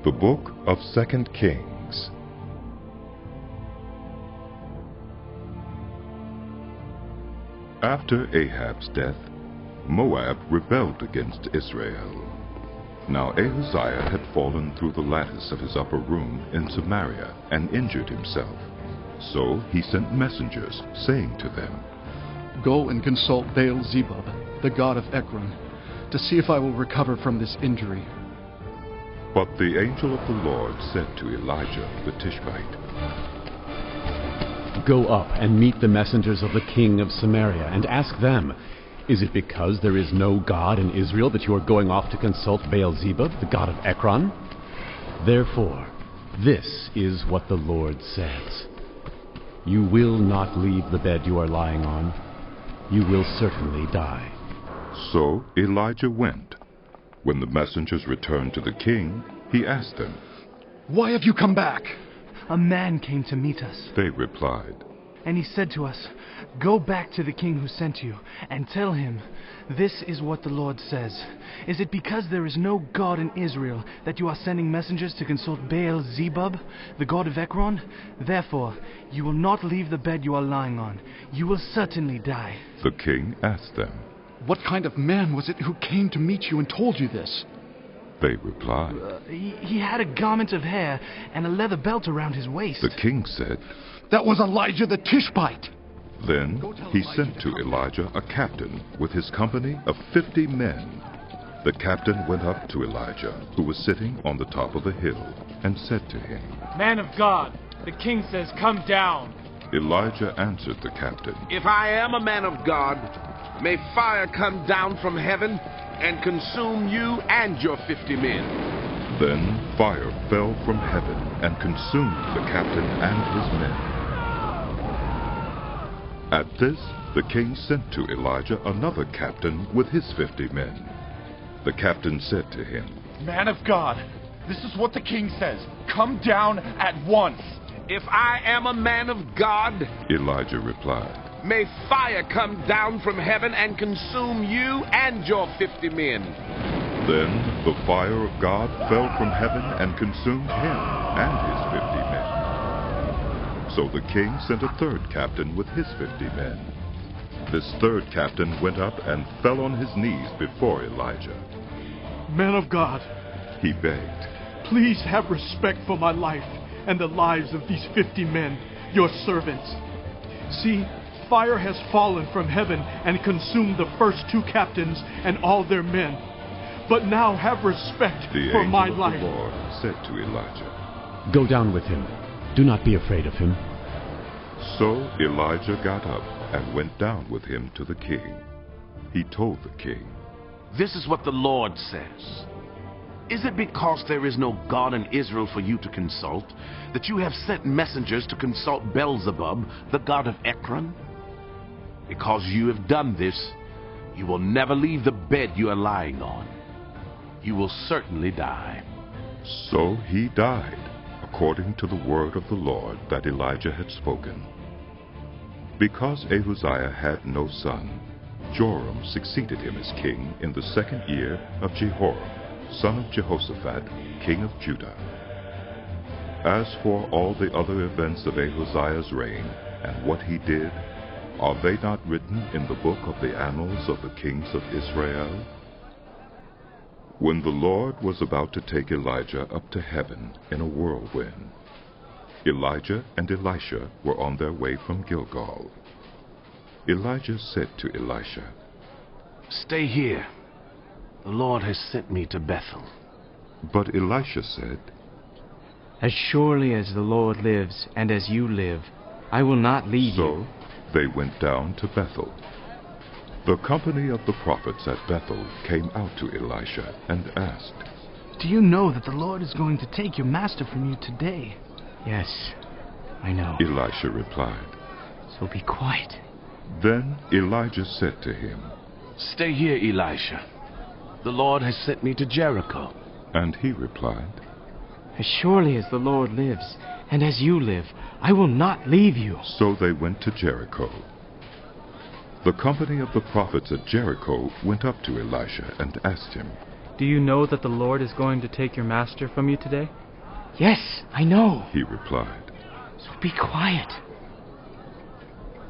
The Book of 2 Kings. After Ahab's death, Moab rebelled against Israel. Now Ahaziah had fallen through the lattice of his upper room in Samaria and injured himself. So he sent messengers, saying to them, "Go and consult Baal-zebub, the god of Ekron, to see if I will recover from this injury." But the angel of the Lord said to Elijah the Tishbite, "Go up and meet the messengers of the king of Samaria, and ask them, is it because there is no God in Israel that you are going off to consult Baal-zebub, the god of Ekron? Therefore, this is what the Lord says. You will not leave the bed you are lying on. You will certainly die." So Elijah went. When the messengers returned to the king, he asked them, "Why have you come back?" "A man came to meet us, They replied. and he said to us, 'Go back to the king who sent you, and tell him, this is what the Lord says. Is it because there is no God in Israel that you are sending messengers to consult Baal-zebub, the god of Ekron? Therefore, you will not leave the bed you are lying on. You will certainly die.'" The king asked them. "What kind of man was it who came to meet you and told you this?" They replied. He had a garment of hair and a leather belt around his waist. The king said. "That was Elijah the Tishbite." Then he sent to Elijah a captain with his company of 50 men. The captain went up to Elijah, who was sitting on the top of a hill, and said to him, "Man of God, the king says, come down." Elijah answered the captain, "If I am a man of God, may fire come down from heaven and consume you and your 50 men." Then fire fell from heaven and consumed the captain and his men. At this, the king sent to Elijah another captain with his 50 men. The captain said to him, "Man of God, this is what the king says. Come down at once." "If I am a man of God," Elijah replied, "may fire come down from heaven and consume you and your 50 men." Then the fire of God fell from heaven and consumed him and his 50 men. So the king sent a third captain with his 50 men. This third captain went up and fell on his knees before Elijah. "Man of God, He begged, please have respect for my life and the lives of these 50 men, your servants. See, fire has fallen from heaven and consumed the first 2 captains and all their men. But now have respect The for angel my of life." the Lord said to Elijah. Go down with him. Do not be afraid of him. So Elijah got up and went down with him to the king. He told the king, "This is what the Lord says. Is it because there is no God in Israel for you to consult, that you have sent messengers to consult Beelzebub, the god of Ekron? Because you have done this, you will never leave the bed you are lying on. You will certainly die." So he died, according to the word of the Lord that Elijah had spoken. Because Ahaziah had no son, Joram succeeded him as king in the 2nd year of Jehoram, son of Jehoshaphat, king of Judah. As for all the other events of Ahaziah's reign and what he did, are they not written in the book of the annals of the kings of Israel? When the Lord was about to take Elijah up to heaven in a whirlwind, Elijah and Elisha were on their way from Gilgal. Elijah said to Elisha, "Stay here. The Lord has sent me to Bethel." But Elisha said, "As surely as the Lord lives, and as you live, I will not leave you." So they went down to Bethel. The company of the prophets at Bethel came out to Elisha and asked, "Do you know that the Lord is going to take your master from you today?" "Yes, I know. Elisha replied. So be quiet." Then Elijah said to him, "Stay here, Elisha. The Lord has sent me to Jericho." And he replied, "As surely as the Lord lives, and as you live, I will not leave you." So they went to Jericho. The company of the prophets at Jericho went up to Elisha and asked him, Do you know that the Lord is going to take your master from you today? Yes, I know. he replied. So be quiet.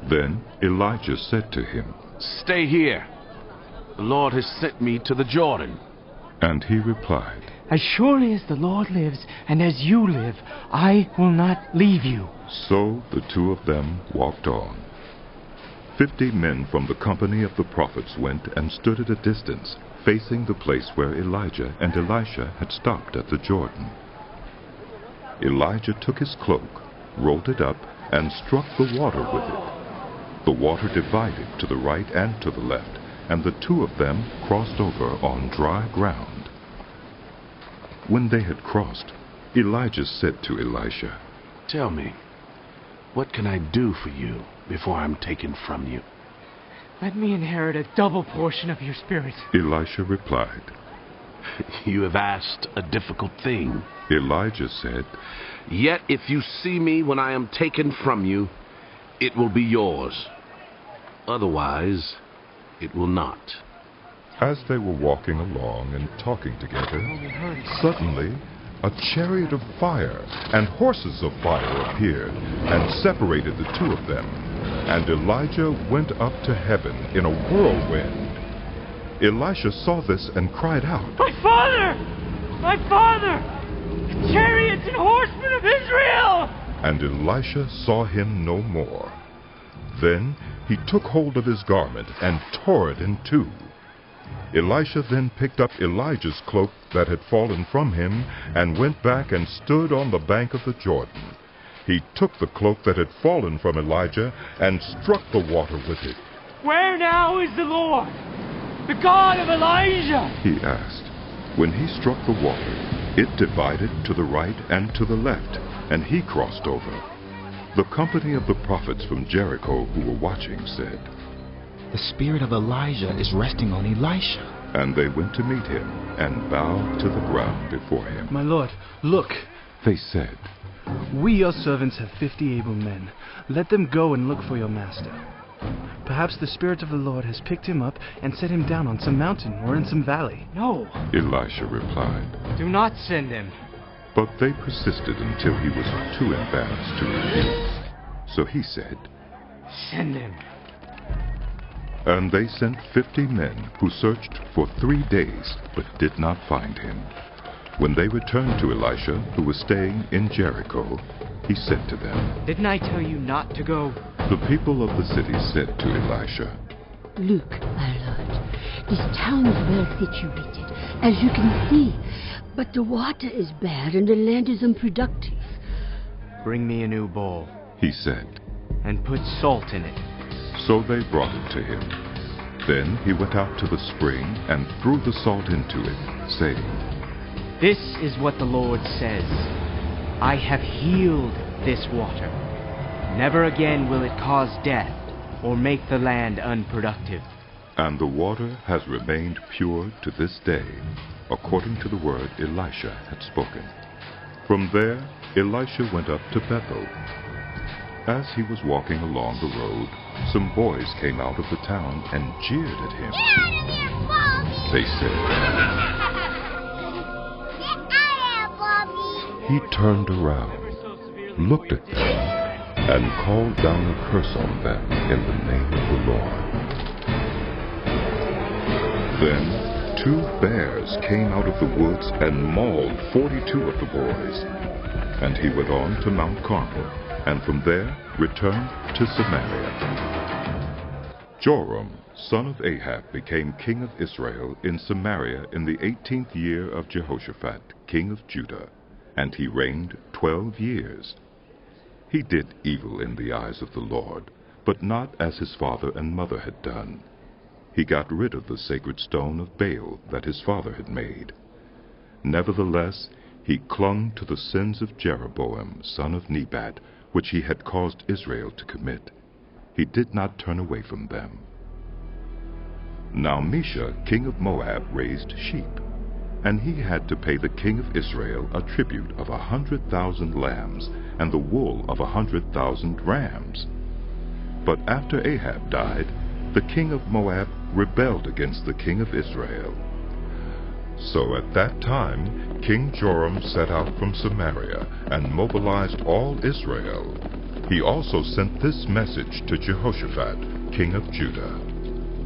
Then Elijah said to him, Stay here. The Lord has sent me to the Jordan. and he replied, As surely as the Lord lives, and as you live, I will not leave you. So the two of them walked on. 50 men from the company of the prophets went and stood at a distance, facing the place where Elijah and Elisha had stopped at the Jordan. Elijah took his cloak, rolled it up, and struck the water with it. The water divided to the right and to the left, and the two of them crossed over on dry ground. When they had crossed, Elijah said to Elisha, Tell me, what can I do for you before I'm taken from you? Let me inherit a double portion of your spirit. Elisha replied. You have asked a difficult thing. Elijah said, Yet if you see me when I am taken from you, it will be yours. Otherwise, it will not. As they were walking along and talking together, suddenly a chariot of fire and horses of fire appeared and separated the two of them. And Elijah went up to heaven in a whirlwind. Elisha saw this and cried out, My father! My father! The chariots and horsemen of Israel! And Elisha saw him no more. Then he took hold of his garment and tore it in two. Elisha then picked up Elijah's cloak that had fallen from him and went back and stood on the bank of the Jordan. He took the cloak that had fallen from Elijah and struck the water with it. Where now is the Lord, the God of Elijah? He asked. When he struck the water, it divided to the right and to the left, and he crossed over. The company of the prophets from Jericho who were watching said, The spirit of Elijah is resting on Elisha. And they went to meet him and bowed to the ground before him. My lord, look. They said, We, your servants, have 50 able men. Let them go and look for your master. Perhaps the Spirit of the Lord has picked him up and set him down on some mountain or in some valley. No, Elisha replied. do not send him. But they persisted until he was too embarrassed to refuse. So he said, Send him. And they sent 50 men who searched for 3 days, but did not find him. When they returned to Elisha, who was staying in Jericho, he said to them, Didn't I tell you not to go? The people of the city said to Elisha, Look, my lord, this town is well situated, as you can see, but the water is bad and the land is unproductive. Bring me a new bowl, he said. and put salt in it. So they brought it to him. Then he went out to the spring and threw the salt into it, saying, This is what the Lord says. I have healed this water. Never again will it cause death or make the land unproductive. And the water has remained pure to this day, according to the word Elisha had spoken. From there, Elisha went up to Bethel. As he was walking along the road, some boys came out of the town and jeered at him. Get out of here, Bobby! They said, Get out of here, Bobby! He turned around, looked at them, and called down a curse on them in the name of the Lord. Then 2 bears came out of the woods and mauled 42 of the boys. And he went on to Mount Carmel, and from there returned to Samaria. Joram, son of Ahab, became king of Israel in Samaria in the 18th year of Jehoshaphat, king of Judah, and he reigned 12 years. He did evil in the eyes of the Lord, but not as his father and mother had done. He got rid of the sacred stone of Baal that his father had made. Nevertheless, he clung to the sins of Jeroboam, son of Nebat, which he had caused Israel to commit. He did not turn away from them. Now Mesha, king of Moab, raised sheep, and he had to pay the king of Israel a tribute of 100,000 lambs and the wool of 100,000 rams. But after Ahab died, the king of Moab rebelled against the king of Israel. So at that time, King Joram set out from Samaria and mobilized all Israel. He also sent this message to Jehoshaphat, king of Judah.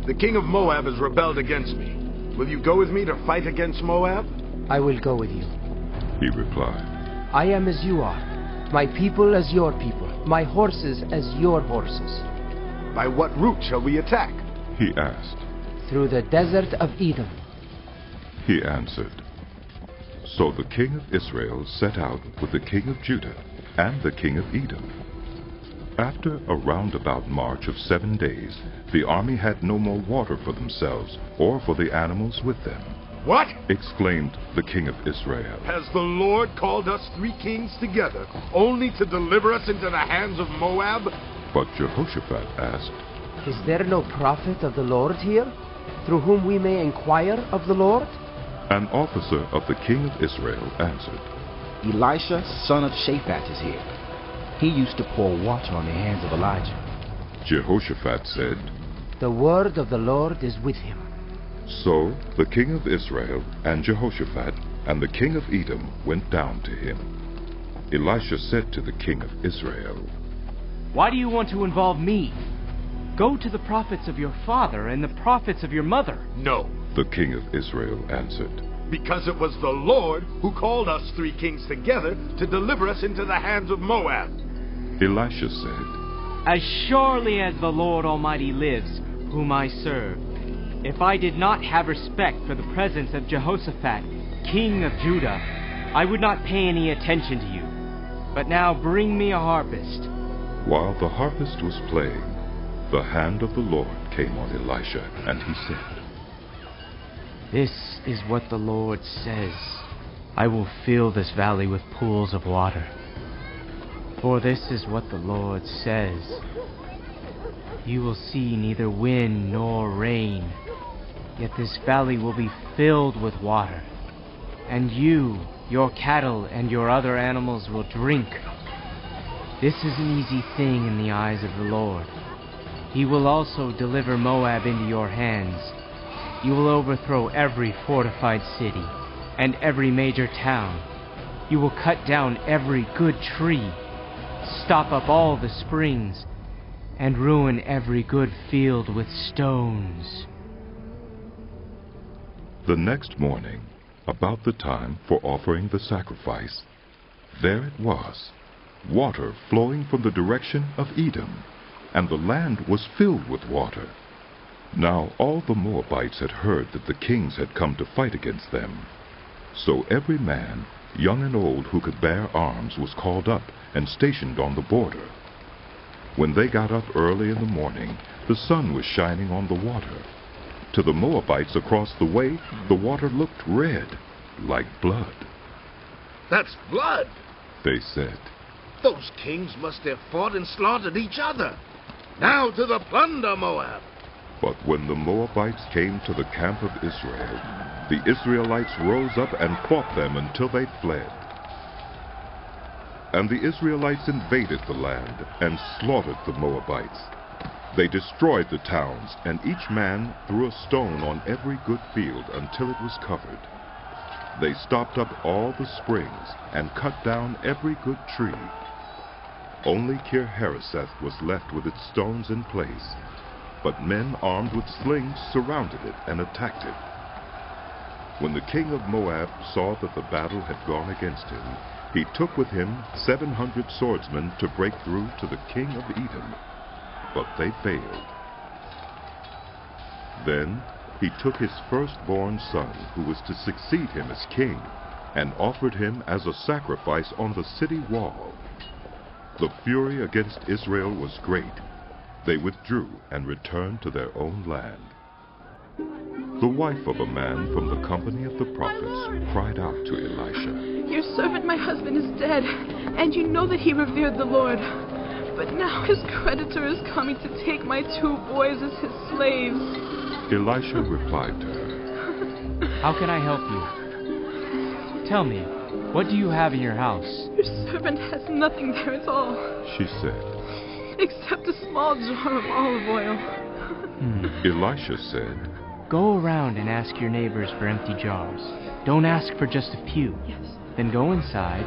The king of Moab has rebelled against me. Will you go with me to fight against Moab? I will go with you. He replied. I am as you are, my people as your people, my horses as your horses. By what route shall we attack? He asked. Through the desert of Edom. He answered. So the king of Israel set out with the king of Judah and the king of Edom. After a roundabout march of 7 days, the army had no more water for themselves or for the animals with them. What? Exclaimed the king of Israel. Has the Lord called us 3 kings together, only to deliver us into the hands of Moab? But Jehoshaphat asked, Is there no prophet of the Lord here, through whom we may inquire of the Lord? An officer of the king of Israel answered, Elisha, son of Shaphat, is here. He used to pour water on the hands of Elijah. Jehoshaphat said, The word of the Lord is with him. So the king of Israel and Jehoshaphat and the king of Edom went down to him. Elisha said to the king of Israel, Why do you want to involve me? Go to the prophets of your father and the prophets of your mother. No. The king of Israel answered, Because it was the Lord who called us 3 kings together to deliver us into the hands of Moab. Elisha said, As surely as the Lord Almighty lives, whom I serve, if I did not have respect for the presence of Jehoshaphat, king of Judah, I would not pay any attention to you. But now bring me a harpist. While the harpist was playing, the hand of the Lord came on Elisha, and he said, This is what the Lord says. I will fill this valley with pools of water. For this is what the Lord says. You will see neither wind nor rain, yet this valley will be filled with water. And you, your cattle, and your other animals will drink. This is an easy thing in the eyes of the Lord. He will also deliver Moab into your hands. You will overthrow every fortified city and every major town. You will cut down every good tree, stop up all the springs, and ruin every good field with stones. The next morning, about the time for offering the sacrifice, there it was, water flowing from the direction of Edom, and the land was filled with water. Now all the Moabites had heard that the kings had come to fight against them. So every man, young and old, who could bear arms was called up and stationed on the border. When they got up early in the morning, the sun was shining on the water. To the Moabites across the way, the water looked red, like blood. That's blood, they said. Those kings must have fought and slaughtered each other. Now to the plunder, Moab. But when the Moabites came to the camp of Israel, the Israelites rose up and fought them until they fled. And the Israelites invaded the land and slaughtered the Moabites. They destroyed the towns, and each man threw a stone on every good field until it was covered. They stopped up all the springs and cut down every good tree. Only Kir-Hareseth was left with its stones in place, but men armed with slings surrounded it and attacked it. When the king of Moab saw that the battle had gone against him, he took with him 700 swordsmen to break through to the king of Edom, but they failed. Then he took his firstborn son, who was to succeed him as king, and offered him as a sacrifice on the city wall. The fury against Israel was great. They withdrew and returned to their own land. The wife of a man from the company of the prophets cried out to Elisha, Your servant, my husband, is dead, and you know that he revered the Lord. But now his creditor is coming to take my 2 boys as his slaves. Elisha replied to her, How can I help you? Tell me, what do you have in your house? Your servant has nothing there at all, she said, except a small jar of olive oil. Elisha said, Go around and ask your neighbors for empty jars. Don't ask for just a few. Yes. Then go inside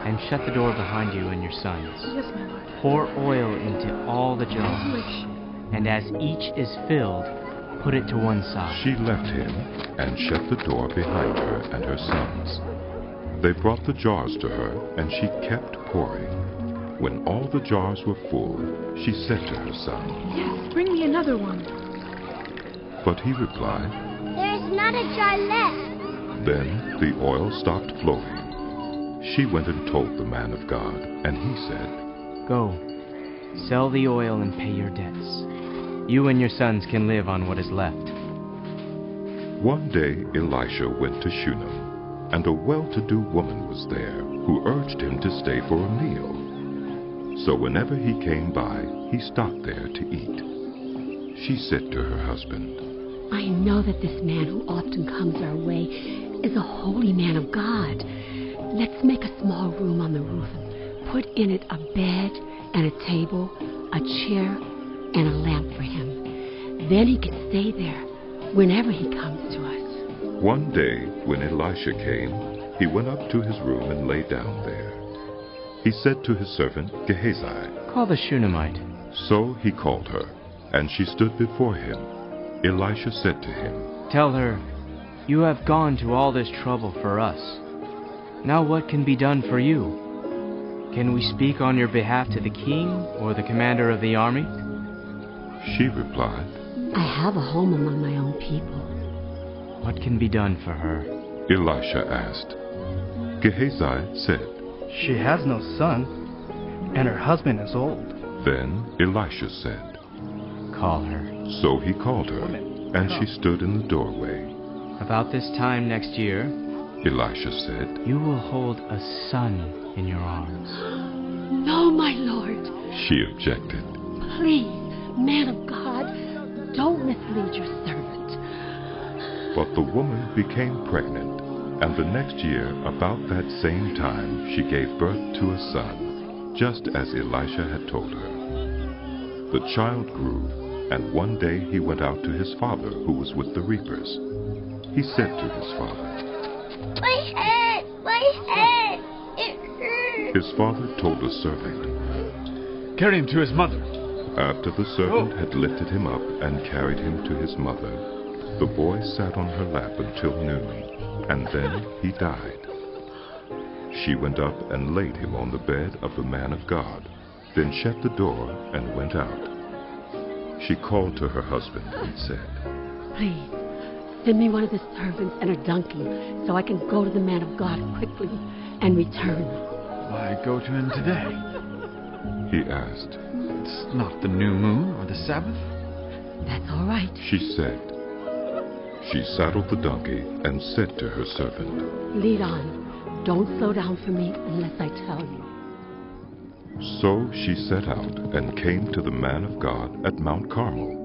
and shut the door behind you and your sons. Yes, my lord. Pour oil into all the jars, Wish. and as each is filled, put it to one side. She left him and shut the door behind her and her sons. They brought the jars to her, and she kept pouring. When all the jars were full, she said to her son, Yes, bring me another one. but he replied, There is not a jar left. Then the oil stopped flowing. She went and told the man of God, and he said, Go, sell the oil and pay your debts. You and your sons can live on what is left. One day Elisha went to Shunem, and a well-to-do woman was there who urged him to stay for a meal. So whenever he came by, he stopped there to eat. She said to her husband, I know that this man who often comes our way is a holy man of God. Let's make a small room on the roof and put in it a bed and a table, a chair, and a lamp for him. Then he can stay there whenever he comes to us. One day, when Elisha came, he went up to his room and lay down there. He said to his servant Gehazi, Call the Shunammite. So he called her, and she stood before him. Elisha said to him, Tell her, you have gone to all this trouble for us. Now what can be done for you? Can we speak on your behalf to the king or the commander of the army? She replied, I have a home among my own people. What can be done for her? Elisha asked. Gehazi said, She has no son, and her husband is old. Then Elisha said, Call her. So he called her, and she stood in the doorway. About this time next year, Elisha said, you will hold a son in your arms. No, my lord. She objected. Please, man of God, don't mislead your servant. But the woman became pregnant, and the next year, about that same time, she gave birth to a son, just as Elisha had told her. The child grew, and one day he went out to his father, who was with the reapers. He said to his father, My head, it hurts. His father told the servant, Carry him to his mother. After the servant had lifted him up and carried him to his mother, the boy sat on her lap until noon, and then he died. She went up and laid him on the bed of the man of God, then shut the door and went out. She called to her husband and said, Please, send me one of the servants and a donkey so I can go to the man of God quickly and return. Why go to him today? He asked. It's not the new moon or the Sabbath. That's all right. She said. She saddled the donkey and said to her servant, Lead on. Don't slow down for me unless I tell you. So she set out and came to the man of God at Mount Carmel.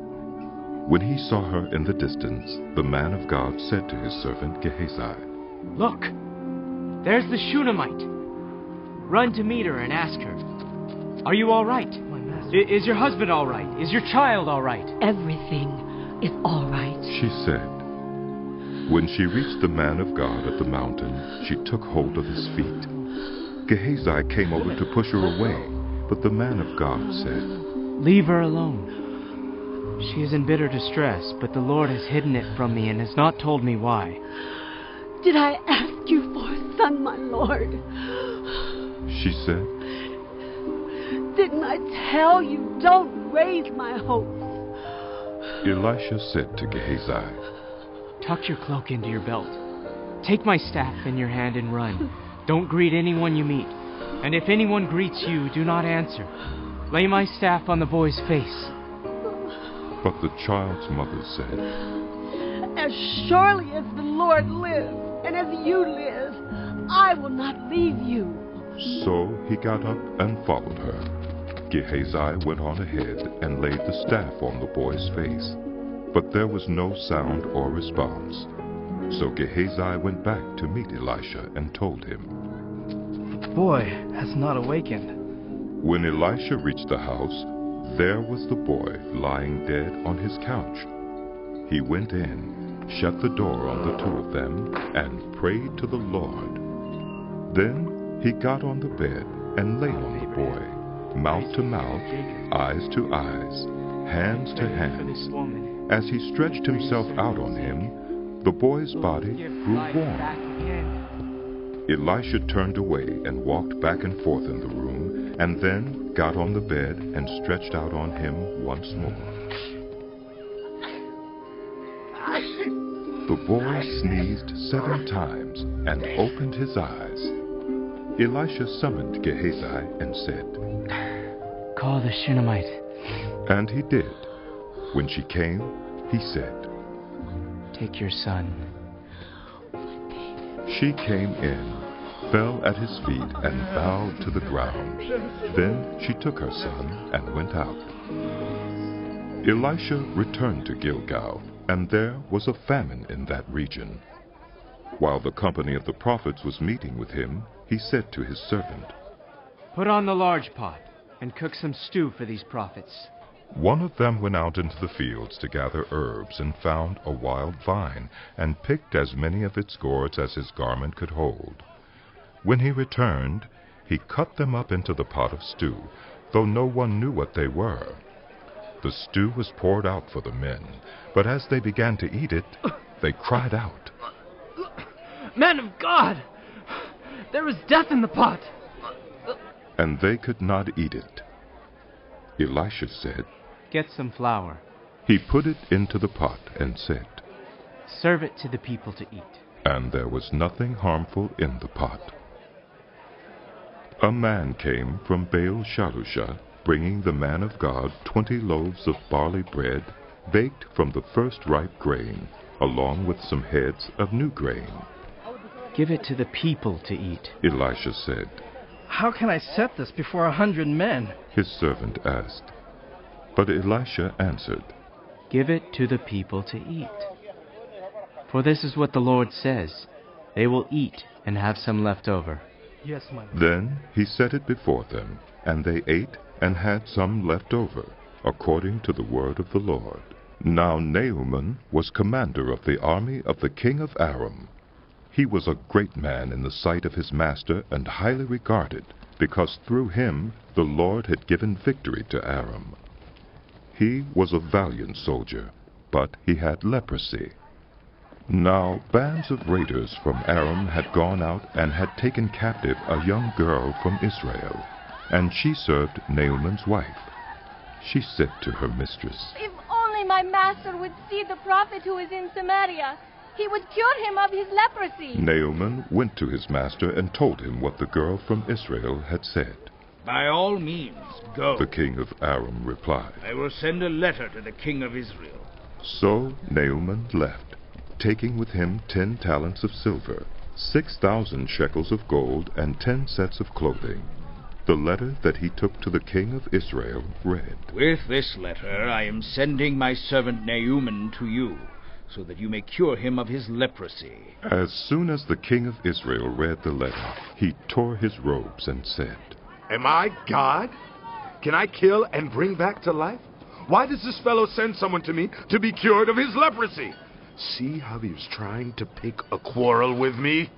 When he saw her in the distance, the man of God said to his servant Gehazi, Look, there's the Shunammite. Run to meet her and ask her, Are you all right? Is your husband all right? Is your child all right? Everything is all right. She said. When she reached the man of God at the mountain, she took hold of his feet. Gehazi came over to push her away, but the man of God said, Leave her alone. She is in bitter distress, but the Lord has hidden it from me and has not told me why. Did I ask you for a son, my lord? She said, Didn't I tell you, don't raise my hopes? Elisha said to Gehazi, Tuck your cloak into your belt. Take my staff in your hand and run. Don't greet anyone you meet. And if anyone greets you, do not answer. Lay my staff on the boy's face. But the child's mother said, As surely as the Lord lives, and as you live, I will not leave you. So he got up and followed her. Gehazi went on ahead and laid the staff on the boy's face. But there was no sound or response. So Gehazi went back to meet Elisha and told him. The boy has not awakened. When Elisha reached the house, there was the boy lying dead on his couch. He went in, shut the door on the two of them and prayed to the Lord. Then he got on the bed and lay on the boy, mouth to mouth, eyes to eyes, hands to hands. As he stretched himself out on him, the boy's body grew warm. Elisha turned away and walked back and forth in the room, and then got on the bed and stretched out on him once more. The boy sneezed 7 times and opened his eyes. Elisha summoned Gehazi and said, "Call the Shunammite." And he did. When she came, he said, "Take your son." She came in, fell at his feet, and bowed to the ground. Then she took her son and went out. Elisha returned to Gilgal, and there was a famine in that region. While the company of the prophets was meeting with him, he said to his servant, "Put on the large pot and cook some stew for these prophets." One of them went out into the fields to gather herbs and found a wild vine and picked as many of its gourds as his garment could hold. When he returned, he cut them up into the pot of stew, though no one knew what they were. The stew was poured out for the men, but as they began to eat it, they cried out, "Man of God! There is death in the pot!" and they could not eat it. Elisha said, "Get some flour." He put it into the pot and said, "Serve it to the people to eat." And there was nothing harmful in the pot. A man came from Baal-Shalishah, bringing the man of God 20 loaves of barley bread, baked from the first ripe grain, along with some heads of new grain. "Give it to the people to eat," Elisha said. "How can I set this before 100 men?" His servant asked. But Elisha answered, "Give it to the people to eat. For this is what the Lord says, they will eat and have some left over." Yes, my lord. Then he set it before them, and they ate and had some left over, according to the word of the Lord. Now Naaman was commander of the army of the king of Aram. He was a great man in the sight of his master and highly regarded, because through him the Lord had given victory to Aram. He was a valiant soldier, but he had leprosy. Now bands of raiders from Aram had gone out and had taken captive a young girl from Israel, and she served Naaman's wife. She said to her mistress, "If only my master would see the prophet who is in Samaria, he would cure him of his leprosy." Naaman went to his master and told him what the girl from Israel had said. "By all means, go," The king of Aram replied. "I will send a letter to the king of Israel." So Naaman left, taking with him 10 talents of silver, 6,000 shekels of gold, and 10 sets of clothing. The letter that he took to the king of Israel read, "With this letter I am sending my servant Naaman to you, so that you may cure him of his leprosy." As soon as the king of Israel read the letter, he tore his robes and said, Am I God? Can I kill and bring back to life? Why does this fellow send someone to me to be cured of his leprosy? See how he was trying to pick a quarrel with me?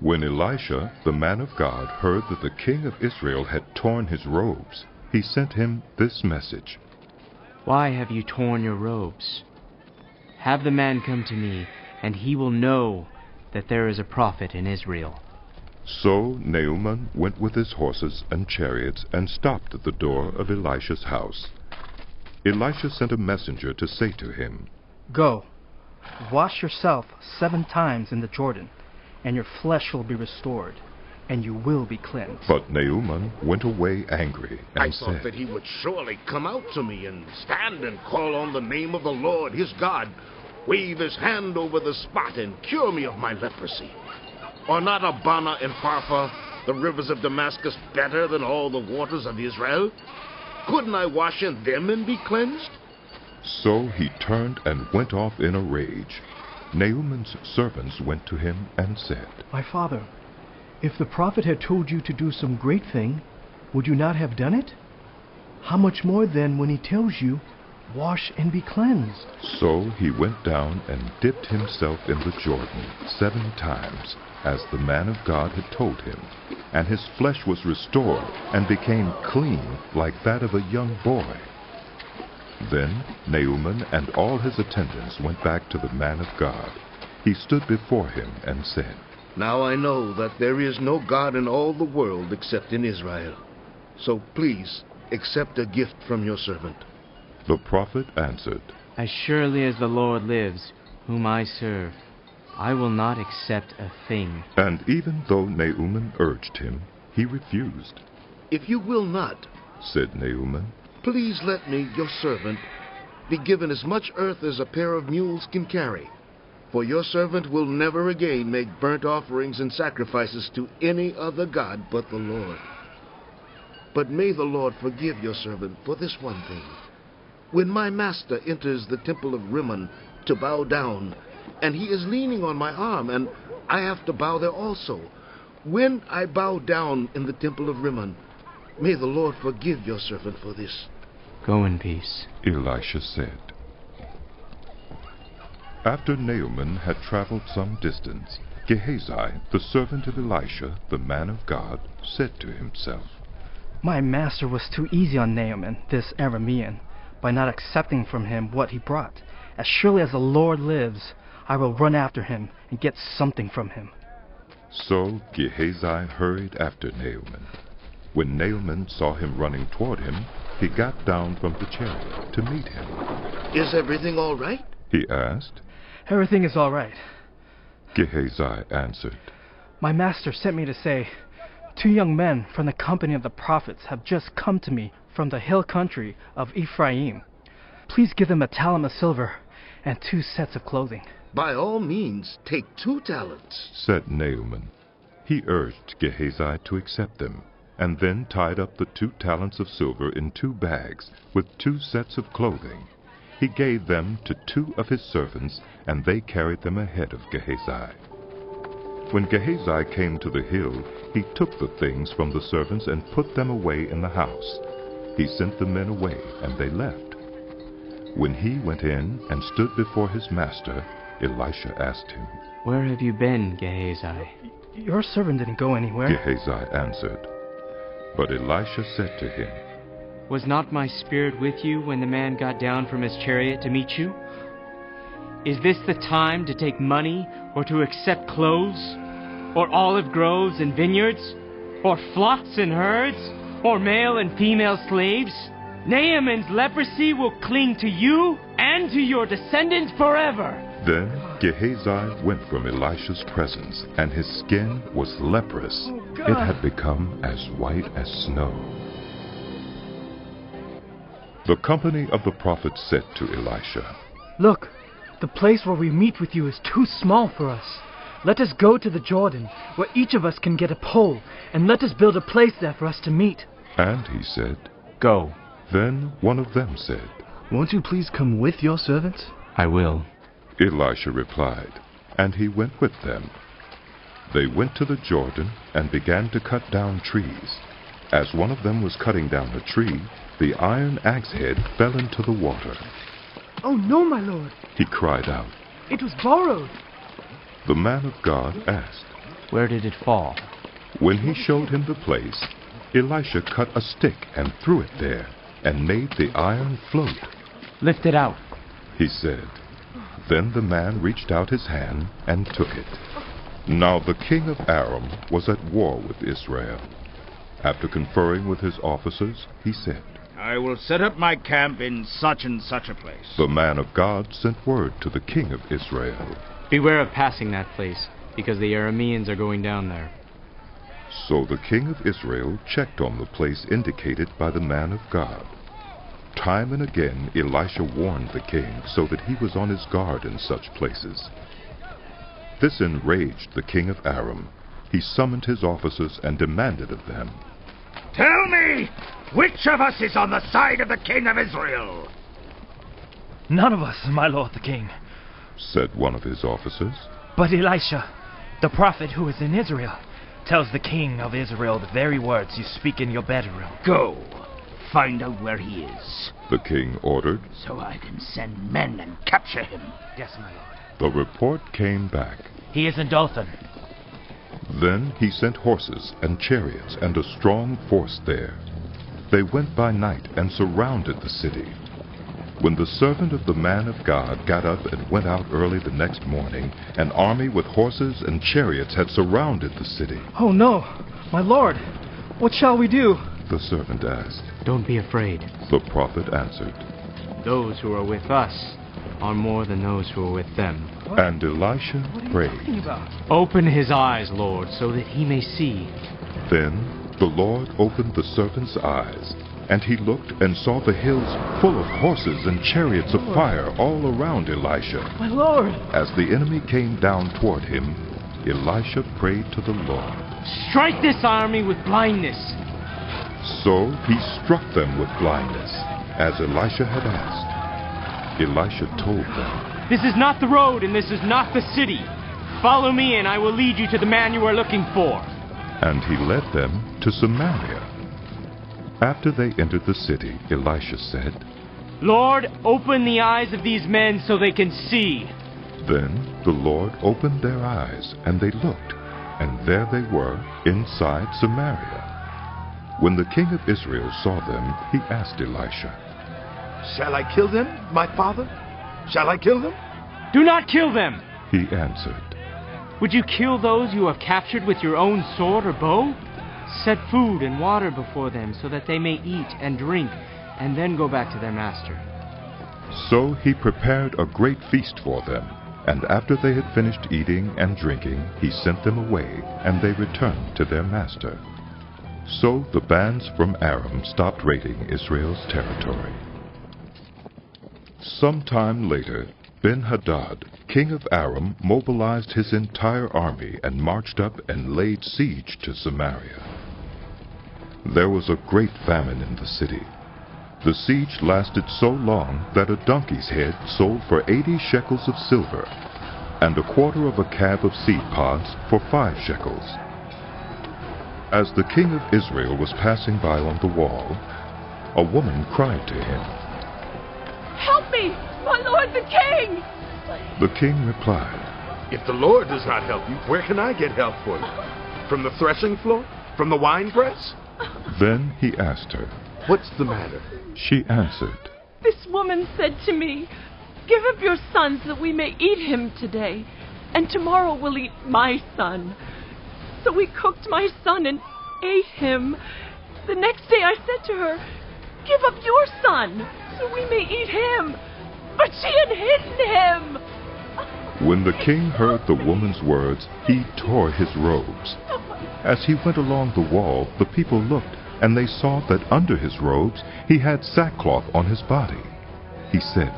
When Elisha, the man of God, heard that the king of Israel had torn his robes, he sent him this message. "Why have you torn your robes? Have the man come to me, and he will know that there is a prophet in Israel." So Naaman went with his horses and chariots and stopped at the door of Elisha's house. Elisha sent a messenger to say to him, "Go, wash yourself 7 times in the Jordan, and your flesh will be restored, and you will be cleansed." But Naaman went away angry and I thought that he would surely come out to me and stand and call on the name of the Lord his God, wave his hand over the spot and cure me of my leprosy. Are not Abana and Pharpar, the rivers of Damascus, better than all the waters of Israel? Couldn't I wash in them and be cleansed? So he turned and went off in a rage. Naaman's servants went to him and said, "My father, if the prophet had told you to do some great thing, would you not have done it? How much more then when he tells you, Wash and be cleansed. So he went down and dipped himself in the Jordan 7 times, as the man of God had told him, and his flesh was restored and became clean like that of a young boy. Then Naaman and all his attendants went back to the man of God. He stood before him and said, Now I know that there is no God in all the world except in Israel. So please accept a gift from your servant. The prophet answered, As surely as the Lord lives, whom I serve, I will not accept a thing. And even though Naaman urged him, he refused. If you will not, said Naaman, please let me, your servant, be given as much earth as a pair of mules can carry. For your servant will never again make burnt offerings and sacrifices to any other god but the Lord. But may the Lord forgive your servant for this one thing. When my master enters the temple of Rimmon to bow down, and he is leaning on my arm, and I have to bow there also, when I bow down in the temple of Rimmon, may the Lord forgive your servant for this. Go in peace, Elisha said. After Naaman had traveled some distance, Gehazi, the servant of Elisha, the man of God, said to himself, My master was too easy on Naaman, this Aramean, by not accepting from him what he brought. As surely as the Lord lives, I will run after him and get something from him. So Gehazi hurried after Naaman. When Naaman saw him running toward him, he got down from the chariot to meet him. Is everything all right? He asked. Everything is all right. Gehazi answered. My master sent me to say, 2 young men from the company of the prophets have just come to me from the hill country of Ephraim. Please give them a talent of silver and 2 sets of clothing. By all means, take 2 talents, said Naaman. He urged Gehazi to accept them, and then tied up the 2 talents of silver in 2 bags with 2 sets of clothing. He gave them to 2 of his servants, and they carried them ahead of Gehazi. When Gehazi came to the hill, he took the things from the servants and put them away in the house. He sent the men away, and they left. When he went in and stood before his master, Elisha asked him, Where have you been, Gehazi? Your servant didn't go anywhere. Gehazi answered. But Elisha said to him, Was not my spirit with you when the man got down from his chariot to meet you? Is this the time to take money, or to accept clothes, or olive groves and vineyards, or flocks and herds, or male and female slaves? Naaman's leprosy will cling to you and to your descendants forever. Then Gehazi went from Elisha's presence, and his skin was leprous. It had become as white as snow. The company of the prophets said to Elisha, Look, the place where we meet with you is too small for us. Let us go to the Jordan, where each of us can get a pole, and let us build a place there for us to meet. And he said, Go. Then one of them said, Won't you please come with your servants? I will. Elisha replied, and he went with them. They went to the Jordan and began to cut down trees. As one of them was cutting down a tree, the iron axe head fell into the water. Oh no, my lord! He cried out. It was borrowed. The man of God asked, Where did it fall? When he showed him the place, Elisha cut a stick and threw it there, and made the iron float. Lift it out, he said. Then the man reached out his hand and took it. Now the king of Aram was at war with Israel. After conferring with his officers, he said, I will set up my camp in such and such a place. The man of God sent word to the king of Israel. Beware of passing that place, because the Arameans are going down there. So the king of Israel checked on the place indicated by the man of God. Time and again Elisha warned the king so that he was on his guard in such places. This enraged the king of Aram. He summoned his officers and demanded of them, Tell me, which of us is on the side of the king of Israel? None of us, my lord the king, said one of his officers. But Elisha, the prophet who is in Israel, tells the king of Israel the very words you speak in your bedroom. Go, find out where he is, the king ordered. so I can send men and capture him. Yes, my lord. The report came back. He is in Dothan. Then he sent horses and chariots and a strong force there. They went by night and surrounded the city. When the servant of the man of God got up and went out early the next morning, an army with horses and chariots had surrounded the city. Oh no, my lord, what shall we do? The servant asked. Don't be afraid. The prophet answered. Those who are with us are more than those who are with them. And Elisha prayed. Open his eyes, Lord, so that he may see. Then the Lord opened the servant's eyes, and he looked and saw the hills full of horses and chariots of fire all around Elisha. My lord! As the enemy came down toward him, Elisha prayed to the Lord. Strike this army with blindness. So he struck them with blindness, as Elisha had asked. Elisha told them, This is not the road, and this is not the city. Follow me, and I will lead you to the man you are looking for. And he led them to Samaria. After they entered the city, Elisha said, Lord, open the eyes of these men so they can see. Then the Lord opened their eyes, and they looked, and there they were inside Samaria. When the king of Israel saw them, he asked Elisha, Shall I kill them, my father? Shall I kill them? Do not kill them. He answered, Would you kill those you have captured with your own sword or bow? Set food and water before them so that they may eat and drink, and then go back to their master. So he prepared a great feast for them, and after they had finished eating and drinking, he sent them away, and they returned to their master. So the bands from Aram stopped raiding Israel's territory. Sometime later, Ben-Hadad, king of Aram, mobilized his entire army and marched up and laid siege to Samaria. There was a great famine in the city. The siege lasted so long that a donkey's head sold for 80 shekels of silver, and a quarter of a cab of seed pods for 5 shekels. As the king of Israel was passing by on the wall, a woman cried to him, Help me, my lord the king! The king replied, If the Lord does not help you, where can I get help for you? From the threshing floor? From the winepress? Then he asked her, What's the matter? She answered, This woman said to me, Give up your son so that we may eat him today, and tomorrow we'll eat my son. So we cooked my son and ate him. The next day I said to her, Give up your son so we may eat him. But she had hidden him. When the king heard the woman's words, he tore his robes. As he went along the wall, the people looked, and they saw that under his robes he had sackcloth on his body. He said,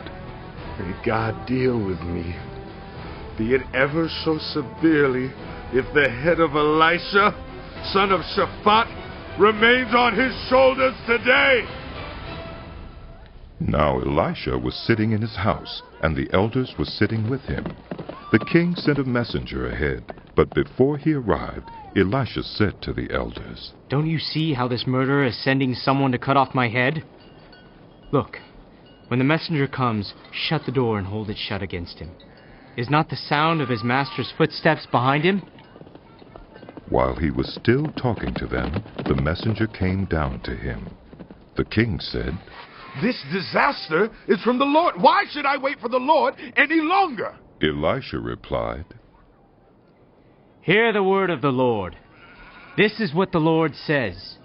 May God deal with me, be it ever so severely, if the head of Elisha, son of Shaphat, remains on his shoulders today. Now Elisha was sitting in his house, and the elders were sitting with him. The king sent a messenger ahead, but before he arrived, Elisha said to the elders, Don't you see how this murderer is sending someone to cut off my head? Look, when the messenger comes, shut the door and hold it shut against him. Is not the sound of his master's footsteps behind him? While he was still talking to them, the messenger came down to him. The king said, This disaster is from the Lord. Why should I wait for the Lord any longer? Elisha replied, Hear the word of the Lord. This is what the Lord says.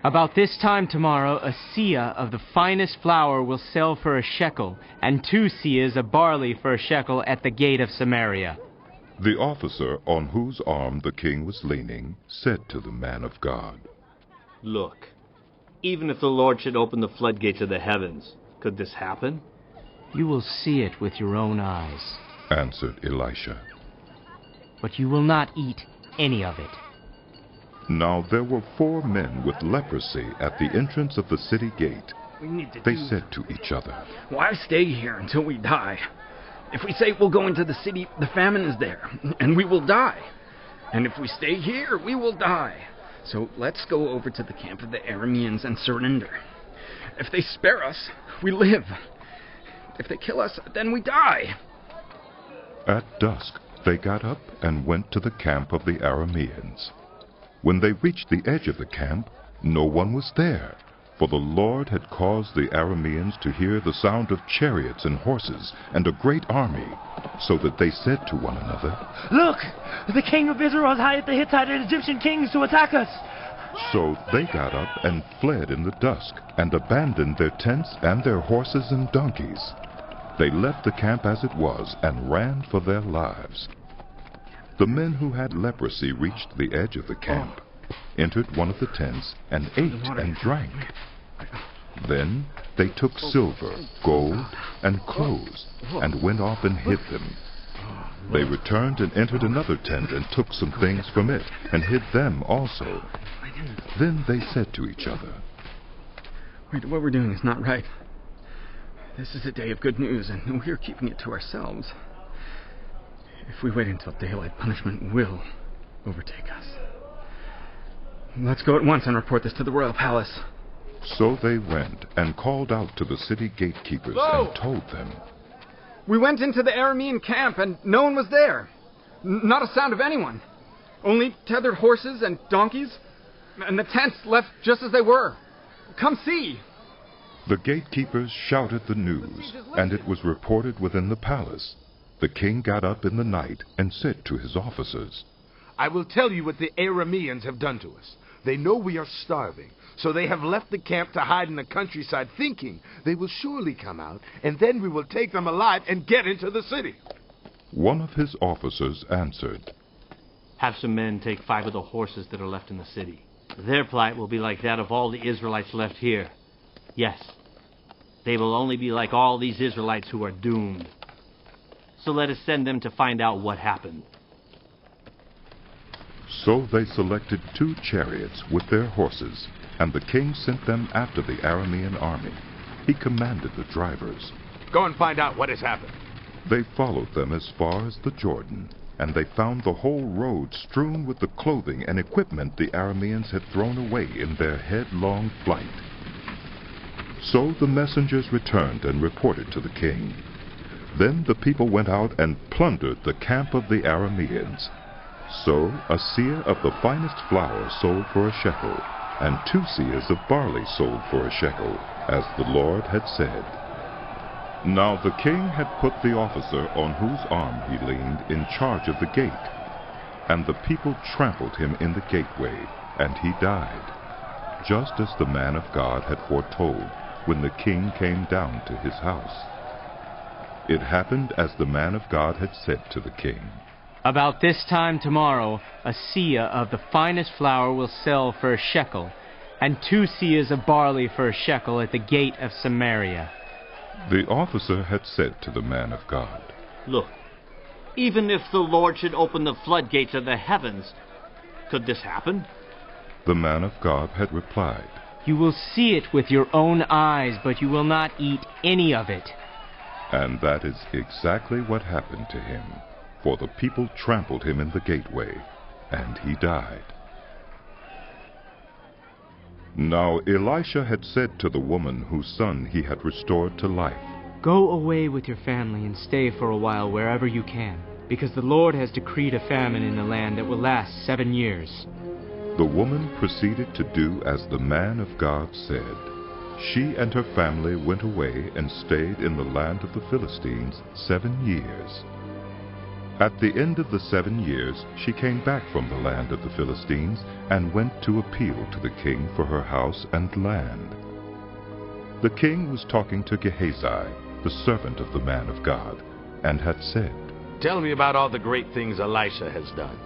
About this time tomorrow, a seah of the finest flour will sell for a shekel, and 2 seahs of barley for a shekel at the gate of Samaria. The officer on whose arm the king was leaning said to the man of God, Look, even if the Lord should open the floodgates of the heavens, could this happen? You will see it with your own eyes, answered Elisha. But you will not eat any of it. Now there were 4 men with leprosy at the entrance of the city gate. They said to each other, Why stay here until we die? If we say we'll go into the city, the famine is there, and we will die. And if we stay here, we will die. So let's go over to the camp of the Arameans and surrender. If they spare us, we live. If they kill us, then we die. At dusk, they got up and went to the camp of the Arameans. When they reached the edge of the camp, no one was there, for the Lord had caused the Arameans to hear the sound of chariots and horses and a great army, so that they said to one another, "Look! The king of Israel has hired the Hittite and Egyptian kings to attack us!" So they got up and fled in the dusk, and abandoned their tents and their horses and donkeys. They left the camp as it was, and ran for their lives. The men who had leprosy reached the edge of the camp, entered one of the tents, and ate and drank. Then they took silver, gold, and clothes, and went off and hid them. They returned and entered another tent, and took some things from it, and hid them also. Then they said to each other, Wait, what we're doing is not right. This is a day of good news, and we're keeping it to ourselves. If we wait until daylight, punishment will overtake us. Let's go at once and report this to the royal palace. So they went and called out to the city gatekeepers and told them, We went into the Aramean camp, and no one was there. Not a sound of anyone. Only tethered horses and donkeys, and the tents left just as they were. Come see. The gatekeepers shouted the news, and it was reported within the palace. The king got up in the night and said to his officers, I will tell you what the Arameans have done to us. They know we are starving, so they have left the camp to hide in the countryside, thinking they will surely come out, and then we will take them alive and get into the city. One of his officers answered, Have some men take 5 of the horses that are left in the city. Their plight will be like that of all the Israelites left here. Yes, they will only be like all these Israelites who are doomed. So let us send them to find out what happened. So they selected 2 chariots with their horses, and the king sent them after the Aramean army. He commanded the drivers, Go and find out what has happened. They followed them as far as the Jordan, and they found the whole road strewn with the clothing and equipment the Arameans had thrown away in their headlong flight. So the messengers returned and reported to the king. Then the people went out and plundered the camp of the Arameans. So a seah of the finest flour sold for a shekel, and 2 seahs of barley sold for a shekel, as the Lord had said. Now the king had put the officer on whose arm he leaned in charge of the gate, and the people trampled him in the gateway, and he died, just as the man of God had foretold when the king came down to his house. It happened as the man of God had said to the king. About this time tomorrow, a seah of the finest flour will sell for a shekel, and 2 seahs of barley for a shekel at the gate of Samaria. The officer had said to the man of God, Look, even if the Lord should open the floodgates of the heavens, could this happen? The man of God had replied, You will see it with your own eyes, but you will not eat any of it. And that is exactly what happened to him, for the people trampled him in the gateway, and he died. Now Elisha had said to the woman whose son he had restored to life, Go away with your family and stay for a while wherever you can, because the Lord has decreed a famine in the land that will last 7 years. The woman proceeded to do as the man of God said. She and her family went away and stayed in the land of the Philistines 7 years. At the end of the 7 years, she came back from the land of the Philistines and went to appeal to the king for her house and land. The king was talking to Gehazi, the servant of the man of God, and had said, Tell me about all the great things Elisha has done.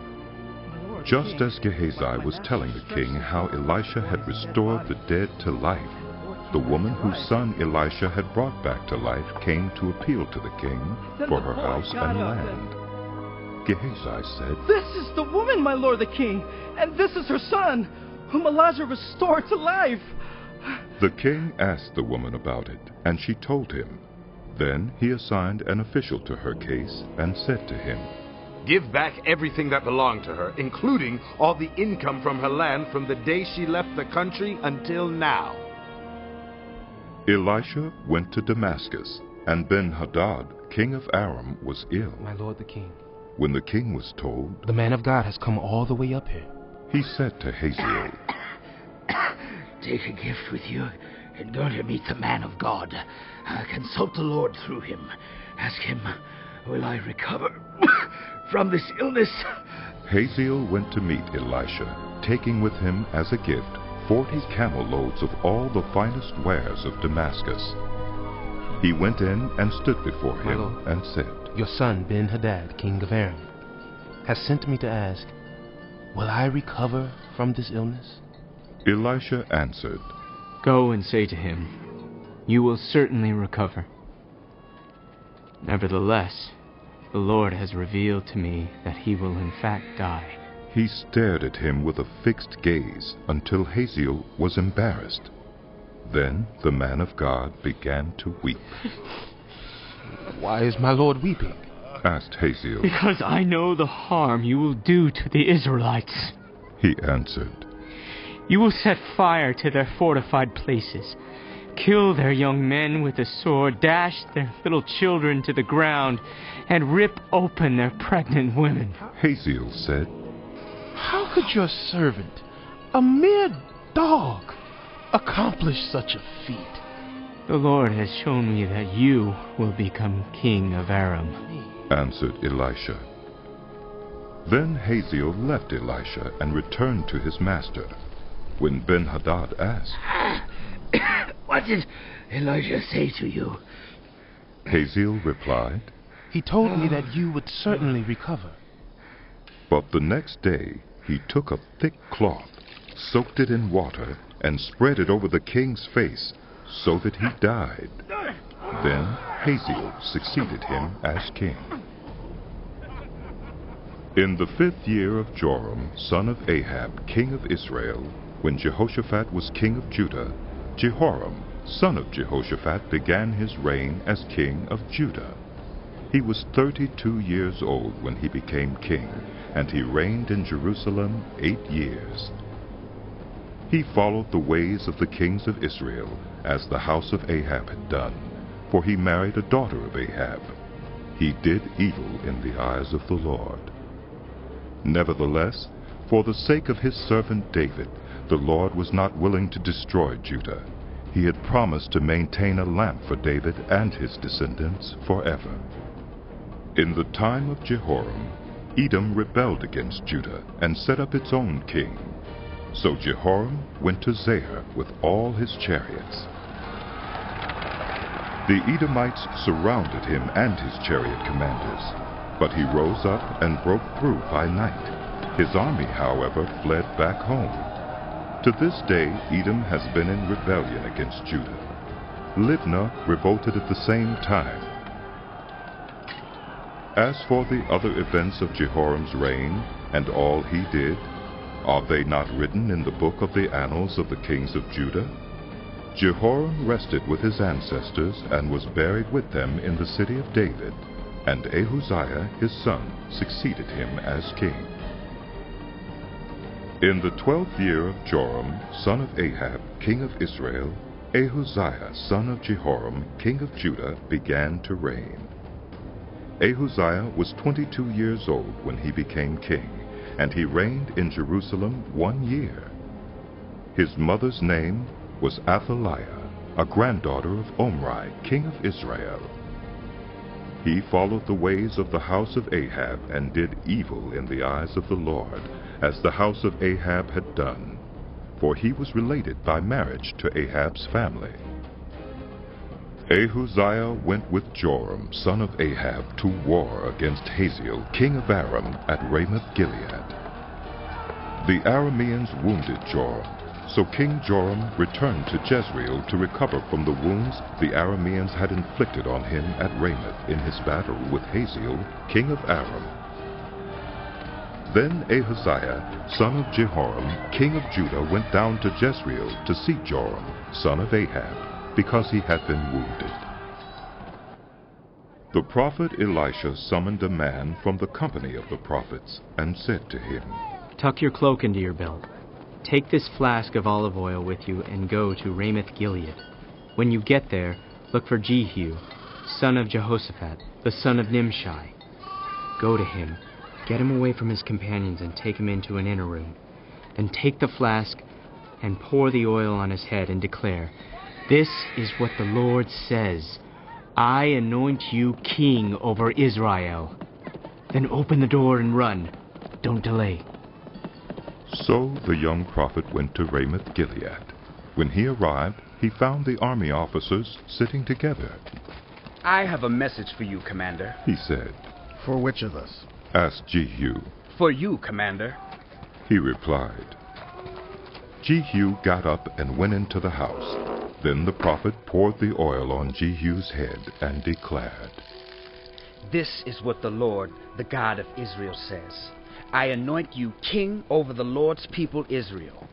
Just as Gehazi was telling the king how Elisha had restored the dead to life, the woman whose son Elisha had brought back to life came to appeal to the king for her house and land. Gehazi said, This is the woman, my lord the king, and this is her son, whom Elijah restored to life. The king asked the woman about it, and she told him. Then he assigned an official to her case and said to him, Give back everything that belonged to her, including all the income from her land from the day she left the country until now. Elisha went to Damascus, and Ben-Hadad, king of Aram, was ill. My lord the king. When the king was told, the man of God has come all the way up here. He said to Hazael, Take a gift with you and go to meet the man of God. Consult the Lord through him. Ask him, will I recover from this illness? Hazael went to meet Elisha, taking with him as a gift 40 camel loads of all the finest wares of Damascus. He went in and stood before him and said, Your son Ben-Hadad, king of Aram, has sent me to ask, will I recover from this illness? Elisha answered, Go and say to him, you will certainly recover. Nevertheless, the Lord has revealed to me that he will in fact die. He stared at him with a fixed gaze until Hazael was embarrassed. Then the man of God began to weep. Why is my lord weeping? Asked Hazael. Because I know the harm you will do to the Israelites. He answered, You will set fire to their fortified places, kill their young men with the sword, dash their little children to the ground, and rip open their pregnant women. Hazael said, How could your servant, a mere dog, accomplish such a feat? The Lord has shown me that you will become king of Aram, answered Elisha. Then Hazael left Elisha and returned to his master. When Ben-Hadad asked, What did Elisha say to you? Hazael replied, He told me that you would certainly recover. But the next day he took a thick cloth, soaked it in water, and spread it over the king's face, so that he died. Then Hazael succeeded him as king. In the 5th year of Joram, son of Ahab, king of Israel, when Jehoshaphat was king of Judah, Jehoram, son of Jehoshaphat, began his reign as king of Judah. He was 32 years old when he became king, and he reigned in Jerusalem 8 years. He followed the ways of the kings of Israel, as the house of Ahab had done, for he married a daughter of Ahab. He did evil in the eyes of the Lord. Nevertheless, for the sake of his servant David, the Lord was not willing to destroy Judah. He had promised to maintain a lamp for David and his descendants forever. In the time of Jehoram, Edom rebelled against Judah and set up its own king. So Jehoram went to Zair with all his chariots. The Edomites surrounded him and his chariot commanders, but he rose up and broke through by night. His army, however, fled back home. To this day, Edom has been in rebellion against Judah. Libnah revolted at the same time. As for the other events of Jehoram's reign, and all he did, are they not written in the book of the annals of the kings of Judah? Jehoram rested with his ancestors and was buried with them in the city of David, and Ahaziah his son succeeded him as king. In the 12th year of Joram, son of Ahab, king of Israel, Ahaziah, son of Jehoram, king of Judah, began to reign. Ahaziah was 22 years old when he became king, and he reigned in Jerusalem 1 year. His mother's name was Athaliah, a granddaughter of Omri, king of Israel. He followed the ways of the house of Ahab and did evil in the eyes of the Lord, as the house of Ahab had done, for he was related by marriage to Ahab's family. Ahaziah went with Joram, son of Ahab, to war against Hazael, king of Aram, at Ramoth-Gilead. The Arameans wounded Joram, so King Joram returned to Jezreel to recover from the wounds the Arameans had inflicted on him at Ramoth in his battle with Hazael, king of Aram. Then Ahaziah, son of Jehoram, king of Judah, went down to Jezreel to see Joram, son of Ahab, because he had been wounded. The prophet Elisha summoned a man from the company of the prophets and said to him, Tuck your cloak into your belt. Take this flask of olive oil with you and go to Ramoth-Gilead. When you get there, look for Jehu, son of Jehoshaphat, the son of Nimshi. Go to him, get him away from his companions, and take him into an inner room. Then take the flask and pour the oil on his head and declare, 'This is what the Lord says. I anoint you king over Israel.' Then open the door and run. Don't delay." So the young prophet went to Ramoth Gilead. When he arrived, he found the army officers sitting together. "I have a message for you, Commander," he said. "For which of us?" asked Jehu. "For you, Commander," he replied. Jehu got up and went into the house. Then the prophet poured the oil on Jehu's head and declared, "This is what the Lord, the God of Israel, says. I anoint you king over the Lord's people Israel.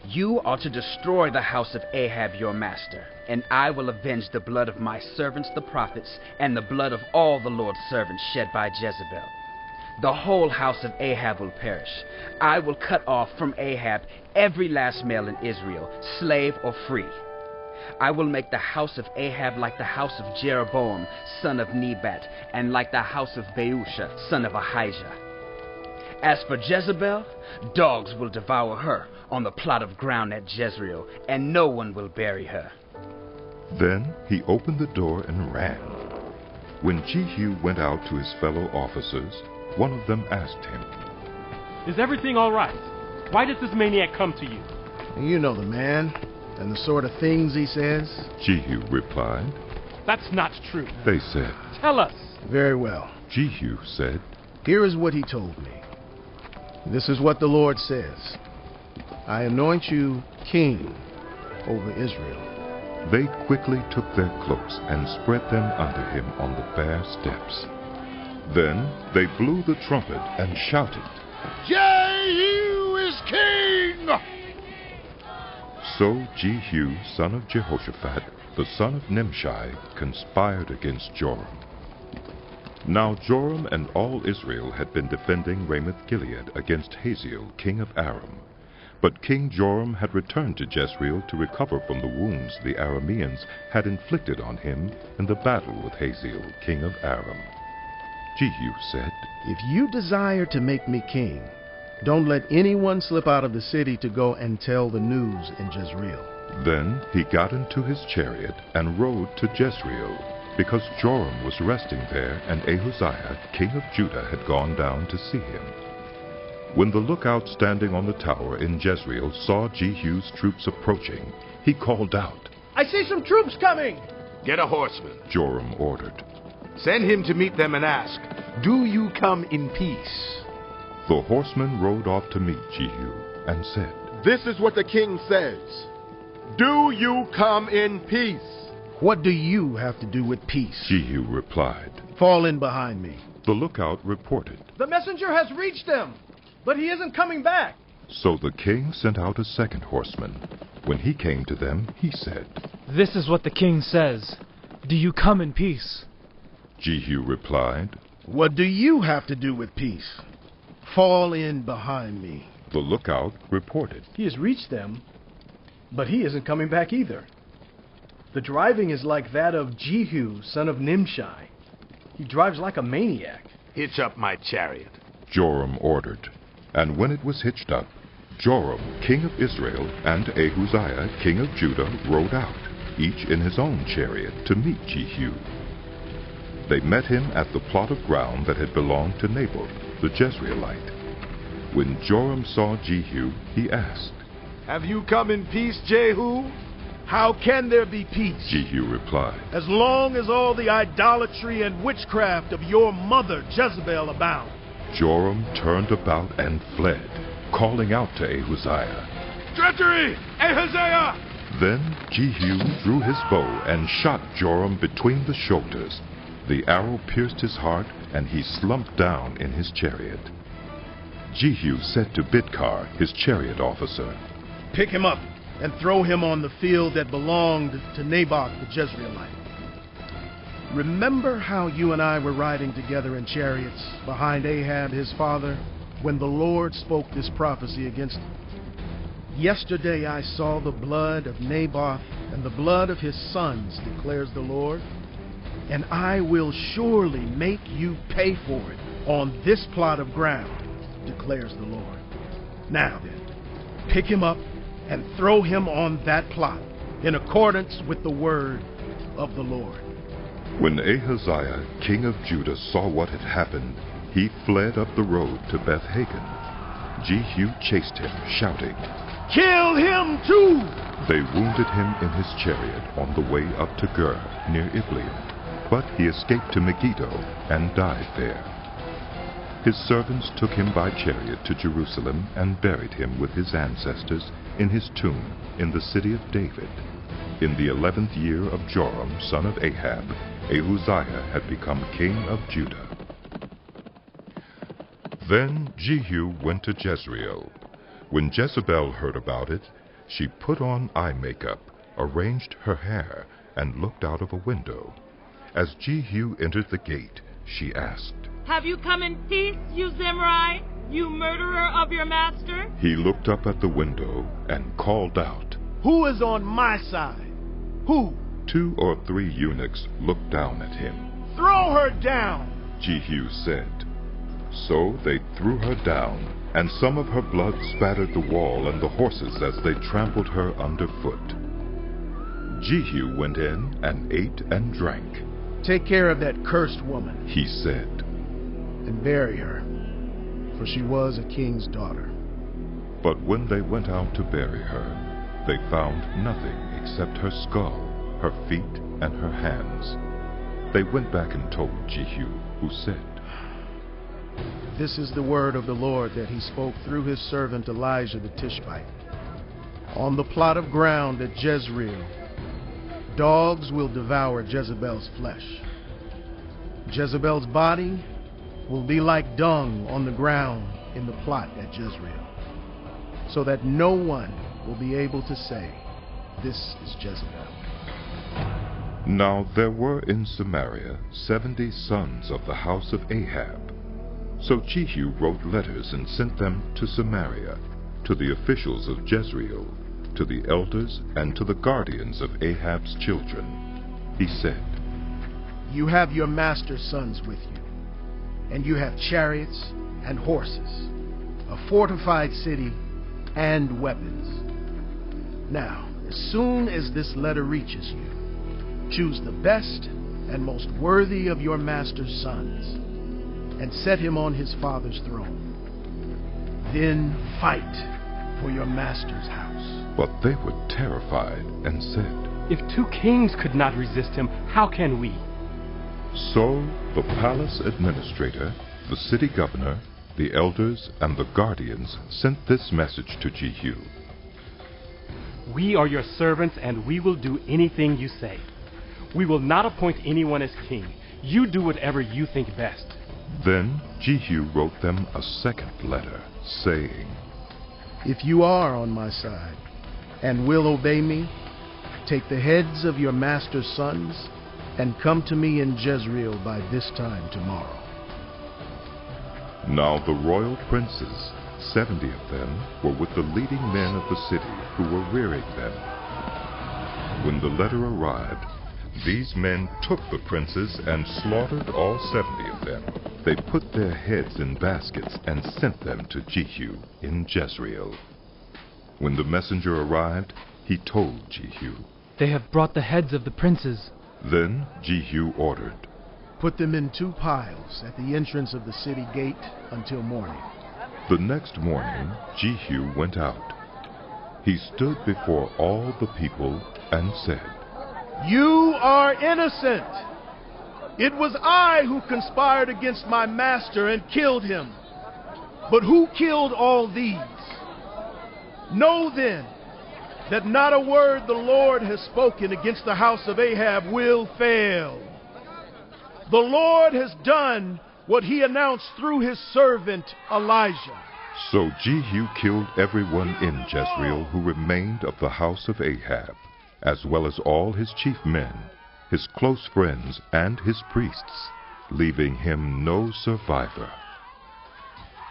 You are to destroy the house of Ahab your master, and I will avenge the blood of my servants the prophets and the blood of all the Lord's servants shed by Jezebel. The whole house of Ahab will perish. I will cut off from Ahab every last male in Israel, slave or free. I will make the house of Ahab like the house of Jeroboam, son of Nebat, and like the house of Baasha, son of Ahijah. As for Jezebel, dogs will devour her on the plot of ground at Jezreel, and no one will bury her." Then he opened the door and ran. When Jehu went out to his fellow officers, one of them asked him, "Is everything all right? Why did this maniac come to you?" "You know the man, and the sort of things he says." Jehu replied. "That's not true." They said, "Tell us." "Very well." Jehu said, "Here is what he told me. This is what the Lord says. I anoint you king over Israel." They quickly took their cloaks and spread them under him on the bare steps. Then they blew the trumpet and shouted, "Jehu is king!" So Jehu, son of Jehoshaphat, the son of Nimshi, conspired against Joram. Now Joram and all Israel had been defending Ramoth Gilead against Hazael, king of Aram. But King Joram had returned to Jezreel to recover from the wounds the Arameans had inflicted on him in the battle with Hazael, king of Aram. Jehu said, "If you desire to make me king, don't let anyone slip out of the city to go and tell the news in Jezreel." Then he got into his chariot and rode to Jezreel, because Joram was resting there and Ahaziah, king of Judah, had gone down to see him. When the lookout standing on the tower in Jezreel saw Jehu's troops approaching, he called out, "I see some troops coming!" "Get a horseman," Joram ordered. "Send him to meet them and ask, 'Do you come in peace?'" The horseman rode off to meet Jehu and said, "This is what the king says. Do you come in peace?" "What do you have to do with peace?" Jehu replied. "Fall in behind me." The lookout reported. "The messenger has reached him, but he isn't coming back." So the king sent out a second horseman. When he came to them, he said, "This is what the king says. Do you come in peace?" Jehu replied, "What do you have to do with peace? Fall in behind me." The lookout reported. "He has reached them, but he isn't coming back either. The driving is like that of Jehu, son of Nimshi. He drives like a maniac." "Hitch up my chariot," Joram ordered. And when it was hitched up, Joram, king of Israel, and Ahaziah, king of Judah, rode out, each in his own chariot, to meet Jehu. They met him at the plot of ground that had belonged to Naboth, the Jezreelite. When Joram saw Jehu, he asked, "Have you come in peace, Jehu?" "How can there be peace?" Jehu replied, "As long as all the idolatry and witchcraft of your mother Jezebel abound." Joram turned about and fled, calling out to Ahaziah, "Treachery! Ahaziah!" Then Jehu drew his bow and shot Joram between the shoulders. The arrow pierced his heart, and he slumped down in his chariot. Jehu said to Bidkar, his chariot officer, "Pick him up and throw him on the field that belonged to Naboth the Jezreelite. Remember how you and I were riding together in chariots behind Ahab his father when the Lord spoke this prophecy against him? Yesterday I saw the blood of Naboth and the blood of his sons, declares the Lord, and I will surely make you pay for it on this plot of ground, declares the Lord. Now then, pick him up and throw him on that plot, in accordance with the word of the Lord. When Ahaziah, king of Judah, saw what had happened, he fled up the road to Beth-Hagen. Jehu chased him, shouting, "Kill him too!" They wounded him in his chariot on the way up to Gur, near Ibleam, but he escaped to Megiddo and died there. His servants took him by chariot to Jerusalem and buried him with his ancestors in his tomb in the city of David. In the 11th year of Joram, son of Ahab, Ahaziah had become king of Judah. Then Jehu went to Jezreel. When Jezebel heard about it, she put on eye makeup, arranged her hair, and looked out of a window. As Jehu entered the gate, she asked, "Have you come in peace, you Zimri, you murderer of your master?" He looked up at the window and called out, "Who is on my side? Who?" 2 or 3 eunuchs looked down at him. "Throw her down," Jehu said. So they threw her down, and some of her blood spattered the wall and the horses as they trampled her underfoot. Jehu went in and ate and drank. "Take care of that cursed woman," he said, "and bury her, for she was a king's daughter." But when they went out to bury her, they found nothing except her skull, her feet, and her hands. They went back and told Jehu, who said, "This is the word of the Lord that he spoke through his servant Elijah the Tishbite. On the plot of ground at Jezreel, dogs will devour Jezebel's flesh. Jezebel's body will be like dung on the ground in the plot at Jezreel, so that no one will be able to say, 'This is Jezebel.'" Now there were in Samaria 70 sons of the house of Ahab. So Jehu wrote letters and sent them to Samaria, to the officials of Jezreel, to the elders, and to the guardians of Ahab's children. He said, "You have your master's sons with you, and you have chariots and horses, a fortified city, and weapons. Now, as soon as this letter reaches you, choose the best and most worthy of your master's sons, and set him on his father's throne. Then fight for your master's house." But they were terrified and said, "If 2 kings could not resist him, how can we?" So the palace administrator, the city governor, the elders, and the guardians sent this message to Jehu. "We are your servants, and we will do anything you say. We will not appoint anyone as king. You do whatever you think best." Then Jehu wrote them a second letter, saying, "If you are on my side and will obey me, take the heads of your master's sons and come to me in Jezreel by this time tomorrow." Now the royal princes, 70 of them, were with the leading men of the city who were rearing them. When the letter arrived, these men took the princes and slaughtered all 70 of them. They put their heads in baskets and sent them to Jehu in Jezreel. When the messenger arrived, he told Jehu. "They have brought the heads of the princes." Then Jehu ordered, "Put them in 2 piles at the entrance of the city gate until morning." The next morning Jehu went out. He stood before all the people and said, "You are innocent. It was I who conspired against my master and killed him. But who killed all these? Know then that not a word the Lord has spoken against the house of Ahab will fail. The Lord has done what he announced through his servant Elijah." So Jehu killed everyone in Jezreel who remained of the house of Ahab, as well as all his chief men, his close friends, and his priests, leaving him no survivor.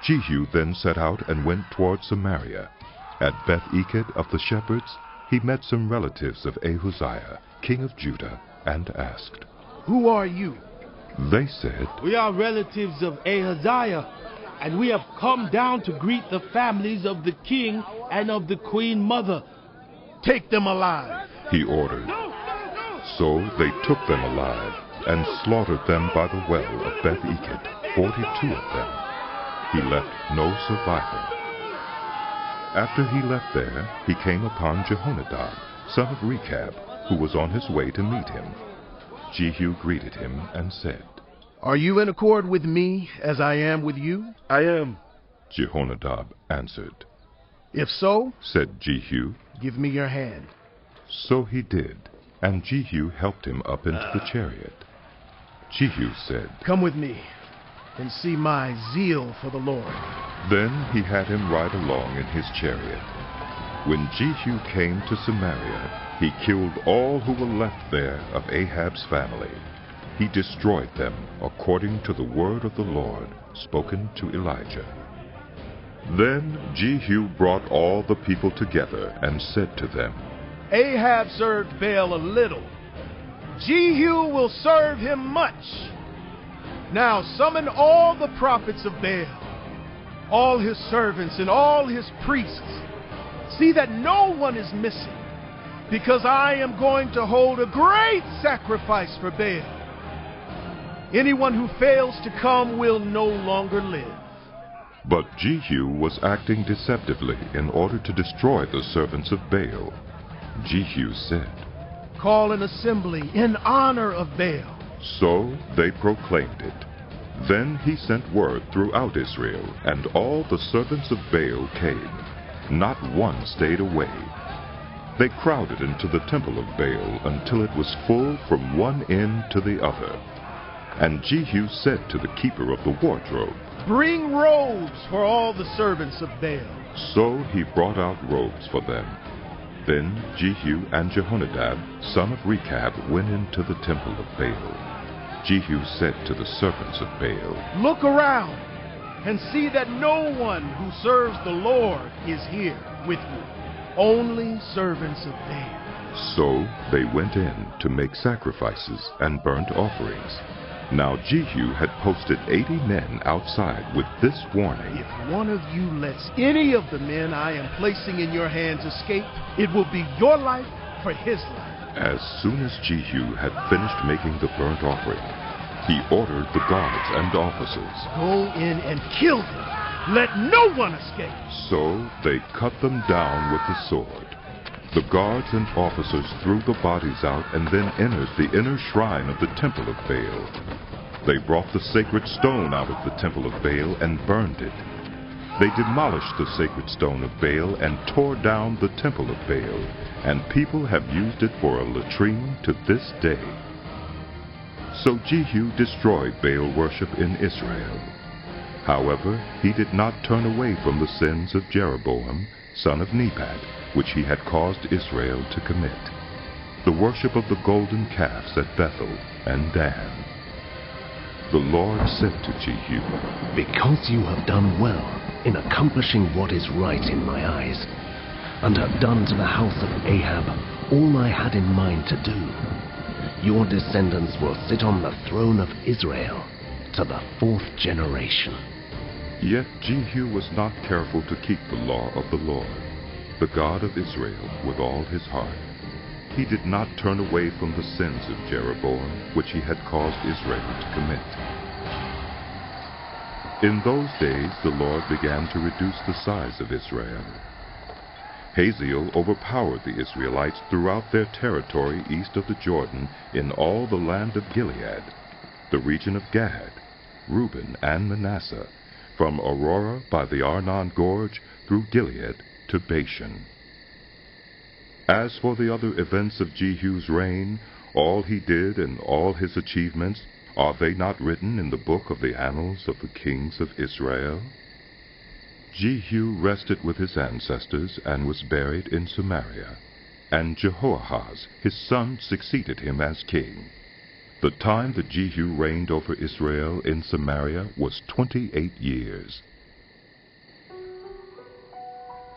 Jehu then set out and went toward Samaria. At Beth-Eked of the shepherds, he met some relatives of Ahaziah, king of Judah, and asked, "Who are you?" They said, "We are relatives of Ahaziah, and we have come down to greet the families of the king and of the queen mother." "Take them alive," he ordered. So they took them alive and slaughtered them by the well of Beth-Eked, 42 of them. He left no survivor. After he left there, he came upon Jehonadab, son of Rechab, who was on his way to meet him. Jehu greeted him and said, "Are you in accord with me as I am with you?" "I am," Jehonadab answered. "If so," said Jehu, "give me your hand." So he did, and Jehu helped him up into the chariot. Jehu said, "Come with me and see my zeal for the Lord." Then he had him ride along in his chariot. When Jehu came to Samaria, he killed all who were left there of Ahab's family. He destroyed them according to the word of the Lord spoken to Elijah. Then Jehu brought all the people together and said to them, "Ahab served Baal a little. Jehu will serve him much. Now summon all the prophets of Baal, all his servants and all his priests. See that no one is missing, because I am going to hold a great sacrifice for Baal. Anyone who fails to come will no longer live." But Jehu was acting deceptively in order to destroy the servants of Baal. Jehu said, "Call an assembly in honor of Baal." So they proclaimed it. Then he sent word throughout Israel, and all the servants of Baal came. Not one stayed away. They crowded into the temple of Baal until it was full from one end to the other. And Jehu said to the keeper of the wardrobe, "Bring robes for all the servants of Baal." So he brought out robes for them. Then Jehu and Jehonadab, son of Rechab, went into the temple of Baal. Jehu said to the servants of Baal, "Look around and see that no one who serves the Lord is here with you, only servants of Baal." So they went in to make sacrifices and burnt offerings. Now Jehu had posted 80 men outside with this warning, "If one of you lets any of the men I am placing in your hands escape, it will be your life for his life." As soon as Jehu had finished making the burnt offering, he ordered the guards and officers, "Go in and kill them. Let no one escape." So they cut them down with the sword. The guards and officers threw the bodies out and then entered the inner shrine of the temple of Baal. They brought the sacred stone out of the temple of Baal and burned it. They demolished the sacred stone of Baal and tore down the temple of Baal, and people have used it for a latrine to this day. So Jehu destroyed Baal worship in Israel. However, he did not turn away from the sins of Jeroboam, son of Nebat, which he had caused Israel to commit, the worship of the golden calves at Bethel and Dan. The Lord said to Jehu, "Because you have done well in accomplishing what is right in my eyes, and have done to the house of Ahab all I had in mind to do, your descendants will sit on the throne of Israel to the 4th generation." Yet Jehu was not careful to keep the law of the Lord, the God of Israel, with all his heart. He did not turn away from the sins of Jeroboam, which he had caused Israel to commit. In those days the Lord began to reduce the size of Israel. Hazael overpowered the Israelites throughout their territory east of the Jordan in all the land of Gilead, the region of Gad, Reuben, and Manasseh, from Aurora by the Arnon Gorge through Gilead to Bashan. As for the other events of Jehu's reign, all he did and all his achievements, are they not written in the book of the annals of the kings of Israel? Jehu rested with his ancestors and was buried in Samaria, and Jehoahaz his son succeeded him as king. The time that Jehu reigned over Israel in Samaria was 28 years.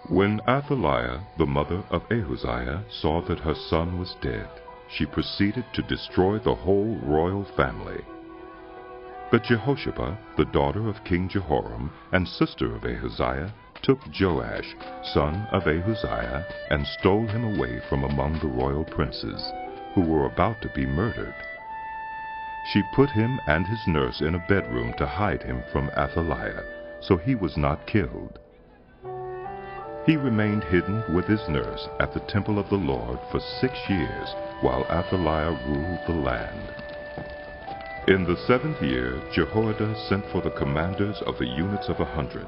When Athaliah, the mother of Ahaziah, saw that her son was dead, she proceeded to destroy the whole royal family. But Jehoshaphat, the daughter of King Jehoram and sister of Ahaziah, took Joash, son of Ahaziah, and stole him away from among the royal princes, who were about to be murdered. She put him and his nurse in a bedroom to hide him from Athaliah, so he was not killed. He remained hidden with his nurse at the temple of the Lord for 6 years, while Athaliah ruled the land. In the 7th year, Jehoiada sent for the commanders of the units of 100,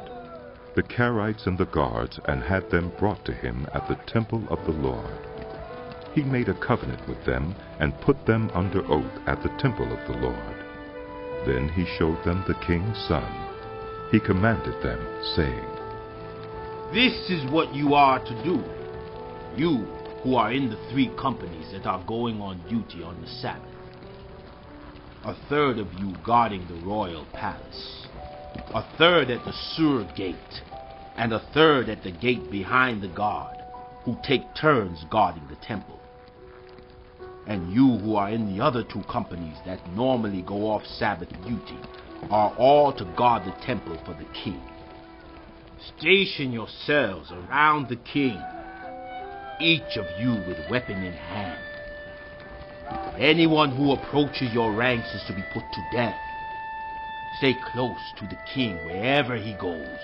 the Carites and the guards, and had them brought to him at the temple of the Lord. He made a covenant with them and put them under oath at the temple of the Lord. Then he showed them the king's son. He commanded them, saying, This is what you are to do, you who are in the 3 companies that are going on duty on the Sabbath. 1/3 of you guarding the royal palace, 1/3 at the Sur gate, and 1/3 at the gate behind the guard, who take turns guarding the temple. And you who are in the other 2 companies that normally go off Sabbath duty are all to guard the temple for the king. Station yourselves around the king, each of you with weapon in hand. Anyone who approaches your ranks is to be put to death. Stay close to the king wherever he goes.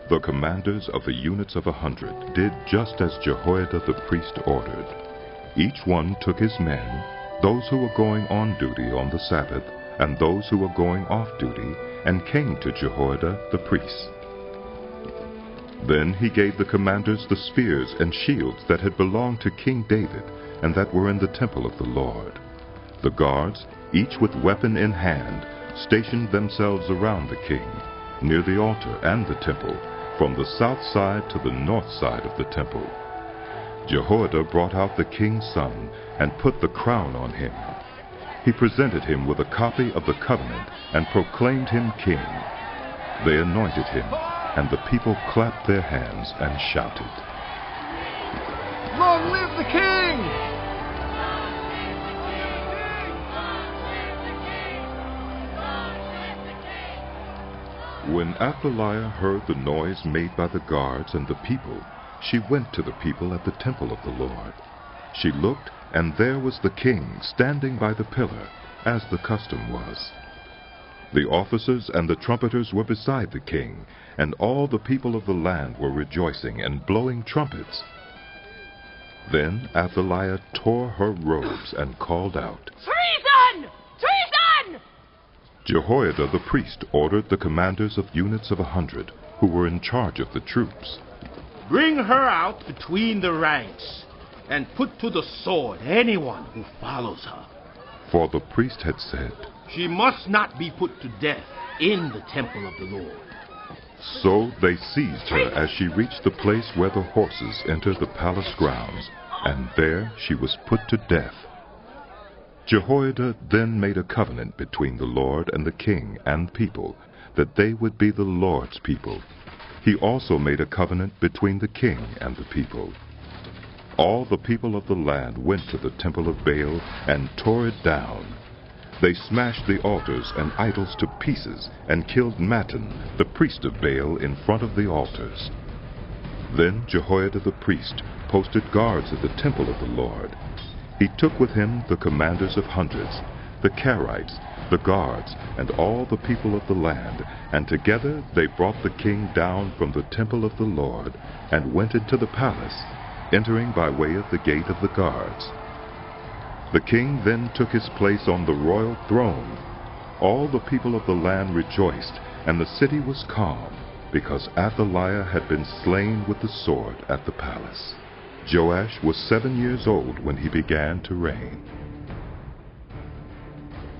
The commanders of the units of 100 did just as Jehoiada the priest ordered. Each one took his men, those who were going on duty on the Sabbath, and those who were going off duty, and came to Jehoiada the priest. Then he gave the commanders the spears and shields that had belonged to King David, and that were in the temple of the Lord. The guards, each with weapon in hand, stationed themselves around the king, near the altar and the temple, from the south side to the north side of the temple. Jehoiada brought out the king's son, and put the crown on him. He presented him with a copy of the covenant, and proclaimed him king. They anointed him, and the people clapped their hands and shouted, Long live the king! When Athaliah heard the noise made by the guards and the people, she went to the people at the temple of the Lord. She looked, and there was the king standing by the pillar, as the custom was. The officers and the trumpeters were beside the king, and all the people of the land were rejoicing and blowing trumpets. Then Athaliah tore her robes and called out, Treason! Treason! Jehoiada the priest ordered the commanders of units of 100, who were in charge of the troops, Bring her out between the ranks, and put to the sword anyone who follows her. For the priest had said, She must not be put to death in the temple of the Lord. So they seized her as she reached the place where the horses enter the palace grounds, and there she was put to death. Jehoiada then made a covenant between the Lord and the king and people, that they would be the Lord's people. He also made a covenant between the king and the people. All the people of the land went to the temple of Baal and tore it down. They smashed the altars and idols to pieces and killed Mattan, the priest of Baal, in front of the altars. Then Jehoiada the priest posted guards at the temple of the Lord. He took with him the commanders of hundreds, the Carites, the guards, and all the people of the land, and together they brought the king down from the temple of the Lord, and went into the palace, entering by way of the gate of the guards. The king then took his place on the royal throne. All the people of the land rejoiced, and the city was calm, because Athaliah had been slain with the sword at the palace. Joash was 7 years old when he began to reign.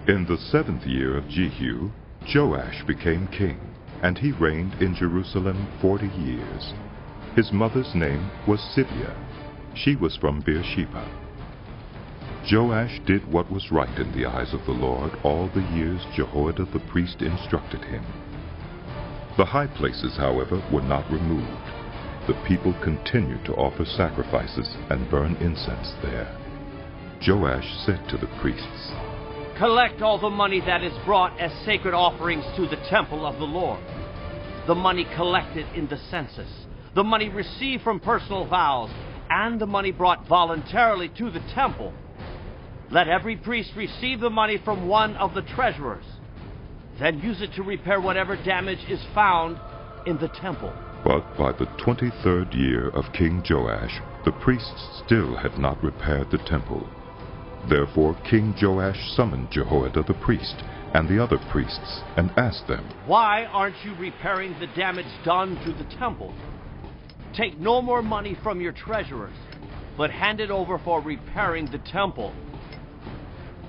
In the 7th year of Jehu, Joash became king, and he reigned in Jerusalem 40 years. His mother's name was Zibiah. She was from Beersheba. Joash did what was right in the eyes of the Lord all the years Jehoiada the priest instructed him. The high places, however, were not removed. the people continued to offer sacrifices and burn incense there. Joash said to the priests, "Collect all the money that is brought as sacred offerings to the temple of the Lord. The money collected in the census, the money received from personal vows, and the money brought voluntarily to the temple. Let every priest receive the money from one of the treasurers. Then use it to repair whatever damage is found in the temple." But by the 23rd year of King Joash, the priests still had not repaired the temple. Therefore King Joash summoned Jehoiada the priest and the other priests and asked them, "Why aren't you repairing the damage done to the temple? Take no more money from your treasurers, but hand it over for repairing the temple."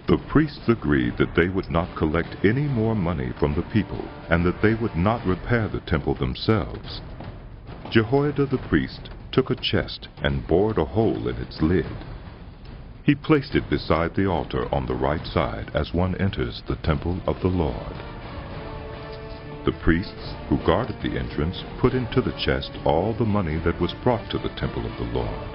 The priests agreed that they would not collect any more money from the people, and that they would not repair the temple themselves. Jehoiada the priest took a chest and bored a hole in its lid. He placed it beside the altar on the right side as one enters the temple of the Lord. The priests who guarded the entrance put into the chest all the money that was brought to the temple of the Lord.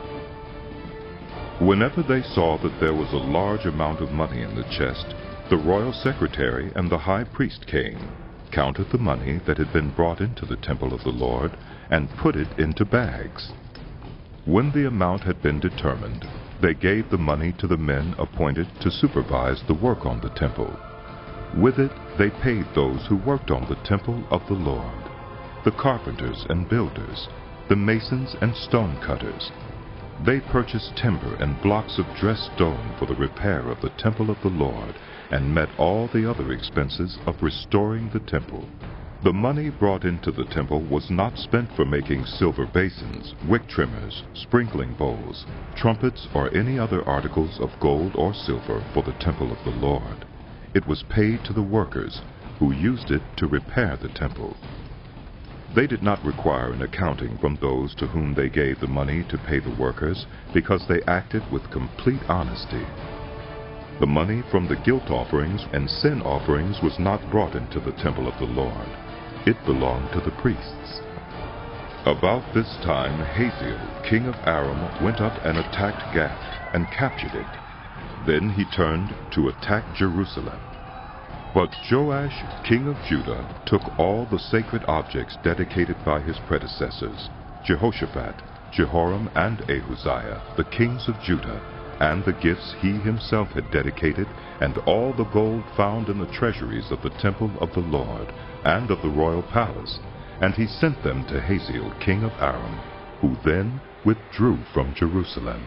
Whenever they saw that there was a large amount of money in the chest, the royal secretary and the high priest came, counted the money that had been brought into the temple of the Lord, and put it into bags. When the amount had been determined, they gave the money to the men appointed to supervise the work on the temple. With it they paid those who worked on the temple of the Lord, the carpenters and builders, the masons and stone cutters. They purchased timber and blocks of dressed stone for the repair of the temple of the Lord, and met all the other expenses of restoring the temple. The money brought into the temple was not spent for making silver basins, wick trimmers, sprinkling bowls, trumpets, or any other articles of gold or silver for the temple of the Lord. It was paid to the workers, who used it to repair the temple. They did not require an accounting from those to whom they gave the money to pay the workers, because they acted with complete honesty. The money from the guilt offerings and sin offerings was not brought into the temple of the Lord. It belonged to the priests. About this time Hazael, king of Aram, went up and attacked Gath and captured it. Then he turned to attack Jerusalem. But Joash, king of Judah, took all the sacred objects dedicated by his predecessors, Jehoshaphat, Jehoram, and Ahaziah, the kings of Judah, and the gifts he himself had dedicated, and all the gold found in the treasuries of the temple of the Lord, and of the royal palace, and he sent them to Hazael, king of Aram, who then withdrew from Jerusalem.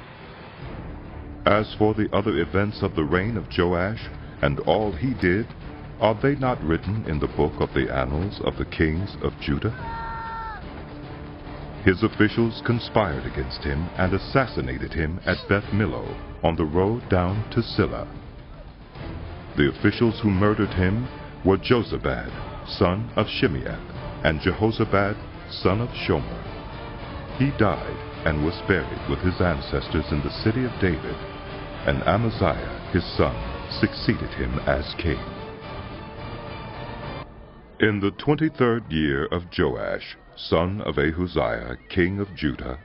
As for the other events of the reign of Joash, and all he did, are they not written in the book of the annals of the kings of Judah? His officials conspired against him and assassinated him at Beth Millo on the road down to Silla. The officials who murdered him were Jozabad, son of Shimeath, and Jehozabad, son of Shomer. He died and was buried with his ancestors in the city of David, and Amaziah, his son, succeeded him as king. In the 23rd year of Joash, son of Ahaziah, king of Judah,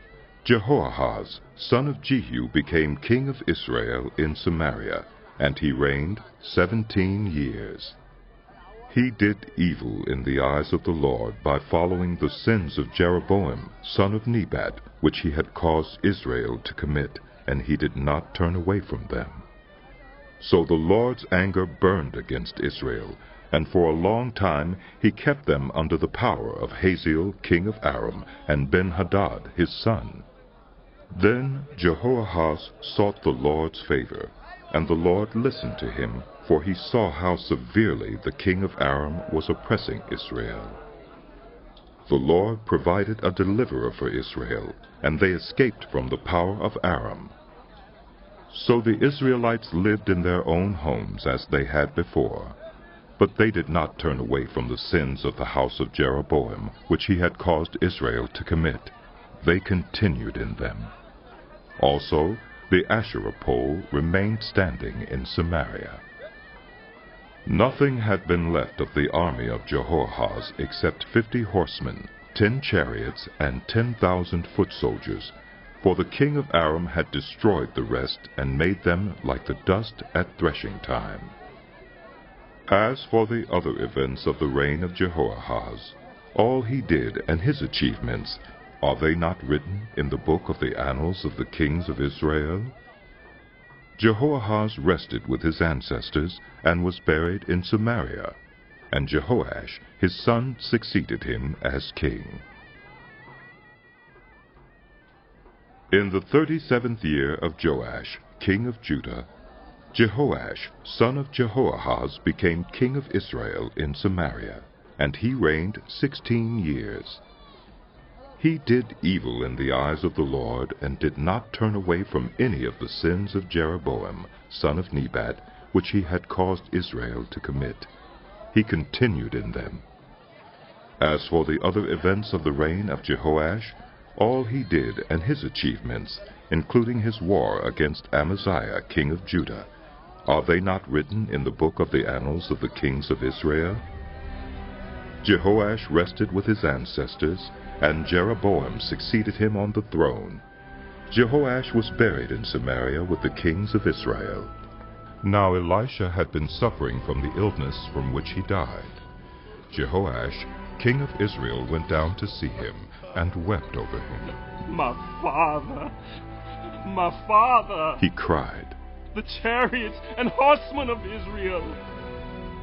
Jehoahaz, son of Jehu, became king of Israel in Samaria, and he reigned 17 years. He did evil in the eyes of the Lord by following the sins of Jeroboam, son of Nebat, which he had caused Israel to commit, and he did not turn away from them. So the Lord's anger burned against Israel, and for a long time he kept them under the power of Hazael, king of Aram, and Ben-Hadad, his son. Then Jehoahaz sought the Lord's favor, and the Lord listened to him, for he saw how severely the king of Aram was oppressing Israel. The Lord provided a deliverer for Israel, and they escaped from the power of Aram. So the Israelites lived in their own homes as they had before. But they did not turn away from the sins of the house of Jeroboam, which he had caused Israel to commit. They continued in them. Also, the Asherah pole remained standing in Samaria. Nothing had been left of the army of Jehoahaz except 50 horsemen, 10 chariots and 10,000 foot soldiers, for the king of Aram had destroyed the rest and made them like the dust at threshing time. As for the other events of the reign of Jehoahaz, all he did and his achievements, are they not written in the book of the annals of the kings of Israel? Jehoahaz rested with his ancestors and was buried in Samaria, and Jehoash his son succeeded him as king. In the 37th year of Joash, king of Judah, Jehoash, son of Jehoahaz, became king of Israel in Samaria, and he reigned 16 years. He did evil in the eyes of the Lord, and did not turn away from any of the sins of Jeroboam, son of Nebat, which he had caused Israel to commit. He continued in them. As for the other events of the reign of Jehoash, all he did and his achievements, including his war against Amaziah, king of Judah, are they not written in the book of the annals of the kings of Israel? Jehoash rested with his ancestors, and Jeroboam succeeded him on the throne. Jehoash was buried in Samaria with the kings of Israel. Now Elisha had been suffering from the illness from which he died. Jehoash, king of Israel, went down to see him, and wept over him. My father! My father! He cried. The chariots and horsemen of Israel!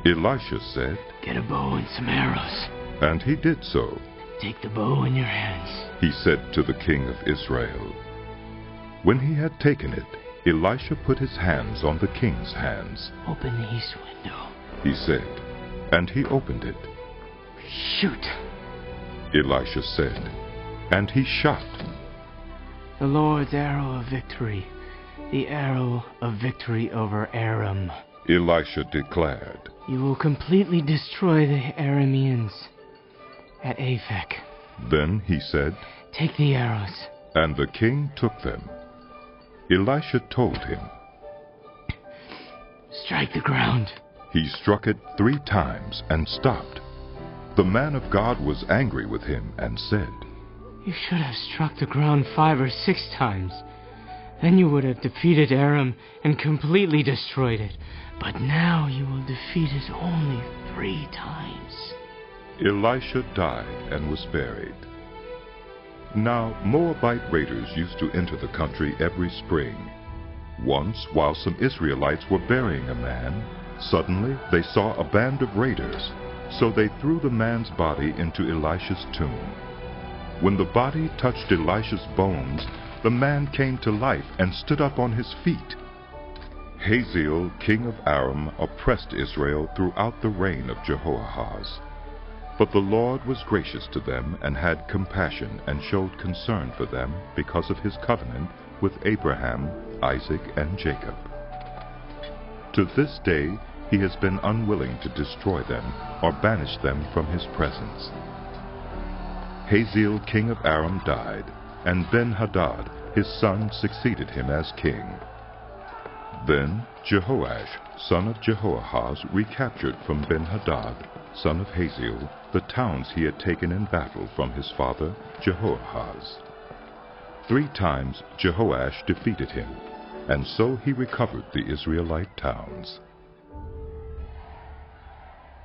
Elisha said, Get a bow and some arrows. And he did so. Take the bow in your hands, he said to the king of Israel. When he had taken it, Elisha put his hands on the king's hands. Open the east window, he said, and he opened it. Shoot, Elisha said, and he shot. The Lord's arrow of victory, the arrow of victory over Aram. Elisha declared, You will completely destroy the Arameans at Aphek. Then he said, Take the arrows. And the king took them. Elisha told him, Strike the ground. He struck it 3 times and stopped. The man of God was angry with him and said, You should have struck the ground 5 or 6 times. Then you would have defeated Aram and completely destroyed it. But now you will defeat it only 3 times. Elisha died and was buried. Now Moabite raiders used to enter the country every spring. Once, while some Israelites were burying a man, suddenly they saw a band of raiders, so they threw the man's body into Elisha's tomb. When the body touched Elisha's bones, the man came to life and stood up on his feet. Hazael, king of Aram, oppressed Israel throughout the reign of Jehoahaz. But the Lord was gracious to them and had compassion and showed concern for them because of his covenant with Abraham, Isaac, and Jacob. To this day he has been unwilling to destroy them or banish them from his presence. Hazael, king of Aram, died, and Ben-Hadad, his son, succeeded him as king. Then Jehoash, son of Jehoahaz, recaptured from Ben-Hadad, son of Hazael, the towns he had taken in battle from his father Jehoahaz. 3 times Jehoash defeated him, and so he recovered the Israelite towns.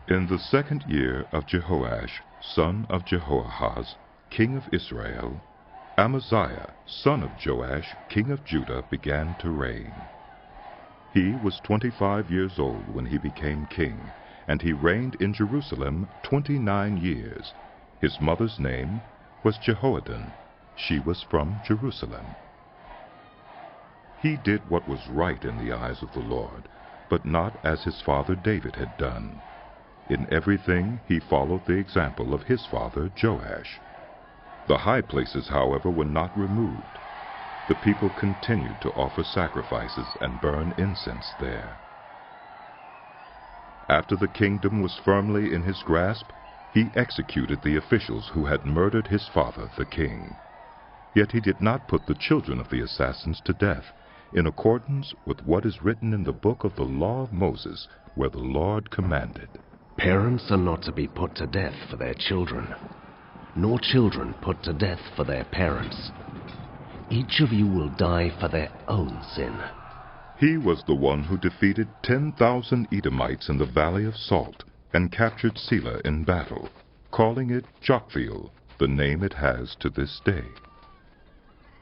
In the 2nd year of Jehoash, son of Jehoahaz, king of Israel, Amaziah, son of Joash, king of Judah, began to reign. He was 25 years old when he became king, and he reigned in Jerusalem 29 years. His mother's name was Jehoaddan. She was from Jerusalem. He did what was right in the eyes of the Lord, but not as his father David had done. In everything he followed the example of his father Joash. The high places, however, were not removed. The people continued to offer sacrifices and burn incense there. After the kingdom was firmly in his grasp, he executed the officials who had murdered his father, the king. Yet he did not put the children of the assassins to death, in accordance with what is written in the book of the law of Moses, where the Lord commanded, Parents are not to be put to death for their children, nor children put to death for their parents. Each of you will die for their own sin. He was the one who defeated 10,000 Edomites in the Valley of Salt and captured Selah in battle, calling it Joktheel, the name it has to this day.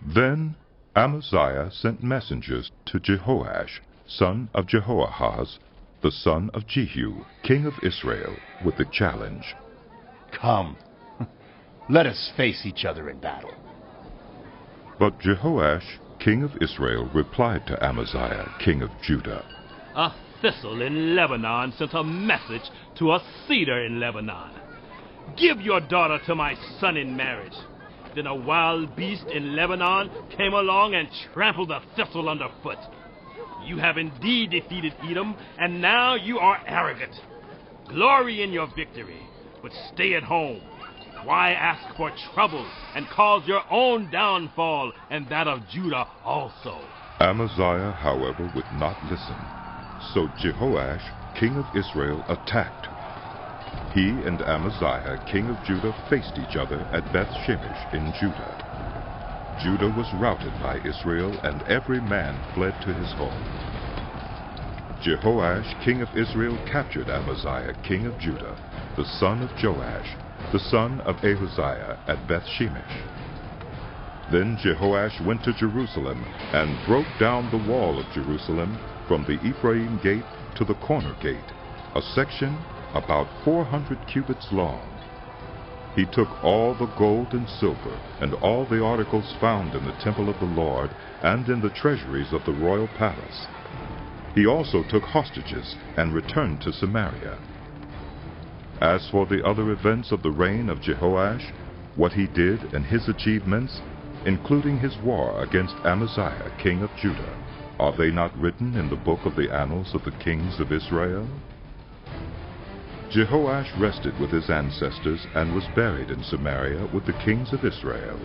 Then Amaziah sent messengers to Jehoash, son of Jehoahaz, the son of Jehu, king of Israel, with the challenge. Come, let us face each other in battle. But Jehoash, king of Israel, replied to Amaziah, king of Judah, A thistle in Lebanon sent a message to a cedar in Lebanon. Give your daughter to my son in marriage. Then a wild beast in Lebanon came along and trampled the thistle underfoot. You have indeed defeated Edom, and now you are arrogant. Glory in your victory, but stay at home. Why ask for trouble and cause your own downfall and that of Judah also? Amaziah, however, would not listen. So Jehoash, king of Israel, attacked. He and Amaziah, king of Judah, faced each other at Beth-Shemesh in Judah. Judah was routed by Israel, and every man fled to his home. Jehoash, king of Israel, captured Amaziah, king of Judah, the son of Joash, the son of Ahaziah, at Beth-Shemesh. Then Jehoash went to Jerusalem and broke down the wall of Jerusalem from the Ephraim gate to the corner gate, a section about 400 cubits long. He took all the gold and silver and all the articles found in the temple of the Lord and in the treasuries of the royal palace. He also took hostages and returned to Samaria. As for the other events of the reign of Jehoash, what he did and his achievements, including his war against Amaziah, king of Judah, are they not written in the book of the annals of the kings of Israel? Jehoash rested with his ancestors and was buried in Samaria with the kings of Israel,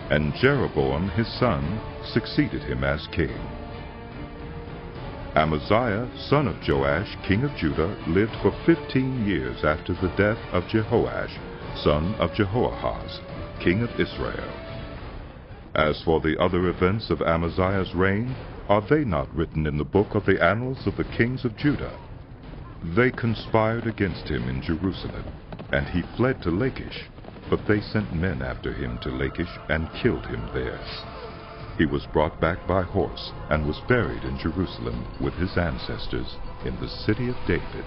and Jeroboam his son succeeded him as king. Amaziah, son of Joash, king of Judah, lived for 15 years after the death of Jehoash, son of Jehoahaz, king of Israel. As for the other events of Amaziah's reign, are they not written in the book of the annals of the kings of Judah? They conspired against him in Jerusalem, and he fled to Lachish, but they sent men after him to Lachish and killed him there. He was brought back by horse and was buried in Jerusalem with his ancestors in the city of David.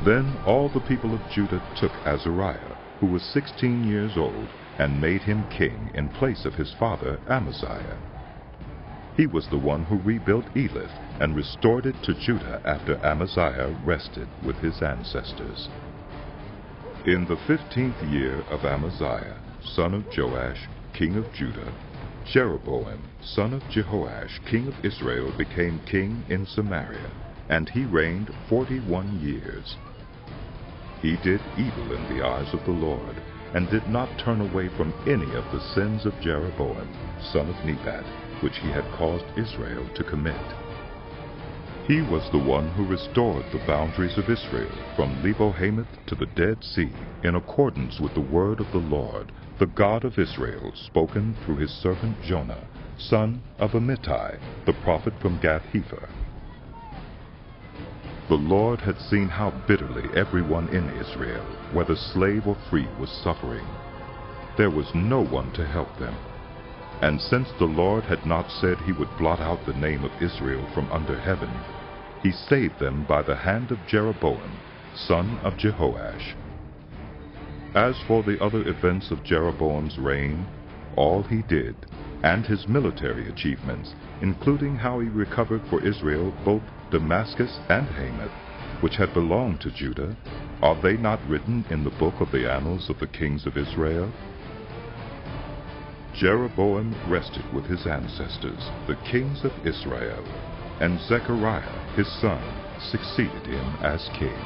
Then all the people of Judah took Azariah, who was 16 years old, and made him king in place of his father Amaziah. He was the one who rebuilt Elath and restored it to Judah after Amaziah rested with his ancestors. In the 15th year of Amaziah, son of Joash, king of Judah, Jeroboam, son of Jehoash, king of Israel, became king in Samaria, and he reigned 41 years. He did evil in the eyes of the Lord, and did not turn away from any of the sins of Jeroboam, son of Nebat, which he had caused Israel to commit. He was the one who restored the boundaries of Israel from Lebo-Hamath to the Dead Sea, in accordance with the word of the Lord, the God of Israel, spoken through his servant Jonah, son of Amittai, the prophet from Gath-Hepher. The Lord had seen how bitterly everyone in Israel, whether slave or free, was suffering. There was no one to help them. And since the Lord had not said he would blot out the name of Israel from under heaven, he saved them by the hand of Jeroboam, son of Jehoash. As for the other events of Jeroboam's reign, all he did, and his military achievements, including how he recovered for Israel both Damascus and Hamath, which had belonged to Judah, are they not written in the book of the annals of the kings of Israel? Jeroboam rested with his ancestors, the kings of Israel, and Zechariah, his son, succeeded him as king.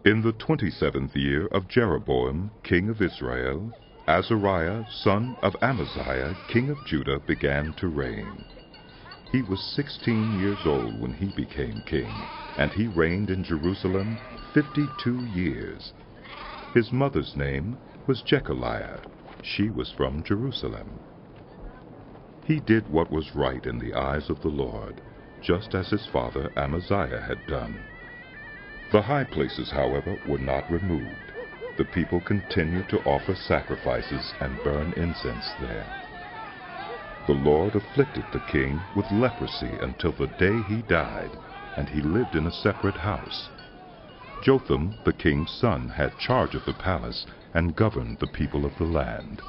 In the 27th year of Jeroboam, king of Israel, Azariah, son of Amaziah, king of Judah, began to reign. He was 16 years old when he became king, and he reigned in Jerusalem 52 years. His mother's name was Jechaliah. She was from Jerusalem. He did what was right in the eyes of the Lord, just as his father Amaziah had done. The high places, however, were not removed. The people continued to offer sacrifices and burn incense there. The Lord afflicted the king with leprosy until the day he died, and he lived in a separate house. Jotham, the king's son, had charge of the palace and governed the people of the land.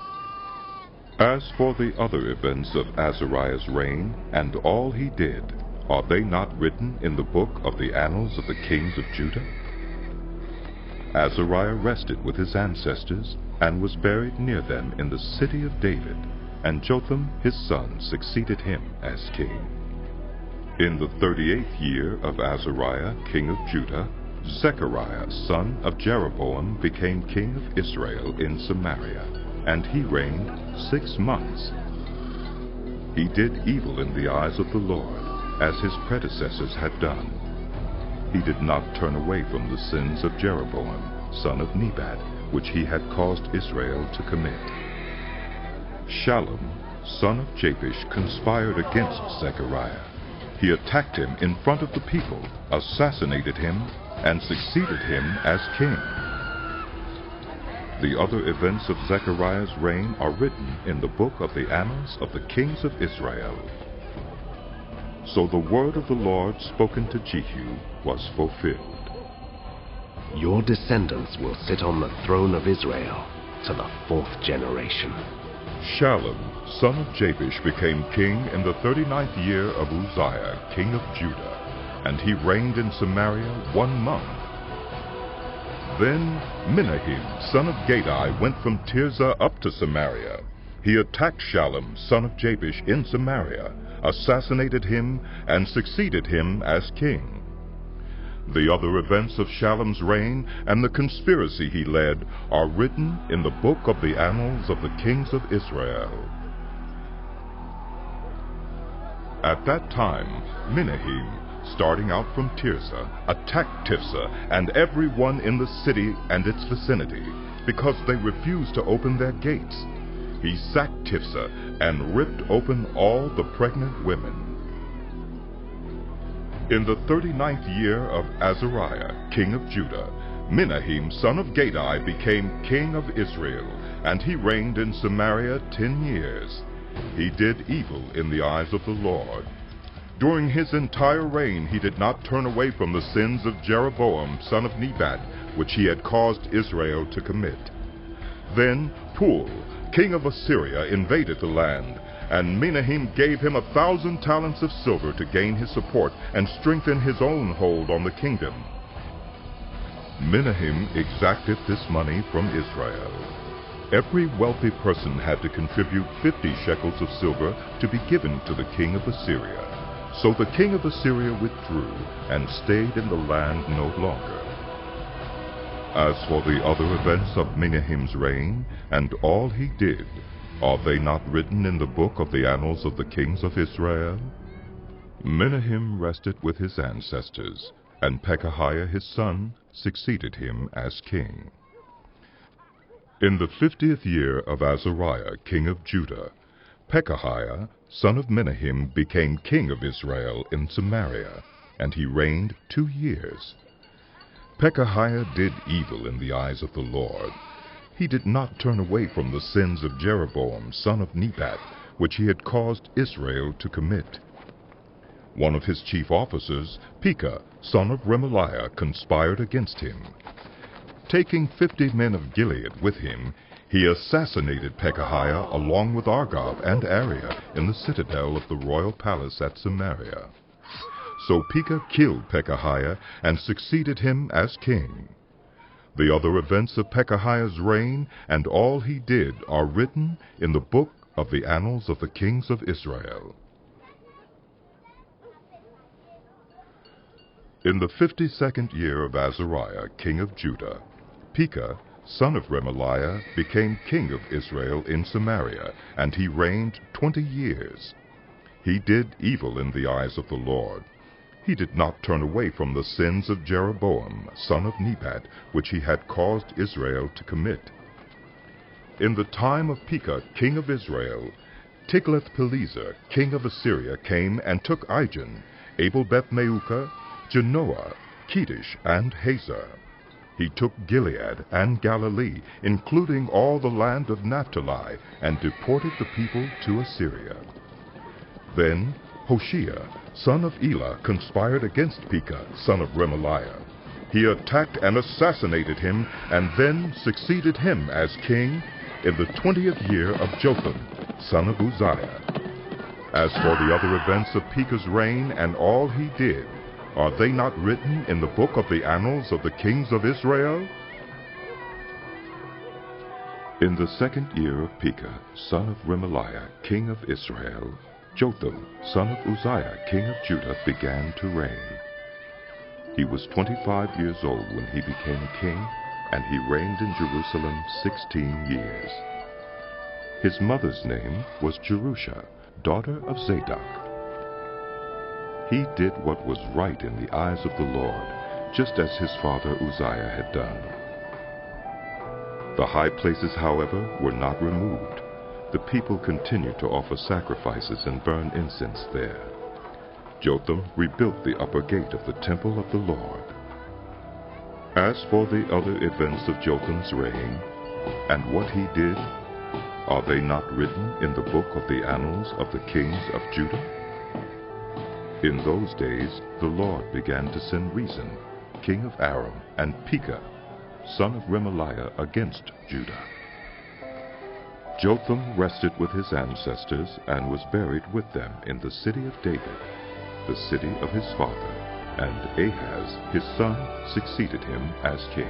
As for the other events of Azariah's reign and all he did, are they not written in the book of the annals of the kings of Judah? Azariah rested with his ancestors and was buried near them in the city of David, and Jotham his son succeeded him as king. In the 38th year of Azariah, king of Judah, Zechariah, son of Jeroboam, became king of Israel in Samaria, and he reigned 6 months. He did evil in the eyes of the Lord, as his predecessors had done. He did not turn away from the sins of Jeroboam, son of Nebat, which he had caused Israel to commit. Shallum, son of Jabesh, conspired against Zechariah. He attacked him in front of the people, assassinated him, and succeeded him as king. The other events of Zechariah's reign are written in the book of the annals of the kings of Israel. So the word of the Lord spoken to Jehu was fulfilled. Your descendants will sit on the throne of Israel to the 4th generation. Shallum, son of Jabesh, became king in the 39th year of Uzziah, king of Judah, and he reigned in Samaria 1 month. Then Menahem, son of Gadai, went from Tirzah up to Samaria. He attacked Shallum, son of Jabesh, in Samaria, assassinated him, and succeeded him as king. The other events of Shallum's reign and the conspiracy he led are written in the book of the annals of the kings of Israel. At that time, Menahem, starting out from Tirzah, attacked Tifsah and everyone in the city and its vicinity, because they refused to open their gates. He sacked Tifsah and ripped open all the pregnant women. In the 39th year of Azariah, king of Judah, Menahem, son of Gadai, became king of Israel, and he reigned in Samaria 10 years. He did evil in the eyes of the Lord. During his entire reign he did not turn away from the sins of Jeroboam, son of Nebat, which he had caused Israel to commit. Then Pul, king of Assyria, invaded the land, and Menahem gave him 1,000 talents of silver to gain his support and strengthen his own hold on the kingdom. Menahem exacted this money from Israel. Every wealthy person had to contribute 50 shekels of silver to be given to the king of Assyria. So the king of Assyria withdrew and stayed in the land no longer. As for the other events of Menahem's reign and all he did, are they not written in the book of the annals of the kings of Israel? Menahem rested with his ancestors, and Pekahiah his son succeeded him as king. In the 50th year of Azariah, king of Judah, Pekahiah, son of Menahem, became king of Israel in Samaria, and he reigned 2 years. Pekahiah did evil in the eyes of the Lord. He did not turn away from the sins of Jeroboam, son of Nebat, which he had caused Israel to commit. One of his chief officers, Pekah, son of Remaliah, conspired against him. Taking 50 men of Gilead with him, he assassinated Pekahiah along with Argob and Ariah in the citadel of the royal palace at Samaria. So Pekah killed Pekahiah and succeeded him as king. The other events of Pekahiah's reign and all he did are written in the book of the annals of the kings of Israel. In the 52nd year of Azariah, king of Judah, Pekah, son of Remaliah, became king of Israel in Samaria, and he reigned 20 years. He did evil in the eyes of the Lord. He did not turn away from the sins of Jeroboam, son of Nebat, which he had caused Israel to commit. In the time of Pekah, king of Israel, Tiglath-Pileser, king of Assyria, came and took Ijon, Abel-Beth-Maachah, Genoa, Kedesh, and Hazor. He took Gilead and Galilee, including all the land of Naphtali, and deported the people to Assyria. Then Hoshea, son of Elah, conspired against Pekah, son of Remaliah. He attacked and assassinated him, and then succeeded him as king in the 20th year of Jotham, son of Uzziah. As for the other events of Pekah's reign and all he did, are they not written in the book of the annals of the kings of Israel? In the 2nd year of Pekah, son of Remaliah, king of Israel, Jotham, son of Uzziah, king of Judah, began to reign. He was 25 years old when he became king, and he reigned in Jerusalem 16 years. His mother's name was Jerusha, daughter of Zadok. He did what was right in the eyes of the Lord, just as his father Uzziah had done. The high places, however, were not removed. The people continued to offer sacrifices and burn incense there. Jotham rebuilt the upper gate of the temple of the Lord. As for the other events of Jotham's reign, and what he did, are they not written in the book of the annals of the kings of Judah? In those days the Lord began to send Rezin, king of Aram, and Pekah, son of Remaliah, against Judah. Jotham rested with his ancestors and was buried with them in the city of David, the city of his father, and Ahaz, his son, succeeded him as king.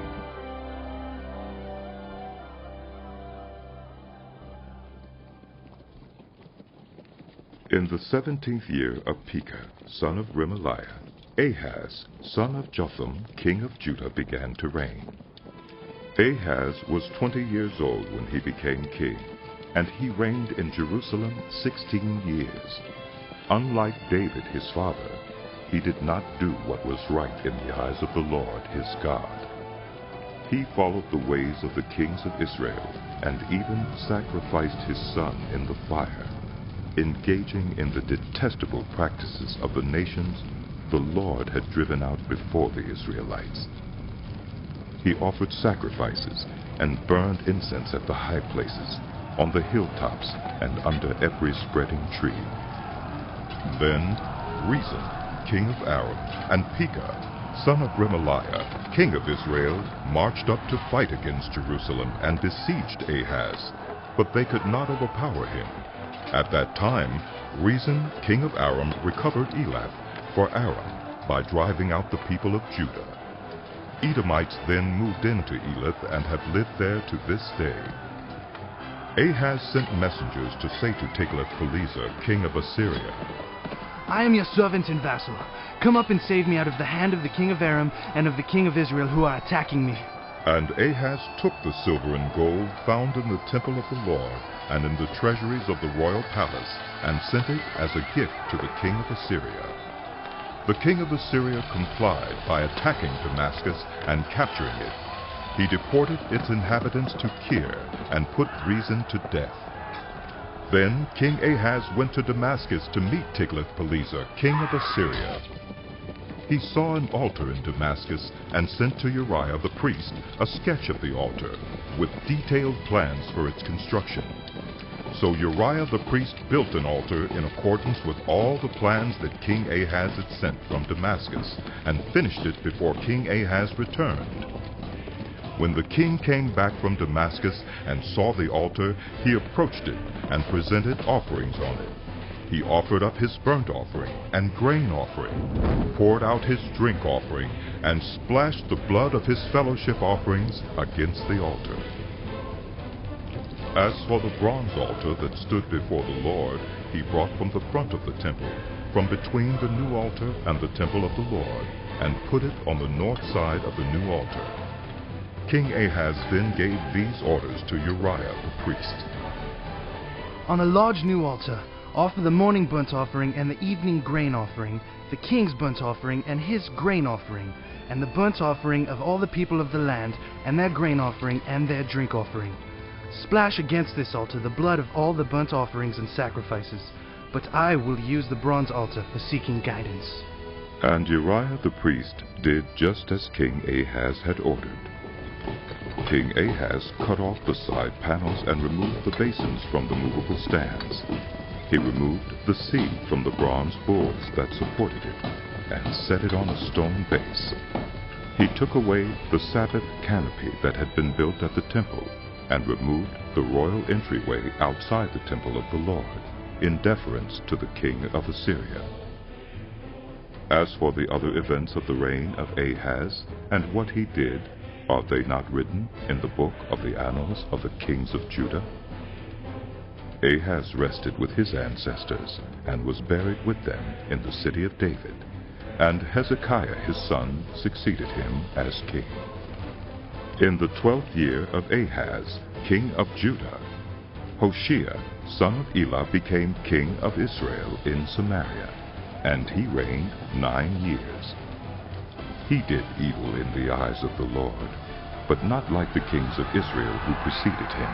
In the 17th year of Pekah, son of Remaliah, Ahaz, son of Jotham, king of Judah, began to reign. Ahaz was 20 years old when he became king, and he reigned in Jerusalem 16 years. Unlike David his father, he did not do what was right in the eyes of the Lord his God. He followed the ways of the kings of Israel, and even sacrificed his son in the fire, engaging in the detestable practices of the nations the Lord had driven out before the Israelites. He offered sacrifices and burned incense at the high places, on the hilltops, and under every spreading tree. Then Rezin, king of Aram, and Pekah, son of Remaliah, king of Israel, marched up to fight against Jerusalem and besieged Ahaz, but they could not overpower him. At that time, Rezin, king of Aram, recovered Elath for Aram by driving out the people of Judah. Edomites then moved into Elath and have lived there to this day. Ahaz sent messengers to say to Tiglath-Pileser, king of Assyria, I am your servant and vassal. Come up and save me out of the hand of the king of Aram and of the king of Israel who are attacking me. And Ahaz took the silver and gold found in the temple of the Lord and in the treasuries of the royal palace, and sent it as a gift to the king of Assyria. The king of Assyria complied by attacking Damascus and capturing it. He deported its inhabitants to Kir and put Rezin to death. Then King Ahaz went to Damascus to meet Tiglath-Pileser, king of Assyria. He saw an altar in Damascus and sent to Uriah the priest a sketch of the altar, with detailed plans for its construction. So Uriah the priest built an altar in accordance with all the plans that King Ahaz had sent from Damascus, and finished it before King Ahaz returned. When the king came back from Damascus and saw the altar, he approached it and presented offerings on it. He offered up his burnt offering and grain offering, poured out his drink offering, and splashed the blood of his fellowship offerings against the altar. As for the bronze altar that stood before the Lord, he brought from the front of the temple, from between the new altar and the temple of the Lord, and put it on the north side of the new altar. King Ahaz then gave these orders to Uriah the priest. On a large new altar, Offer the morning burnt offering and the evening grain offering, the king's burnt offering and his grain offering, and the burnt offering of all the people of the land, and their grain offering and their drink offering. Splash against this altar the blood of all the burnt offerings and sacrifices, but I will use the bronze altar for seeking guidance." And Uriah the priest did just as King Ahaz had ordered. King Ahaz cut off the side panels and removed the basins from the movable stands. He removed the sea from the bronze bulls that supported it, and set it on a stone base. He took away the Sabbath canopy that had been built at the temple, and removed the royal entryway outside the temple of the Lord, in deference to the king of Assyria. As for the other events of the reign of Ahaz, and what he did, are they not written in the book of the annals of the kings of Judah? Ahaz rested with his ancestors, and was buried with them in the city of David, and Hezekiah his son succeeded him as king. In the 12th year of Ahaz, king of Judah, Hoshea, son of Elah, became king of Israel in Samaria, and he reigned 9 years. He did evil in the eyes of the Lord, but not like the kings of Israel who preceded him.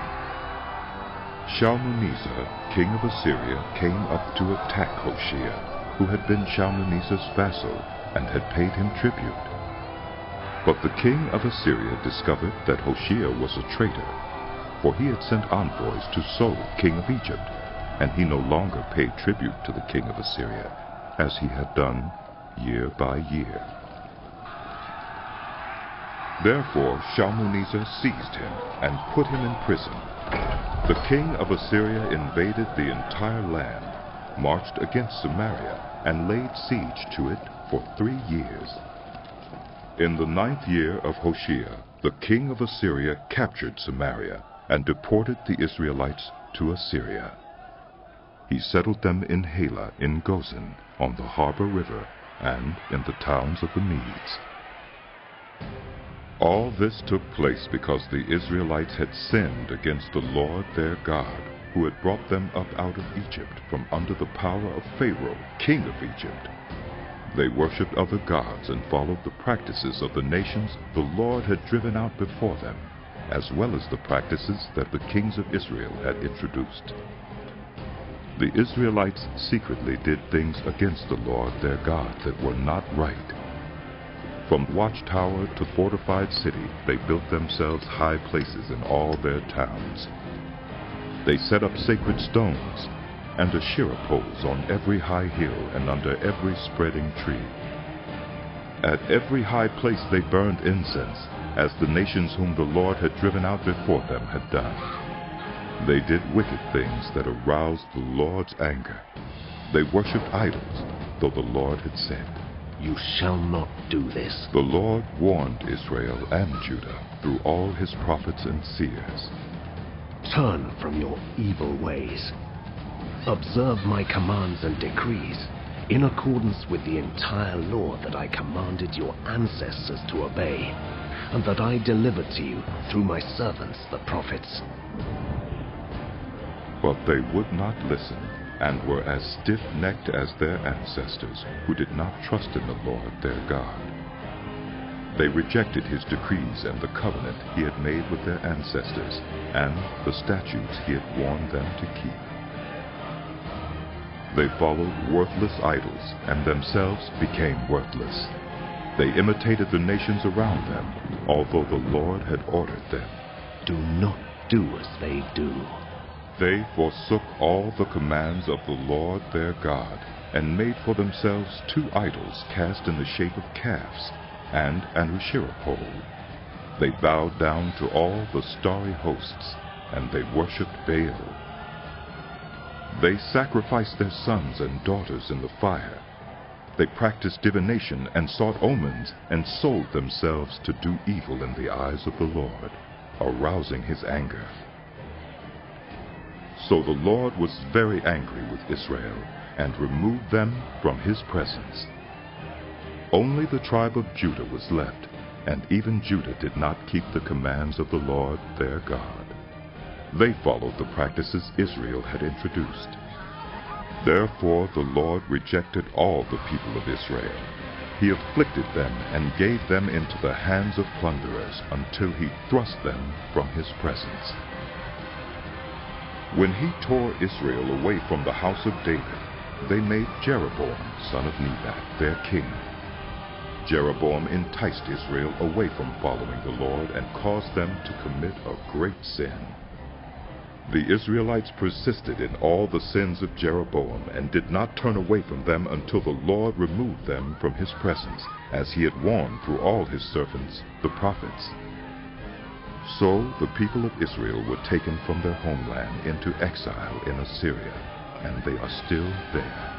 Shalmaneser, king of Assyria, came up to attack Hoshea, who had been Shalmaneser's vassal, and had paid him tribute. But the king of Assyria discovered that Hoshea was a traitor, for he had sent envoys to So, king of Egypt, and he no longer paid tribute to the king of Assyria, as he had done year by year. Therefore Shalmaneser seized him and put him in prison. The king of Assyria invaded the entire land, marched against Samaria, and laid siege to it for 3 years. In the 9th year of Hoshea, the king of Assyria captured Samaria and deported the Israelites to Assyria. He settled them in Halah in Gozan, on the harbor river, and in the towns of the Medes. All this took place because the Israelites had sinned against the Lord their God, who had brought them up out of Egypt from under the power of Pharaoh, king of Egypt. They worshipped other gods and followed the practices of the nations the Lord had driven out before them, as well as the practices that the kings of Israel had introduced. The Israelites secretly did things against the Lord their God that were not right. From watchtower to fortified city, they built themselves high places in all their towns. They set up sacred stones and Asherah poles on every high hill and under every spreading tree. At every high place they burned incense, as the nations whom the Lord had driven out before them had done. They did wicked things that aroused the Lord's anger. They worshipped idols, though the Lord had said, "You shall not do this." The Lord warned Israel and Judah through all his prophets and seers. Turn from your evil ways. Observe my commands and decrees, in accordance with the entire law that I commanded your ancestors to obey, and that I delivered to you through my servants the prophets. But they would not listen, and were as stiff-necked as their ancestors, who did not trust in the Lord their God. They rejected his decrees and the covenant he had made with their ancestors, and the statutes he had warned them to keep. They followed worthless idols, and themselves became worthless. They imitated the nations around them, although the Lord had ordered them. Do not do as they do. They forsook all the commands of the Lord their God, and made for themselves 2 idols cast in the shape of calves, and an Asherah pole. They bowed down to all the starry hosts, and they worshipped Baal. They sacrificed their sons and daughters in the fire. They practiced divination and sought omens, and sold themselves to do evil in the eyes of the Lord, arousing his anger. So the Lord was very angry with Israel, and removed them from his presence. Only the tribe of Judah was left, and even Judah did not keep the commands of the Lord their God. They followed the practices Israel had introduced. Therefore the Lord rejected all the people of Israel. He afflicted them and gave them into the hands of plunderers until he thrust them from his presence. When he tore Israel away from the house of David, they made Jeroboam, son of Nebat, their king. Jeroboam enticed Israel away from following the Lord and caused them to commit a great sin. The Israelites persisted in all the sins of Jeroboam and did not turn away from them until the Lord removed them from his presence, as he had warned through all his servants, the prophets. So the people of Israel were taken from their homeland into exile in Assyria, and they are still there.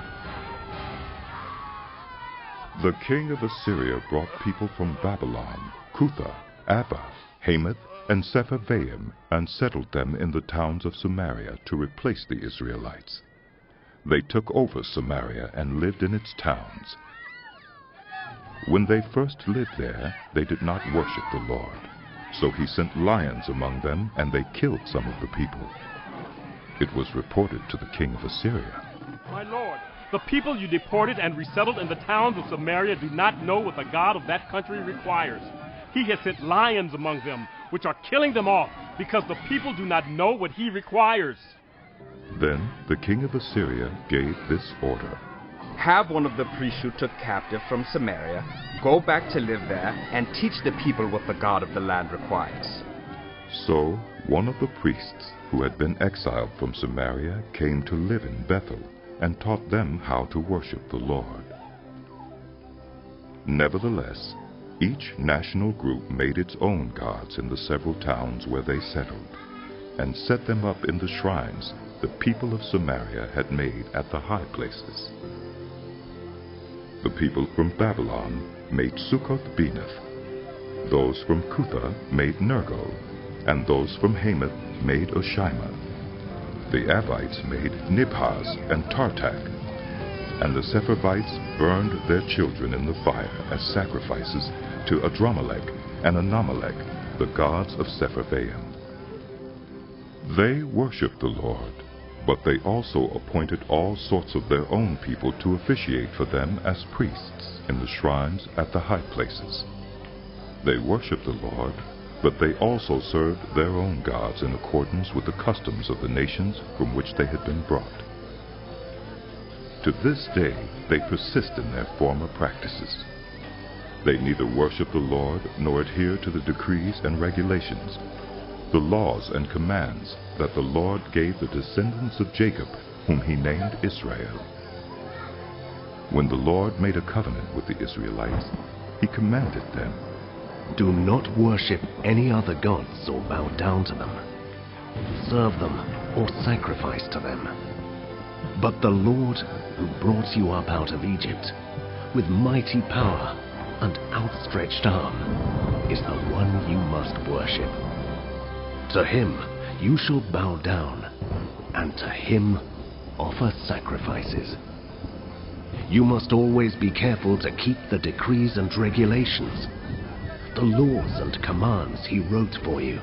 The king of Assyria brought people from Babylon, Cutha, Abba, Hamath, and Sepharvaim, and settled them in the towns of Samaria to replace the Israelites. They took over Samaria and lived in its towns. When they first lived there, they did not worship the Lord. So he sent lions among them, and they killed some of the people. It was reported to the king of Assyria. My lord, the people you deported and resettled in the towns of Samaria do not know what the God of that country requires. He has sent lions among them, which are killing them off, because the people do not know what he requires. Then the king of Assyria gave this order. Have one of the priests you took captive from Samaria go back to live there and teach the people what the God of the land requires. So one of the priests who had been exiled from Samaria came to live in Bethel and taught them how to worship the Lord. Nevertheless, each national group made its own gods in the several towns where they settled, and set them up in the shrines the people of Samaria had made at the high places. The people from Babylon made Succoth-Benoth. Those from Cutha made Nergal, and those from Hamath made Oshima. The Abites made Nibhaz and Tartak, and the Sepharvites burned their children in the fire as sacrifices to Adramelech and Anamelech, the gods of Sepharvaim. They worshipped the Lord, but they also appointed all sorts of their own people to officiate for them as priests in the shrines at the high places. They worshipped the Lord, but they also served their own gods in accordance with the customs of the nations from which they had been brought. To this day they persist in their former practices. They neither worship the Lord nor adhere to the decrees and regulations, the laws and commands that the Lord gave the descendants of Jacob, whom he named Israel. When the Lord made a covenant with the Israelites, he commanded them, "Do not worship any other gods or bow down to them, serve them or sacrifice to them. But the Lord, who brought you up out of Egypt, with mighty power and outstretched arm, is the one you must worship. To him you shall bow down, and to him offer sacrifices. You must always be careful to keep the decrees and regulations, the laws and commands he wrote for you.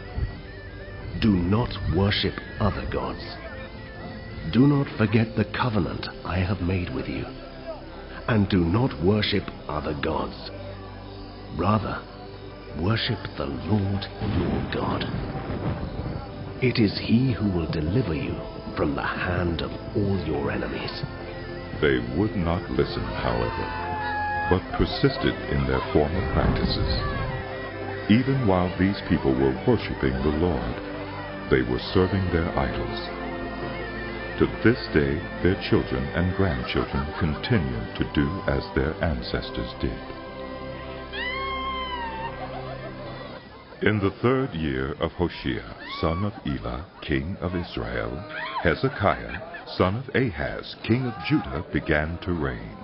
Do not worship other gods. Do not forget the covenant I have made with you, and do not worship other gods. Rather, worship the Lord your God. It is he who will deliver you from the hand of all your enemies." They would not listen, however, but persisted in their former practices. Even while these people were worshiping the Lord, they were serving their idols. To this day, their children and grandchildren continue to do as their ancestors did. In the 3rd year of Hoshea, son of Elah, king of Israel, Hezekiah, son of Ahaz, king of Judah, began to reign.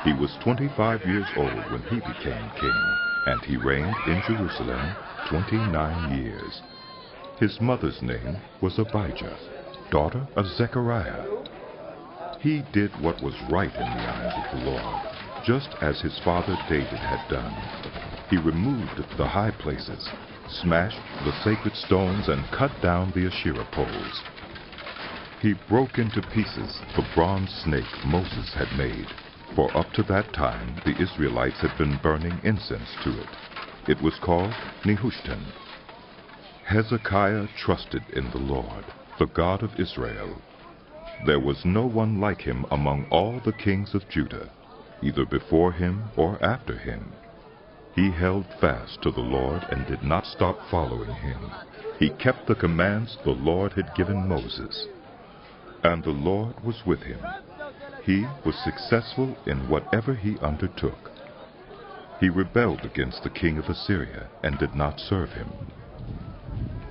He was 25 years old when he became king, and he reigned in Jerusalem 29 years. His mother's name was Abijah, daughter of Zechariah. He did what was right in the eyes of the Lord, just as his father David had done. He removed the high places, smashed the sacred stones, and cut down the Asherah poles. He broke into pieces the bronze snake Moses had made, for up to that time the Israelites had been burning incense to it. It was called Nehushtan. Hezekiah trusted in the Lord, the God of Israel. There was no one like him among all the kings of Judah, either before him or after him. He held fast to the Lord and did not stop following him. He kept the commands the Lord had given Moses. And the Lord was with him. He was successful in whatever he undertook. He rebelled against the king of Assyria and did not serve him.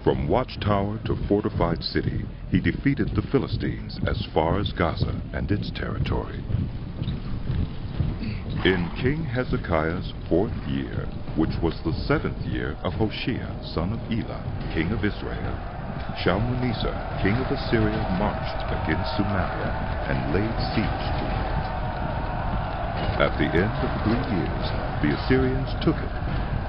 From watchtower to fortified city, he defeated the Philistines as far as Gaza and its territory. In King Hezekiah's 4th year, which was the 7th year of Hoshea, son of Elah, king of Israel, Shalmaneser, king of Assyria, marched against Samaria and laid siege to it. At the end of 3 years, the Assyrians took it.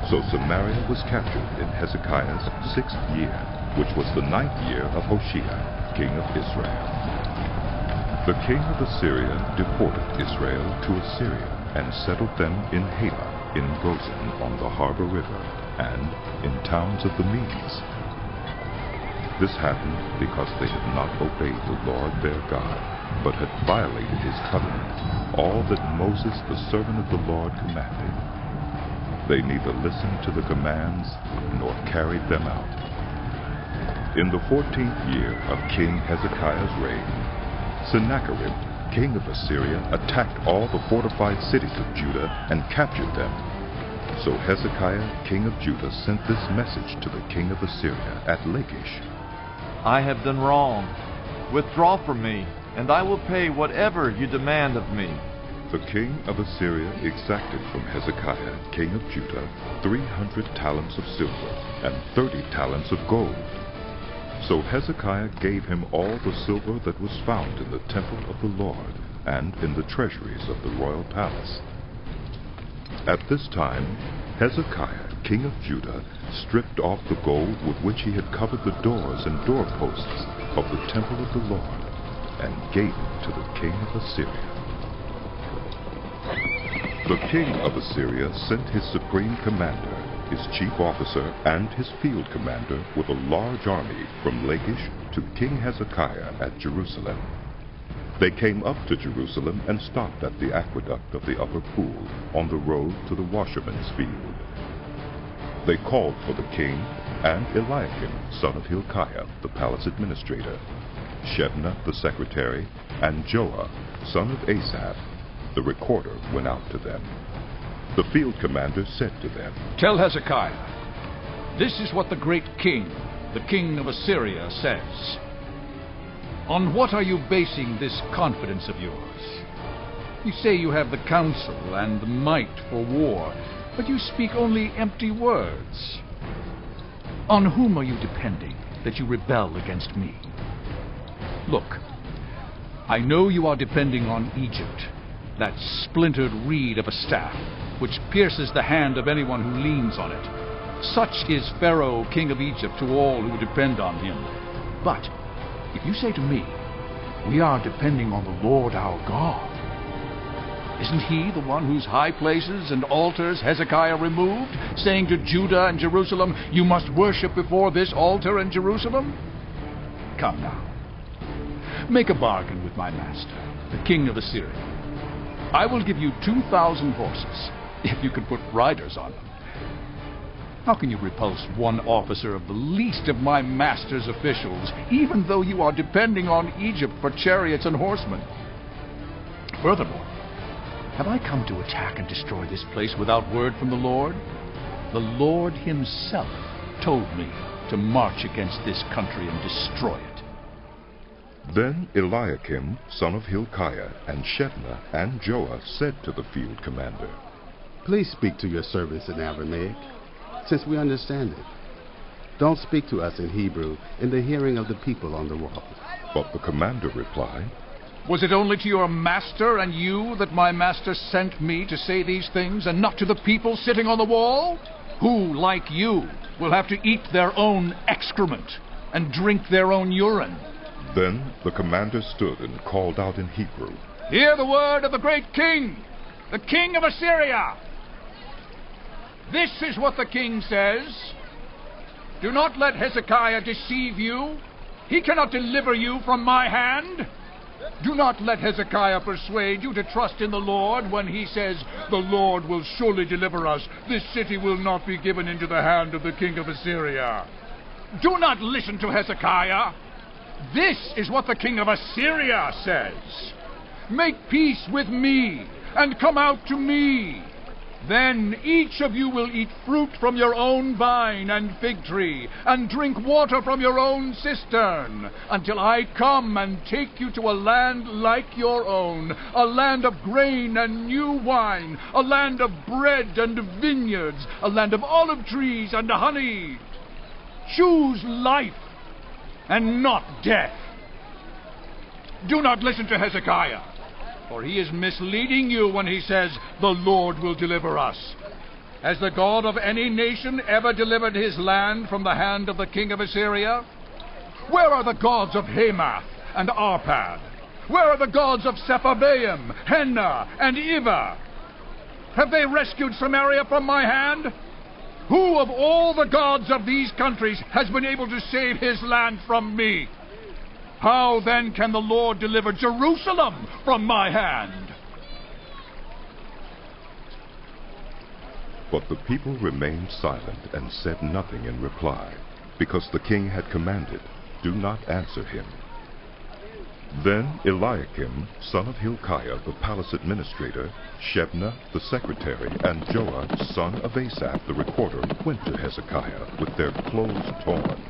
So Samaria was captured in Hezekiah's 6th year, which was the 9th year of Hoshea, king of Israel. The king of Assyria deported Israel to Assyria and settled them in Halah, in Gozan on the harbor river, and in towns of the Medes. This happened because they had not obeyed the Lord their God, but had violated his covenant, all that Moses the servant of the Lord commanded. They neither listened to the commands nor carried them out. In the 14th year of King Hezekiah's reign, Sennacherib, king of Assyria, attacked all the fortified cities of Judah and captured them. So Hezekiah, king of Judah, sent this message to the king of Assyria at Lachish. I have done wrong. Withdraw from me, and I will pay whatever you demand of me. The king of Assyria exacted from Hezekiah, king of Judah, 300 talents of silver and 30 talents of gold. So Hezekiah gave him all the silver that was found in the temple of the Lord and in the treasuries of the royal palace. At this time, Hezekiah, king of Judah, stripped off the gold with which he had covered the doors and doorposts of the temple of the Lord and gave it to the king of Assyria. The king of Assyria sent his supreme commander, his chief officer, and his field commander with a large army from Lachish to King Hezekiah at Jerusalem. They came up to Jerusalem and stopped at the aqueduct of the upper pool on the road to the washerman's field. They called for the king and Eliakim, son of Hilkiah, the palace administrator, Shebna, the secretary, and Joah, son of Asaph, the recorder, went out to them. The field commander said to them, "Tell Hezekiah, this is what the great king, the king of Assyria, says. On what are you basing this confidence of yours? You say you have the counsel and the might for war, but you speak only empty words. On whom are you depending that you rebel against me? Look, I know you are depending on Egypt, that splintered reed of a staff, which pierces the hand of anyone who leans on it. Such is Pharaoh, king of Egypt, to all who depend on him. But if you say to me, we are depending on the Lord our God, isn't he the one whose high places and altars Hezekiah removed, saying to Judah and Jerusalem, you must worship before this altar in Jerusalem? Come now, make a bargain with my master, the king of Assyria. I will give you 2,000 horses, if you can put riders on them. How can you repulse one officer of the least of my master's officials, even though you are depending on Egypt for chariots and horsemen? Furthermore, have I come to attack and destroy this place without word from the Lord? The Lord himself told me to march against this country and destroy it. Then Eliakim, son of Hilkiah, and Shebna and Joah said to the field commander, Please speak to your servants in Aramaic, since we understand it. Don't speak to us in Hebrew in the hearing of the people on the wall. But the commander replied, Was it only to your master and you that my master sent me to say these things, and not to the people sitting on the wall? Who, like you, will have to eat their own excrement and drink their own urine? Then the commander stood and called out in Hebrew, Hear the word of the great king, the king of Assyria. This is what the king says. Do not let Hezekiah deceive you. He cannot deliver you from my hand. Do not let Hezekiah persuade you to trust in the Lord when he says, The Lord will surely deliver us. This city will not be given into the hand of the king of Assyria. Do not listen to Hezekiah. This is what the king of Assyria says. Make peace with me and come out to me. Then each of you will eat fruit from your own vine and fig tree, and drink water from your own cistern, until I come and take you to a land like your own, a land of grain and new wine, a land of bread and vineyards, a land of olive trees and honey. Choose life and not death. Do not listen to Hezekiah, for he is misleading you when he says, The Lord will deliver us. Has the God of any nation ever delivered his land from the hand of the king of Assyria? Where are the gods of Hamath and Arpad? Where are the gods of Sepharvaim, Hena, and Ivah? Have they rescued Samaria from my hand? Who of all the gods of these countries has been able to save his land from me? How then can the Lord deliver Jerusalem from my hand? But the people remained silent and said nothing in reply, because the king had commanded, Do not answer him. Then Eliakim, son of Hilkiah, the palace administrator, Shebna, the secretary, and Joah, son of Asaph, the recorder, went to Hezekiah with their clothes torn,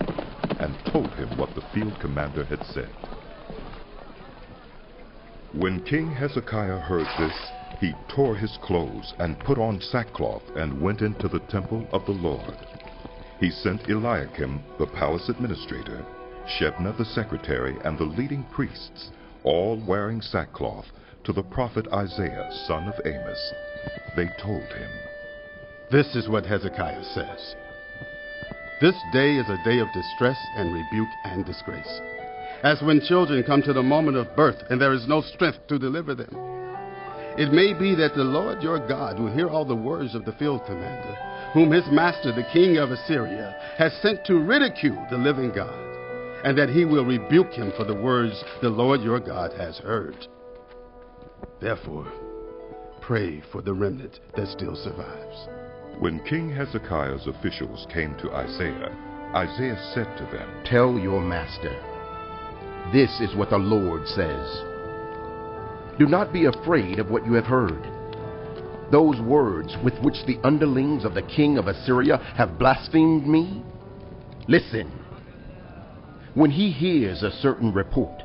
and told him what the field commander had said. When King Hezekiah heard this, he tore his clothes and put on sackcloth and went into the temple of the Lord. He sent Eliakim, the palace administrator, Shebna the secretary, and the leading priests, all wearing sackcloth, to the prophet Isaiah, son of Amos. They told him, This is what Hezekiah says. This day is a day of distress and rebuke and disgrace, as when children come to the moment of birth and there is no strength to deliver them. It may be that the Lord your God will hear all the words of the field commander, whom his master, the king of Assyria, has sent to ridicule the living God, and that he will rebuke him for the words the Lord your God has heard. Therefore, pray for the remnant that still survives. When King Hezekiah's officials came to Isaiah, Isaiah said to them, Tell your master, this is what the Lord says. Do not be afraid of what you have heard. Those words with which the underlings of the king of Assyria have blasphemed me? Listen. When he hears a certain report,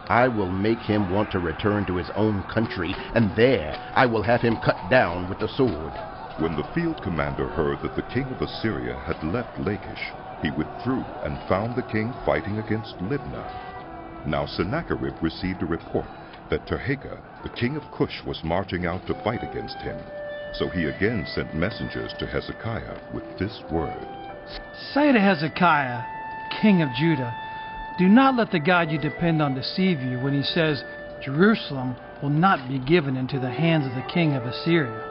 I will make him want to return to his own country, and there I will have him cut down with the sword. When the field commander heard that the king of Assyria had left Lachish, he withdrew and found the king fighting against Libnah. Now Sennacherib received a report that Tirhakah, the king of Cush, was marching out to fight against him. So he again sent messengers to Hezekiah with this word. Say to Hezekiah, king of Judah, do not let the God you depend on deceive you when he says, Jerusalem will not be given into the hands of the king of Assyria.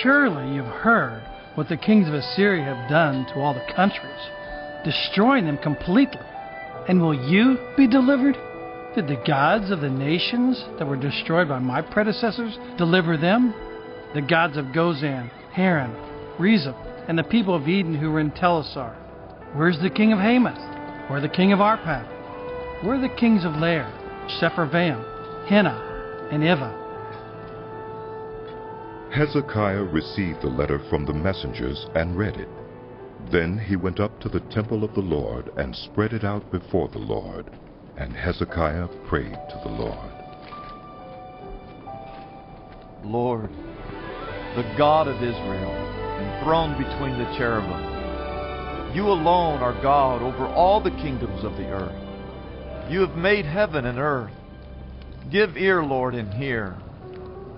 Surely you've heard what the kings of Assyria have done to all the countries, destroying them completely. And will you be delivered? Did the gods of the nations that were destroyed by my predecessors deliver them? The gods of Gozan, Haran, Rezeph, and the people of Eden who were in Telassar. Where's the king of Hamath? Where the king of Arpad? Where are the kings of Lair, Sepharvaim, Hena, and Ivah? Hezekiah received the letter from the messengers and read it. Then he went up to the temple of the Lord and spread it out before the Lord. And Hezekiah prayed to the Lord. Lord, the God of Israel, enthroned between the cherubim, you alone are God over all the kingdoms of the earth. You have made heaven and earth. Give ear, Lord, and hear.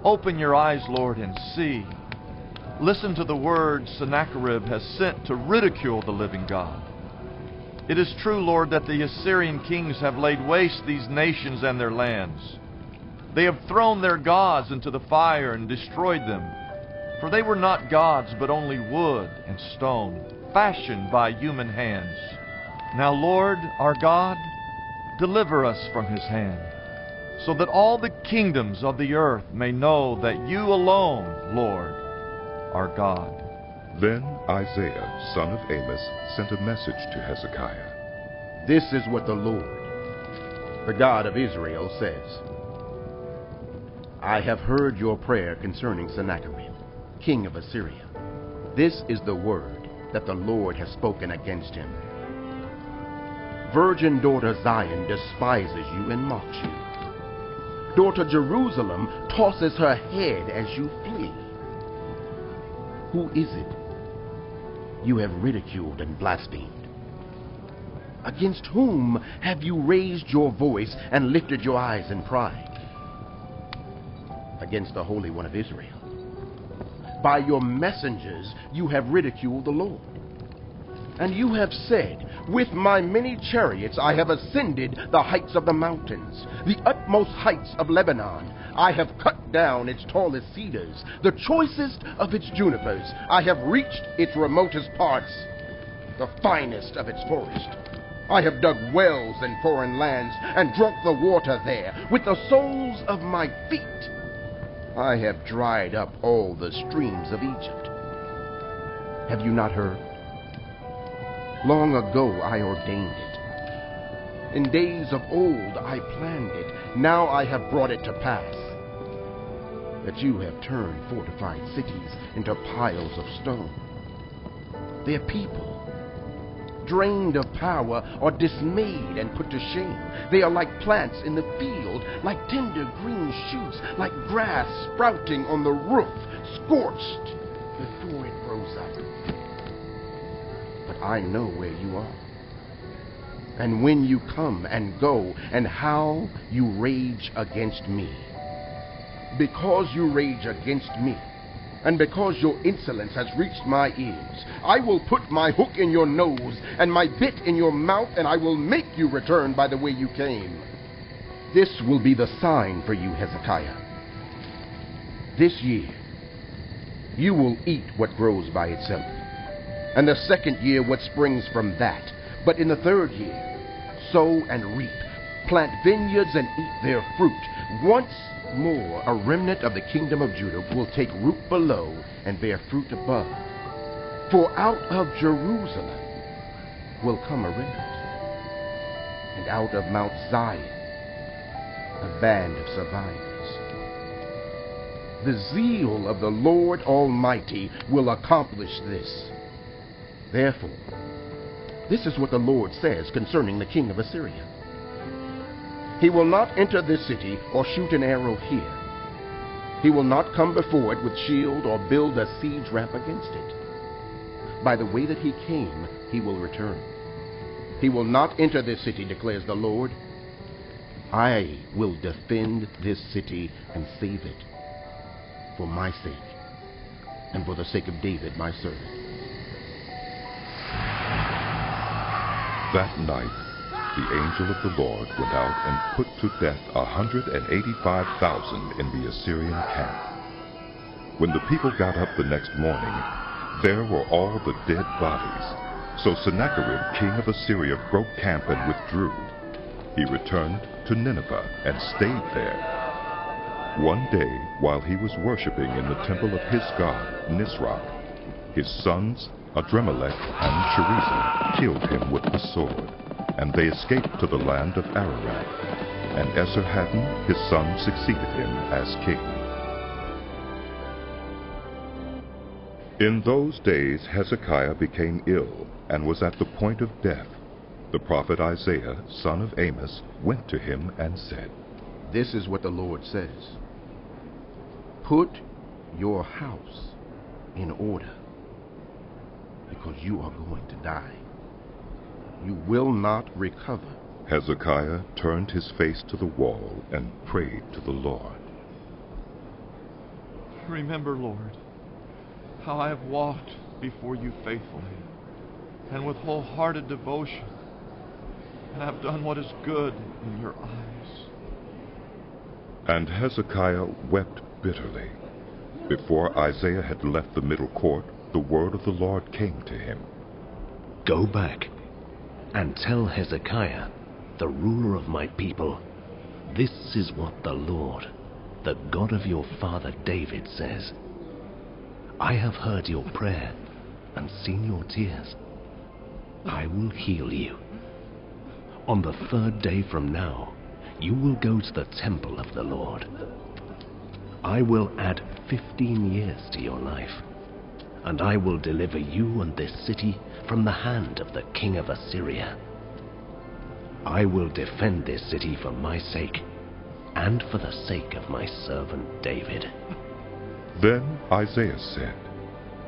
Open your eyes, Lord, and see. Listen to the words Sennacherib has sent to ridicule the living God. It is true, Lord, that the Assyrian kings have laid waste these nations and their lands. They have thrown their gods into the fire and destroyed them. For they were not gods, but only wood and stone, fashioned by human hands. Now, Lord, our God, deliver us from his hand, so that all the kingdoms of the earth may know that you alone, Lord, are God. Then Isaiah, son of Amos, sent a message to Hezekiah. This is what the Lord, the God of Israel, says. I have heard your prayer concerning Sennacherib, king of Assyria. This is the word that the Lord has spoken against him. Virgin daughter Zion despises you and mocks you. Daughter Jerusalem tosses her head as you flee. Who is it you have ridiculed and blasphemed? Against whom have you raised your voice and lifted your eyes in pride? Against the Holy One of Israel. By your messengers you have ridiculed the Lord. And you have said, with my many chariots I have ascended the heights of the mountains, the utmost heights of Lebanon. I have cut down its tallest cedars, the choicest of its junipers. I have reached its remotest parts, the finest of its forest. I have dug wells in foreign lands and drunk the water there with the soles of my feet. I have dried up all the streams of Egypt. Have you not heard? Long ago I ordained it. In days of old I planned it. Now I have brought it to pass. That you have turned fortified cities into piles of stone. Their people, drained of power, are dismayed and put to shame. They are like plants in the field, like tender green shoots, like grass sprouting on the roof, scorched before it grows up. But I know where you are, and when you come and go, and how you rage against me. Because you rage against me, and because your insolence has reached my ears, I will put my hook in your nose and my bit in your mouth, and I will make you return by the way you came. This will be the sign for you, Hezekiah. This year, you will eat what grows by itself, and the second year what springs from that. But in the third year, sow and reap, plant vineyards and eat their fruit. Once more, a remnant of the kingdom of Judah will take root below and bear fruit above. For out of Jerusalem will come a remnant, and out of Mount Zion a band of survivors. The zeal of the Lord Almighty will accomplish this. Therefore, this is what the Lord says concerning the king of Assyria. He will not enter this city or shoot an arrow here. He will not come before it with shield or build a siege ramp against it. By the way that he came, he will return. He will not enter this city, declares the Lord. I will defend this city and save it for my sake and for the sake of David, my servant. That night, the angel of the Lord went out and put to death 185,000 in the Assyrian camp. When the people got up the next morning, there were all the dead bodies. So Sennacherib, king of Assyria, broke camp and withdrew. He returned to Nineveh and stayed there. One day, while he was worshiping in the temple of his god, Nisroch, his sons, Adremelech and Sharezer, killed him with the sword, and they escaped to the land of Ararat. And Esarhaddon, his son, succeeded him as king. In those days Hezekiah became ill and was at the point of death. The prophet Isaiah, son of Amos, went to him and said, This is what the Lord says. Put your house in order, because you are going to die. You will not recover. Hezekiah turned his face to the wall and prayed to the Lord. Remember, Lord, how I have walked before you faithfully and with wholehearted devotion, and have done what is good in your eyes. And Hezekiah wept bitterly. Before Isaiah had left the middle court, the word of the Lord came to him. Go back and tell Hezekiah, the ruler of my people, this is what the Lord, the God of your father David, says. I have heard your prayer and seen your tears. I will heal you. On the 3rd day from now, you will go to the temple of the Lord. I will add 15 years to your life, and I will deliver you and this city from the hand of the king of Assyria. I will defend this city for my sake, and for the sake of my servant David. Then Isaiah said,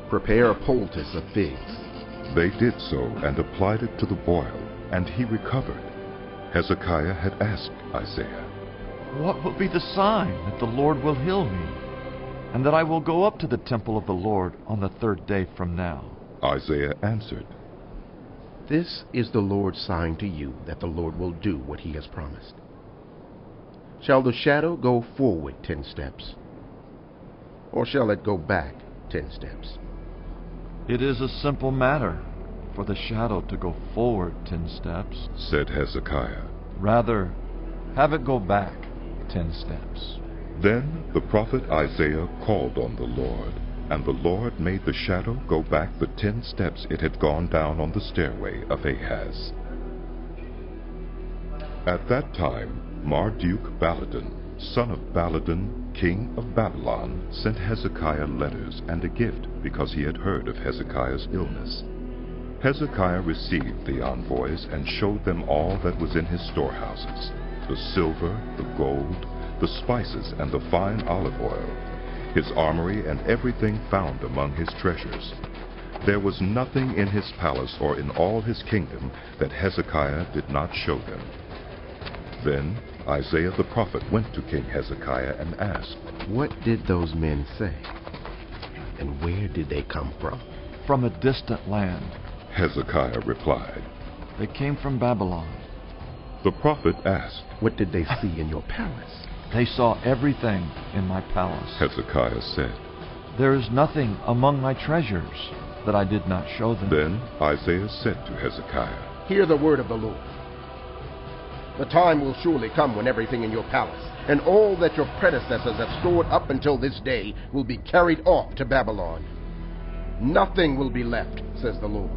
Prepare a poultice of figs. They did so and applied it to the boil, and he recovered. Hezekiah had asked Isaiah, What will be the sign that the Lord will heal me, and that I will go up to the temple of the Lord on the 3rd day from now? Isaiah answered, This is the Lord's sign to you that the Lord will do what he has promised. Shall the shadow go forward 10 steps? Or shall it go back 10 steps? It is a simple matter for the shadow to go forward 10 steps, said Hezekiah. Rather, have it go back 10 steps. Then the prophet Isaiah called on the Lord, and the Lord made the shadow go back the 10 steps it had gone down on the stairway of Ahaz. At that time, Marduk-Baladan, son of Baladan, king of Babylon, sent Hezekiah letters and a gift because he had heard of Hezekiah's illness. Hezekiah received the envoys and showed them all that was in his storehouses, the silver, the gold, the spices, and the fine olive oil, his armory, and everything found among his treasures. There was nothing in his palace or in all his kingdom that Hezekiah did not show them. Then Isaiah the prophet went to King Hezekiah and asked, What did those men say? And where did they come from? From a distant land, Hezekiah replied. They came from Babylon. The prophet asked, What did they see in your palace? They saw everything in my palace. Hezekiah said, There is nothing among my treasures that I did not show them. Then Isaiah said to Hezekiah, Hear the word of the Lord. The time will surely come when everything in your palace and all that your predecessors have stored up until this day will be carried off to Babylon. Nothing will be left, says the Lord.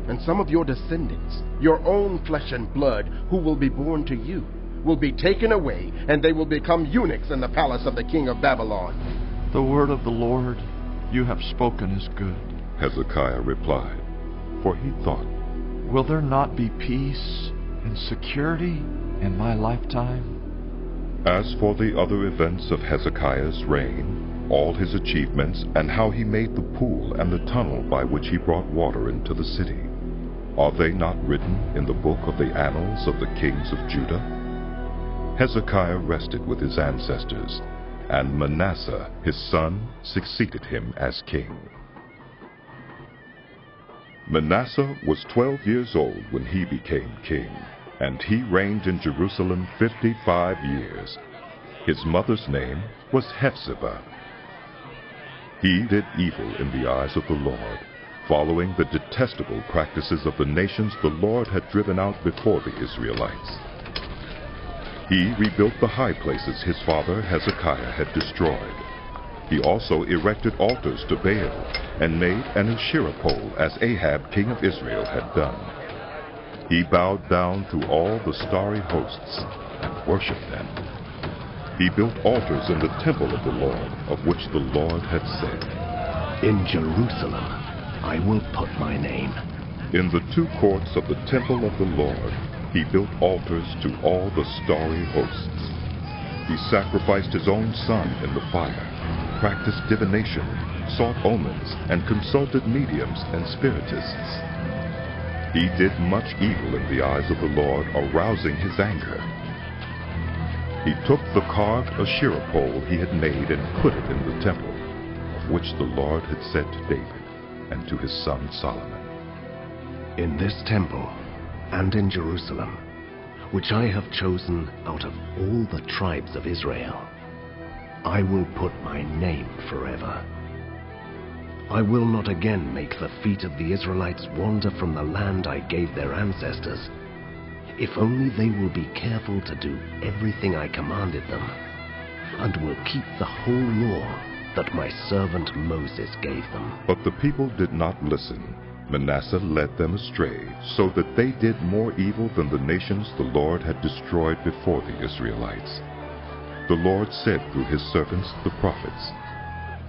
And some of your descendants, your own flesh and blood, who will be born to you, will be taken away, and they will become eunuchs in the palace of the king of Babylon. The word of the Lord you have spoken is good, Hezekiah replied, for he thought, Will there not be peace and security in my lifetime? As for the other events of Hezekiah's reign, all his achievements, and how he made the pool and the tunnel by which he brought water into the city, are they not written in the book of the annals of the kings of Judah? Hezekiah rested with his ancestors, and Manasseh his son succeeded him as king. Manasseh was 12 years old when he became king, and he reigned in Jerusalem 55 years. His mother's name was Hephzibah. He did evil in the eyes of the Lord, following the detestable practices of the nations the Lord had driven out before the Israelites. He rebuilt the high places his father Hezekiah had destroyed. He also erected altars to Baal and made an Asherah pole as Ahab king of Israel had done. He bowed down to all the starry hosts and worshipped them. He built altars in the temple of the Lord, of which the Lord had said, In Jerusalem I will put my name. In the 2 courts of the temple of the Lord he built altars to all the starry hosts. He sacrificed his own son in the fire, practiced divination, sought omens, and consulted mediums and spiritists. He did much evil in the eyes of the Lord, arousing his anger. He took the carved Asherah pole he had made and put it in the temple, of which the Lord had said to David and to his son Solomon, In this temple and in Jerusalem, which I have chosen out of all the tribes of Israel, I will put my name forever. I will not again make the feet of the Israelites wander from the land I gave their ancestors, if only they will be careful to do everything I commanded them, and will keep the whole law that my servant Moses gave them. But the people did not listen. Manasseh led them astray, so that they did more evil than the nations the Lord had destroyed before the Israelites. The Lord said through his servants the prophets,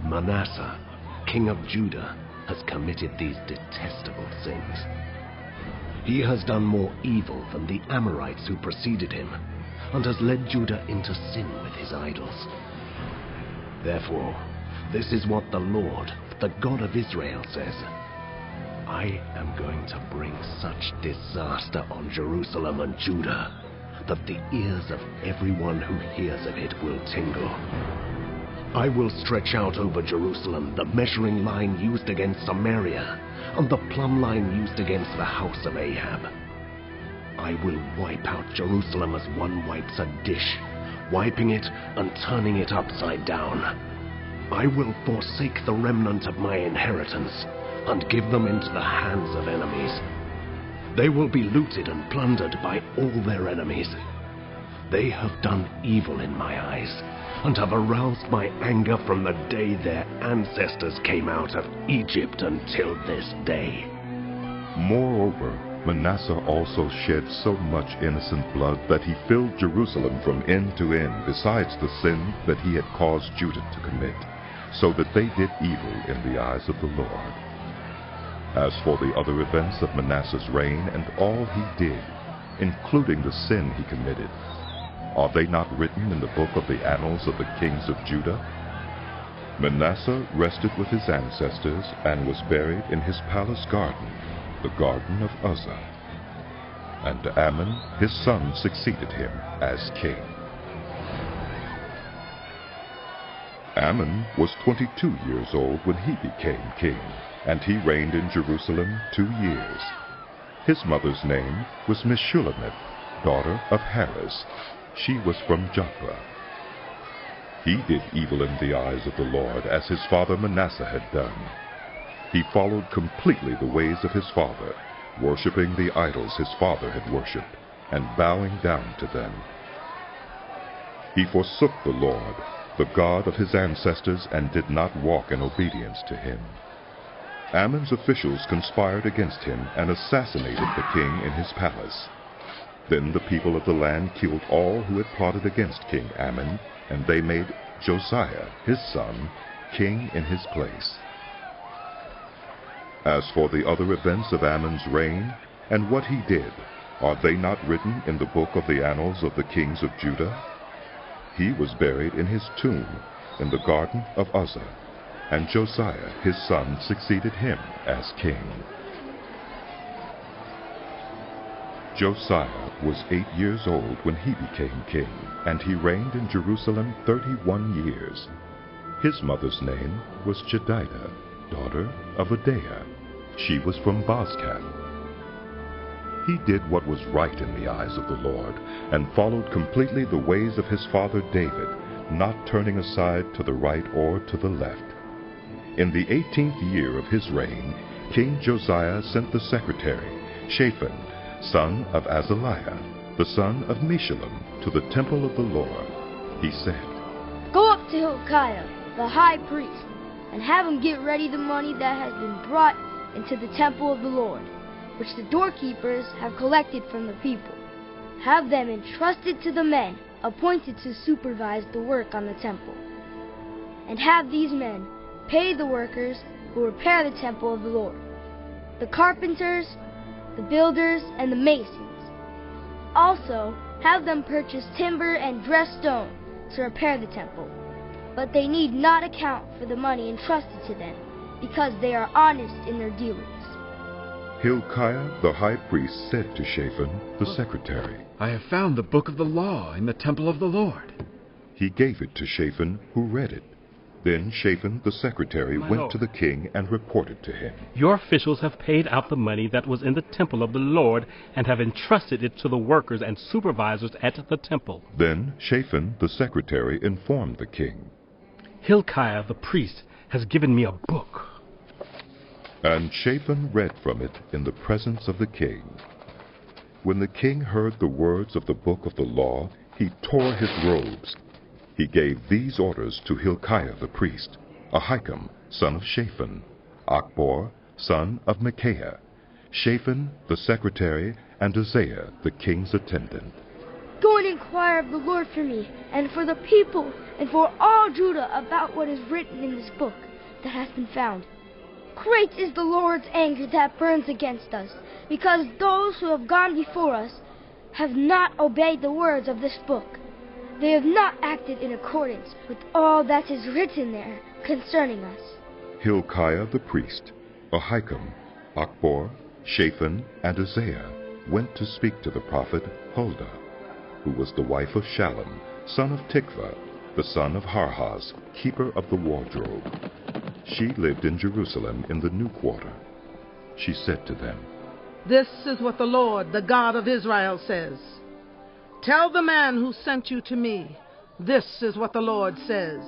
Manasseh, king of Judah, has committed these detestable sins. He has done more evil than the Amorites who preceded him, and has led Judah into sin with his idols. Therefore, this is what the Lord, the God of Israel, says. I am going to bring such disaster on Jerusalem and Judah that the ears of everyone who hears of it will tingle. I will stretch out over Jerusalem the measuring line used against Samaria and the plumb line used against the house of Ahab. I will wipe out Jerusalem as one wipes a dish, wiping it and turning it upside down. I will forsake the remnant of my inheritance and give them into the hands of enemies. They will be looted and plundered by all their enemies. They have done evil in my eyes, and have aroused my anger from the day their ancestors came out of Egypt until this day. Moreover, Manasseh also shed so much innocent blood that he filled Jerusalem from end to end, besides the sin that he had caused Judah to commit, so that they did evil in the eyes of the Lord. As for the other events of Manasseh's reign and all he did, including the sin he committed, are they not written in the book of the annals of the kings of Judah? Manasseh rested with his ancestors and was buried in his palace garden, the garden of Uzzah. And Amon his son succeeded him as king. Amon was 22 years old when he became king, and he reigned in Jerusalem 2 years. His mother's name was Meshullemeth, daughter of Harez. She was from Joppa. He did evil in the eyes of the Lord, as his father Manasseh had done. He followed completely the ways of his father, worshipping the idols his father had worshipped, and bowing down to them. He forsook the Lord, the God of his ancestors, and did not walk in obedience to him. Ammon's officials conspired against him and assassinated the king in his palace. Then the people of the land killed all who had plotted against King Ammon, and they made Josiah, his son, king in his place. As for the other events of Ammon's reign, and what he did, are they not written in the book of the annals of the kings of Judah? He was buried in his tomb in the garden of Uzzah, and Josiah his son succeeded him as king. Josiah was 8 years old when he became king, and he reigned in Jerusalem 31 years. His mother's name was Jedidah, daughter of Adaiah. She was from Bozkath. He did what was right in the eyes of the Lord, and followed completely the ways of his father David, not turning aside to the right or to the left. In the 18th year of his reign, King Josiah sent the secretary, Shaphan, son of Azaliah, the son of Meshullam, to the temple of the Lord. He said, Go up to Hilkiah, the high priest, and have him get ready the money that has been brought into the temple of the Lord, which the doorkeepers have collected from the people. Have them entrusted to the men appointed to supervise the work on the temple. And have these men pay the workers who repair the temple of the Lord, the carpenters, the builders, and the masons. Also, have them purchase timber and dressed stone to repair the temple. But they need not account for the money entrusted to them, because they are honest in their dealings. Hilkiah the high priest said to Shaphan the secretary, I have found the book of the law in the temple of the Lord. He gave it to Shaphan, who read it. Then Shaphan the secretary My went lord. to the king and reported to him. Your officials have paid out the money that was in the temple of the Lord and have entrusted it to the workers and supervisors at the temple. Then Shaphan the secretary informed the king. Hilkiah the priest has given me a book. And Shaphan read from it in the presence of the king. When the king heard the words of the book of the law, he tore his robes. He gave these orders to Hilkiah the priest, Ahikam, son of Shaphan, Achbor, son of Micaiah, Shaphan the secretary, and Uzziah the king's attendant. Go and inquire of the Lord for me, and for the people, and for all Judah about what is written in this book that has been found. Great is the Lord's anger that burns against us, because those who have gone before us have not obeyed the words of this book. They have not acted in accordance with all that is written there concerning us. Hilkiah the priest, Ahikam, Achbor, Shaphan, and Uzziah went to speak to the prophet Huldah, who was the wife of Shallum, son of Tikvah, the son of Harhas, keeper of the wardrobe. She lived in Jerusalem in the new quarter. She said to them, This is what the Lord, the God of Israel, says. Tell the man who sent you to me, this is what the Lord says.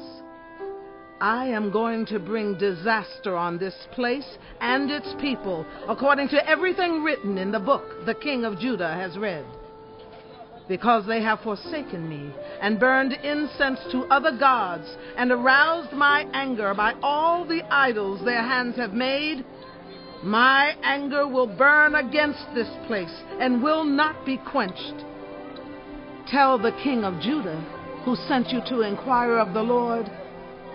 I am going to bring disaster on this place and its people, according to everything written in the book the king of Judah has read. Because they have forsaken me and burned incense to other gods and aroused my anger by all the idols their hands have made, my anger will burn against this place and will not be quenched. Tell the king of Judah, who sent you to inquire of the Lord,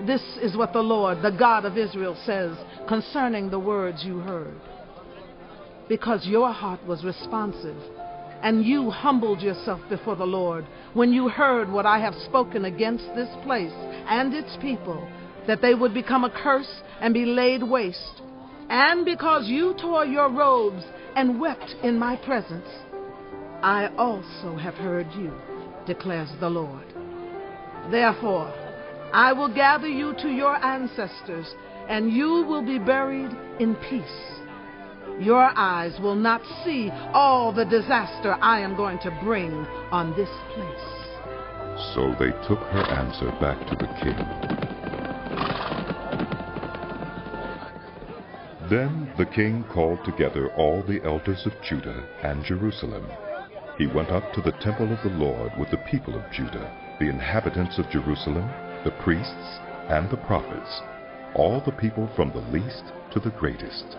this is what the Lord, the God of Israel, says concerning the words you heard. Because your heart was responsive, and you humbled yourself before the Lord when you heard what I have spoken against this place and its people, that they would become a curse and be laid waste, and because you tore your robes and wept in my presence, I also have heard you, declares the Lord. Therefore, I will gather you to your ancestors, and you will be buried in peace. Your eyes will not see all the disaster I am going to bring on this place. So they took her answer back to the king. Then the king called together all the elders of Judah and Jerusalem. He went up to the temple of the Lord with the people of Judah, the inhabitants of Jerusalem, the priests, and the prophets, all the people from the least to the greatest.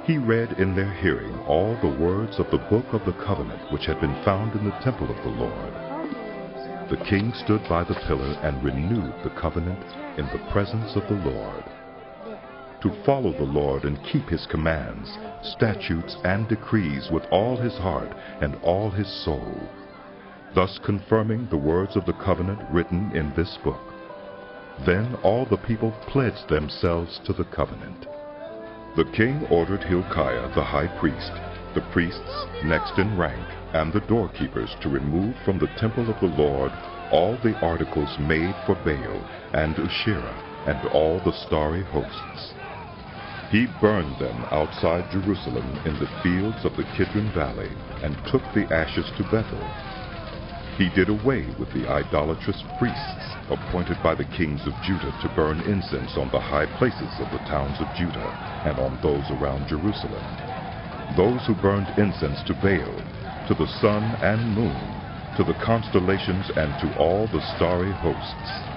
He read in their hearing all the words of the book of the covenant which had been found in the temple of the Lord. The king stood by the pillar and renewed the covenant in the presence of the Lord, to follow the Lord and keep his commands, statutes, and decrees with all his heart and all his soul, thus confirming the words of the covenant written in this book. Then all the people pledged themselves to the covenant. The king ordered Hilkiah the high priest, the priests next in rank, and the doorkeepers to remove from the temple of the Lord all the articles made for Baal and Asherah and all the starry hosts. He burned them outside Jerusalem in the fields of the Kidron Valley and took the ashes to Bethel. He did away with the idolatrous priests appointed by the kings of Judah to burn incense on the high places of the towns of Judah and on those around Jerusalem, those who burned incense to Baal, to the sun and moon, to the constellations, and to all the starry hosts.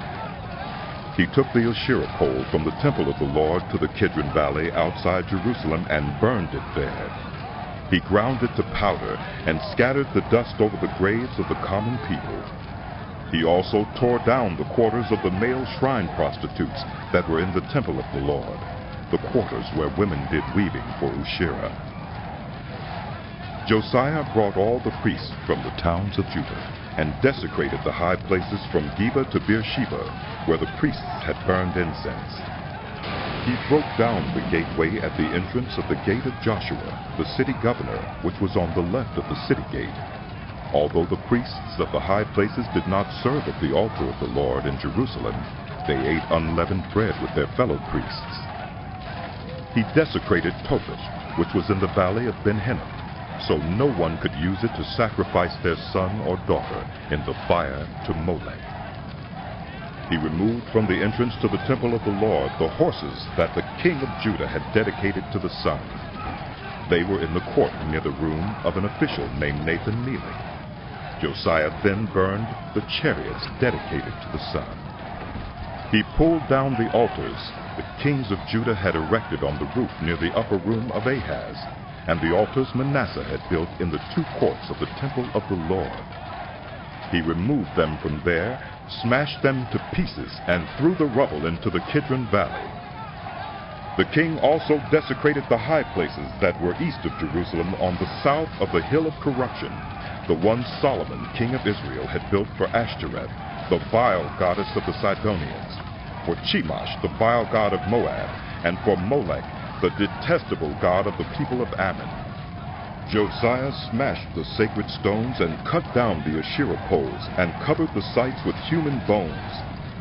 He took the Asherah pole from the temple of the Lord to the Kidron Valley outside Jerusalem and burned it there. He ground it to powder and scattered the dust over the graves of the common people. He also tore down the quarters of the male shrine prostitutes that were in the temple of the Lord, the quarters where women did weaving for Asherah. Josiah brought all the priests from the towns of Judah and desecrated the high places from Geba to Beersheba, where the priests had burned incense. He broke down the gateway at the entrance of the gate of Joshua, the city governor, which was on the left of the city gate. Although the priests of the high places did not serve at the altar of the Lord in Jerusalem, they ate unleavened bread with their fellow priests. He desecrated Topheth, which was in the valley of Ben Hinnom, so no one could use it to sacrifice their son or daughter in the fire to Molech. He removed from the entrance to the temple of the Lord the horses that the king of Judah had dedicated to the sun. They were in the court near the room of an official named Nathan Neely. Josiah then burned the chariots dedicated to the sun. He pulled down the altars the kings of Judah had erected on the roof near the upper room of Ahaz, and the altars Manasseh had built in the 2 courts of the temple of the Lord. He removed them from there, smashed them to pieces, and threw the rubble into the Kidron Valley. The king also desecrated the high places that were east of Jerusalem on the south of the Hill of Corruption, the one Solomon, king of Israel, had built for Ashtoreth, the vile goddess of the Sidonians, for Chemosh, the vile god of Moab, and for Molech, the detestable god of the people of Ammon. Josiah smashed the sacred stones and cut down the Asherah poles and covered the sites with human bones,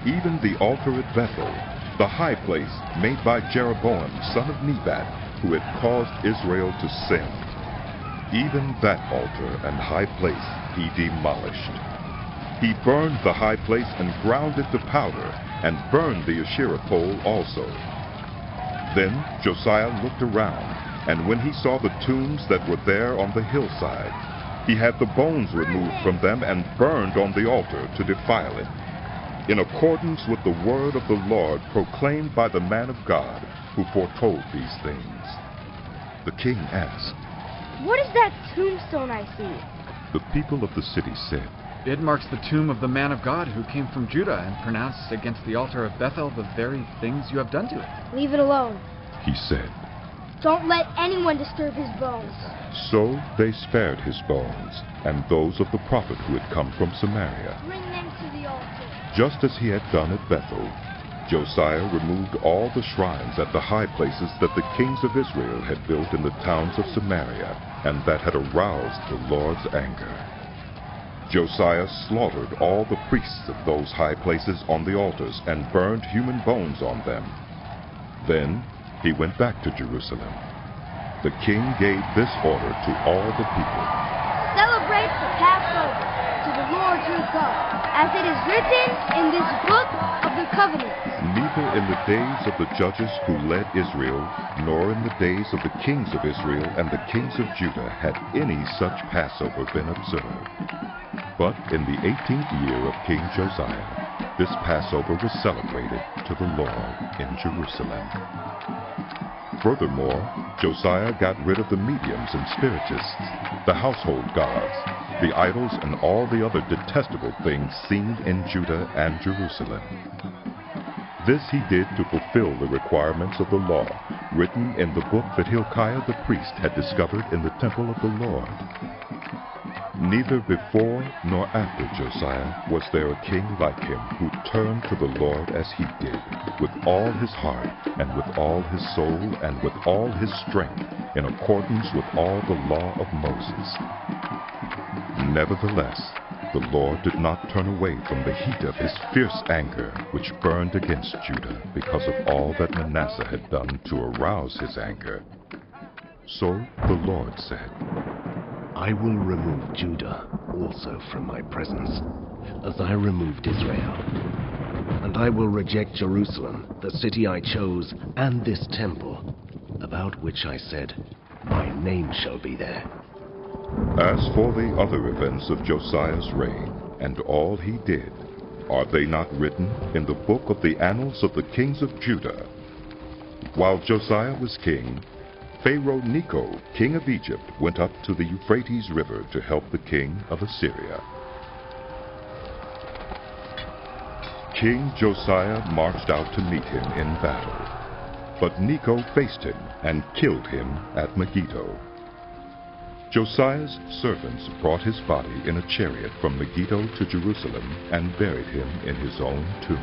even the altar at Bethel, the high place made by Jeroboam, son of Nebat, who had caused Israel to sin. Even that altar and high place he demolished. He burned the high place and ground it to powder, and burned the Asherah pole also. Then Josiah looked around, and when he saw the tombs that were there on the hillside, he had the bones removed from them and burned on the altar to defile it, in accordance with the word of the Lord proclaimed by the man of God who foretold these things. The king asked, "What is that tombstone I see?" The people of the city said, "It marks the tomb of the man of God who came from Judah and pronounced against the altar of Bethel the very things you have done to it." "Leave it alone. He said. Don't let anyone disturb his bones." So they spared his bones, and those of the prophet who had come from Samaria. "Bring them to the altar." Just as he had done at Bethel, Josiah removed all the shrines at the high places that the kings of Israel had built in the towns of Samaria, and that had aroused the Lord's anger. Josiah slaughtered all the priests of those high places on the altars and burned human bones on them. Then he went back to Jerusalem. The king gave this order to all the people: "Celebrate the Passover to the Lord your God, as it is written in this book of the covenant." Neither in the days of the judges who led Israel, nor in the days of the kings of Israel and the kings of Judah had any such Passover been observed. But in the 18th year of King Josiah, this Passover was celebrated to the Lord in Jerusalem. Furthermore, Josiah got rid of the mediums and spiritists, the household gods, the idols, and all the other detestable things seen in Judah and Jerusalem. This he did to fulfill the requirements of the law written in the book that Hilkiah the priest had discovered in the temple of the Lord. Neither before nor after Josiah was there a king like him who turned to the Lord as he did, with all his heart and with all his soul and with all his strength, in accordance with all the law of Moses. Nevertheless, the Lord did not turn away from the heat of his fierce anger, which burned against Judah because of all that Manasseh had done to arouse his anger. So the Lord said, "I will remove Judah also from my presence, as I removed Israel. And I will reject Jerusalem, the city I chose, and this temple, about which I said, my name shall be there." As for the other events of Josiah's reign, and all he did, are they not written in the book of the annals of the kings of Judah? While Josiah was king, Pharaoh Necho, king of Egypt, went up to the Euphrates River to help the king of Assyria. King Josiah marched out to meet him in battle, but Necho faced him and killed him at Megiddo. Josiah's servants brought his body in a chariot from Megiddo to Jerusalem and buried him in his own tomb.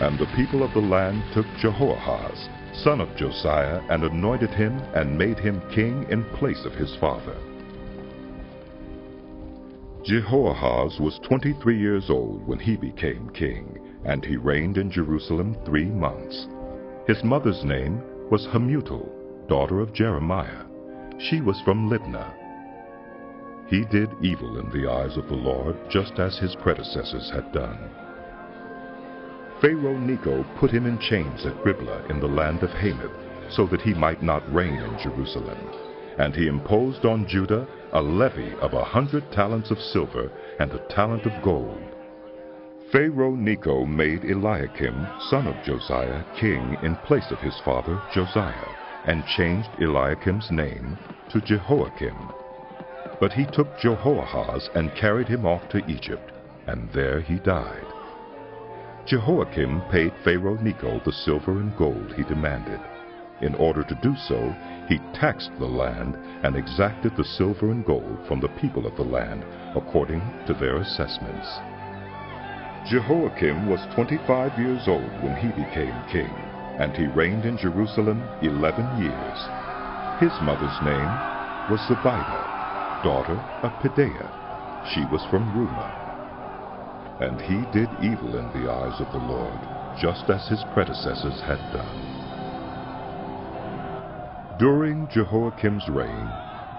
And the people of the land took Jehoahaz, son of Josiah, and anointed him and made him king in place of his father. Jehoahaz was 23 years old when he became king, and he reigned in Jerusalem 3 months. His mother's name was Hamutal, daughter of Jeremiah. She was from Libnah. He did evil in the eyes of the Lord, just as his predecessors had done. Pharaoh Necho put him in chains at Riblah in the land of Hamath, so that he might not reign in Jerusalem. And he imposed on Judah a levy of 100 talents of silver and a talent of gold. Pharaoh Necho made Eliakim, son of Josiah, king in place of his father Josiah, and changed Eliakim's name to Jehoiakim. But he took Jehoahaz and carried him off to Egypt, and there he died. Jehoiakim paid Pharaoh Necho the silver and gold he demanded. In order to do so, he taxed the land and exacted the silver and gold from the people of the land according to their assessments. Jehoiakim was 25 years old when he became king, and he reigned in Jerusalem 11 years. His mother's name was Zebidah, daughter of Pedaiah. She was from Rumah. And he did evil in the eyes of the Lord, just as his predecessors had done. During Jehoiakim's reign,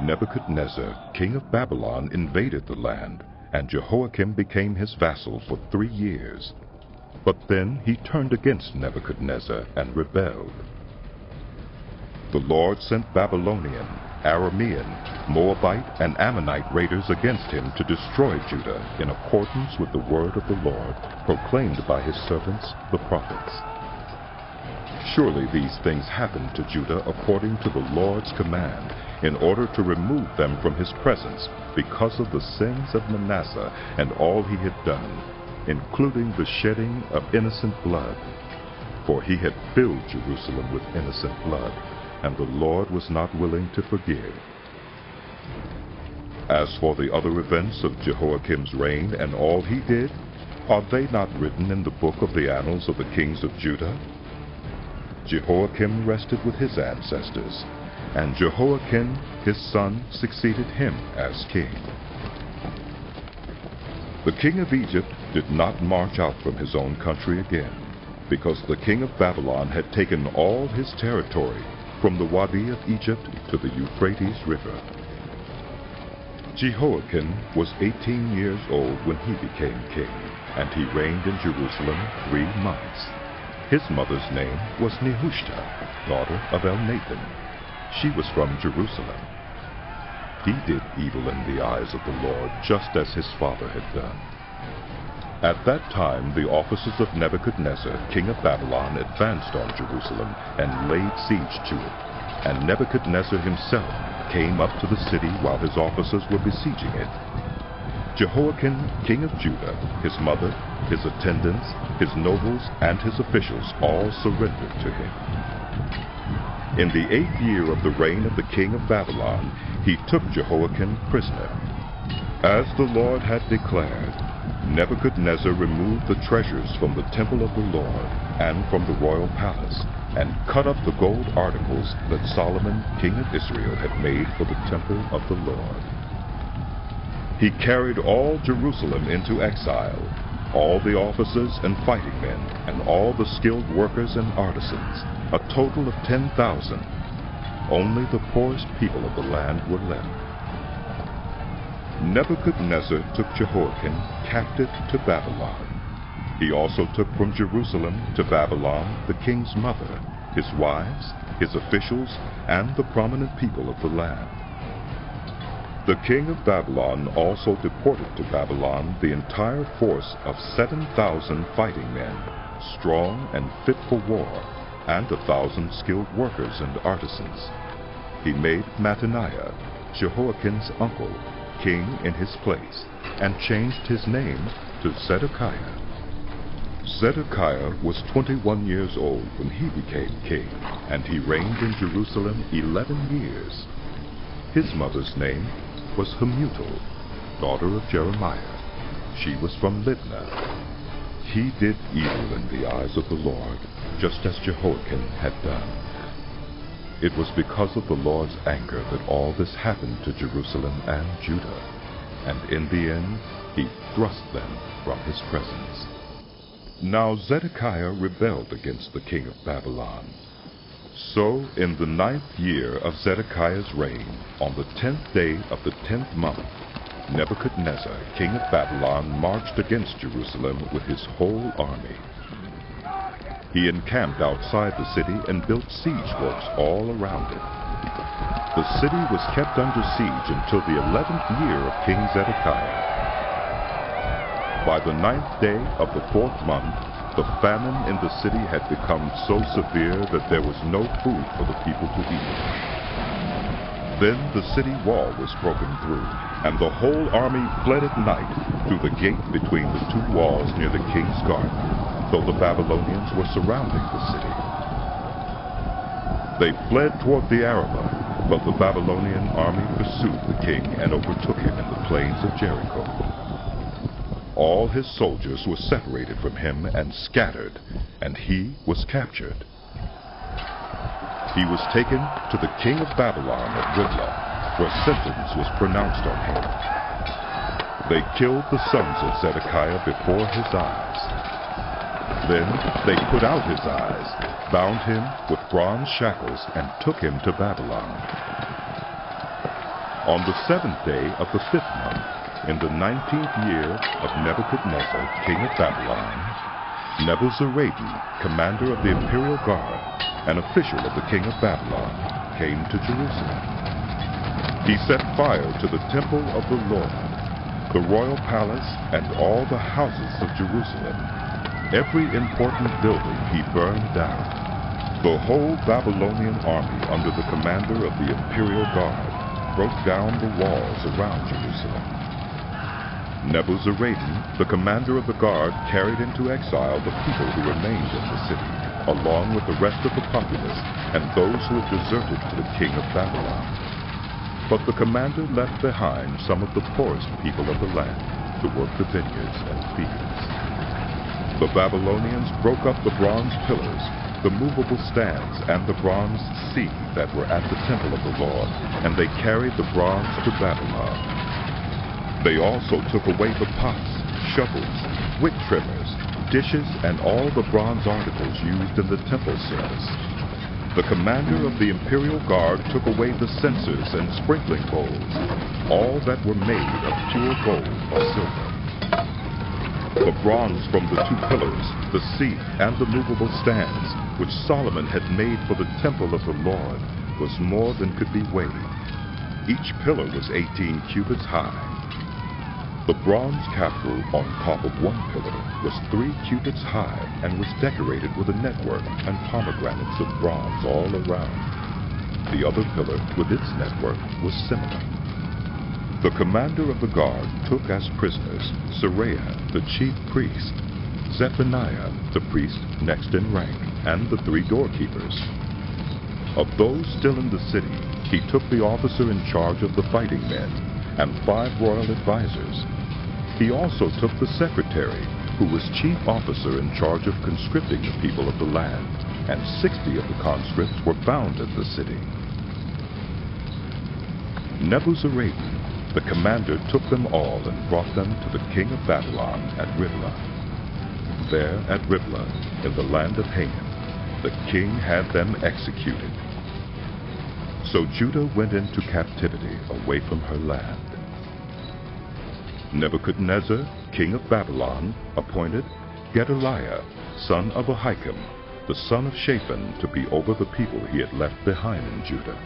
Nebuchadnezzar, king of Babylon, invaded the land, and Jehoiakim became his vassal for 3 years. But then he turned against Nebuchadnezzar and rebelled. The Lord sent Babylonian, Aramean, Moabite, and Ammonite raiders against him to destroy Judah in accordance with the word of the Lord proclaimed by his servants, the prophets. Surely these things happened to Judah according to the Lord's command, in order to remove them from his presence because of the sins of Manasseh and all he had done, including the shedding of innocent blood. For he had filled Jerusalem with innocent blood, and the Lord was not willing to forgive. As for the other events of Jehoiakim's reign and all he did, are they not written in the book of the annals of the kings of Judah? Jehoiakim rested with his ancestors, and Jehoiakim his son succeeded him as king. The king of Egypt did not march out from his own country again, because the king of Babylon had taken all his territory from the Wadi of Egypt to the Euphrates River. Jehoiakim was 18 years old when he became king, and he reigned in Jerusalem 3 months. His mother's name was Nehushta, daughter of Elnathan. She was from Jerusalem. He did evil in the eyes of the Lord, just as his father had done. At that time the officers of Nebuchadnezzar, king of Babylon, advanced on Jerusalem and laid siege to it. And Nebuchadnezzar himself came up to the city while his officers were besieging it. Jehoiakim, king of Judah, his mother, his attendants, his nobles, and his officials all surrendered to him. In the 8th year of the reign of the king of Babylon, he took Jehoiakim prisoner. As the Lord had declared, Nebuchadnezzar removed the treasures from the temple of the Lord and from the royal palace, and cut up the gold articles that Solomon, king of Israel, had made for the temple of the Lord. He carried all Jerusalem into exile, all the officers and fighting men, and all the skilled workers and artisans, a total of 10,000. Only the poorest people of the land were left. Nebuchadnezzar took Jehoiakim captive to Babylon. He also took from Jerusalem to Babylon the king's mother, his wives, his officials, and the prominent people of the land. The king of Babylon also deported to Babylon the entire force of 7,000 fighting men, strong and fit for war, and 1,000 skilled workers and artisans. He made Mattaniah, Jehoiakim's uncle, king in his place, and changed his name to Zedekiah. Zedekiah was 21 years old when he became king, and he reigned in Jerusalem 11 years. His mother's name was Hamutal, daughter of Jeremiah. She was from Libnah. He did evil in the eyes of the Lord, just as Jehoiakim had done. It was because of the Lord's anger that all this happened to Jerusalem and Judah, and in the end he thrust them from his presence. Now Zedekiah rebelled against the king of Babylon. So in the 9th year of Zedekiah's reign, on the 10th day of the 10th month, Nebuchadnezzar, king of Babylon, marched against Jerusalem with his whole army. He encamped outside the city and built siege works all around it. The city was kept under siege until the 11th year of King Zedekiah. By the 9th day of the 4th month, the famine in the city had become so severe that there was no food for the people to eat. Then the city wall was broken through, and the whole army fled at night through the gate between the two walls near the king's garden, though the Babylonians were surrounding the city. They fled toward the Arabah, but the Babylonian army pursued the king and overtook him in the plains of Jericho. All his soldiers were separated from him and scattered, and he was captured. He was taken to the king of Babylon at Riblah, where sentence was pronounced on him. They killed the sons of Zedekiah before his eyes. Then they put out his eyes, bound him with bronze shackles, and took him to Babylon. On the 7th day of the 5th month, in the 19th year of Nebuchadnezzar, king of Babylon, Nebuzaradan, commander of the imperial guard, an official of the king of Babylon, came to Jerusalem. He set fire to the temple of the Lord, the royal palace, and all the houses of Jerusalem. Every important building he burned down. The whole Babylonian army, under the commander of the imperial guard, broke down the walls around Jerusalem. Nebuzaradan, the commander of the guard, carried into exile the people who remained in the city, along with the rest of the populace and those who had deserted to the king of Babylon. But the commander left behind some of the poorest people of the land to work the vineyards and fields. The Babylonians broke up the bronze pillars, the movable stands, and the bronze sea that were at the temple of the Lord, and they carried the bronze to Babylon. They also took away the pots, shovels, wick trimmers, dishes, and all the bronze articles used in the temple service. The commander of the imperial guard took away the censers and sprinkling bowls, all that were made of pure gold or silver. The bronze from the two pillars, the seat, and the movable stands, which Solomon had made for the temple of the Lord, was more than could be weighed. Each pillar was 18 cubits high. The bronze capital on top of one pillar was 3 cubits high and was decorated with a network and pomegranates of bronze all around. The other pillar with its network was similar. The commander of the guard took as prisoners Seraiah, the chief priest, Zephaniah, the priest next in rank, and the 3 doorkeepers. Of those still in the city, he took the officer in charge of the fighting men and 5 royal advisors. He also took the secretary, who was chief officer in charge of conscripting the people of the land, and 60 of the conscripts were bound in the city. Nebuzaradan, the commander, took them all and brought them to the king of Babylon at Riblah. There at Riblah, in the land of Haman, the king had them executed. So Judah went into captivity away from her land. Nebuchadnezzar, king of Babylon, appointed Gedaliah, son of Ahikam, the son of Shaphan, to be over the people he had left behind in Judah.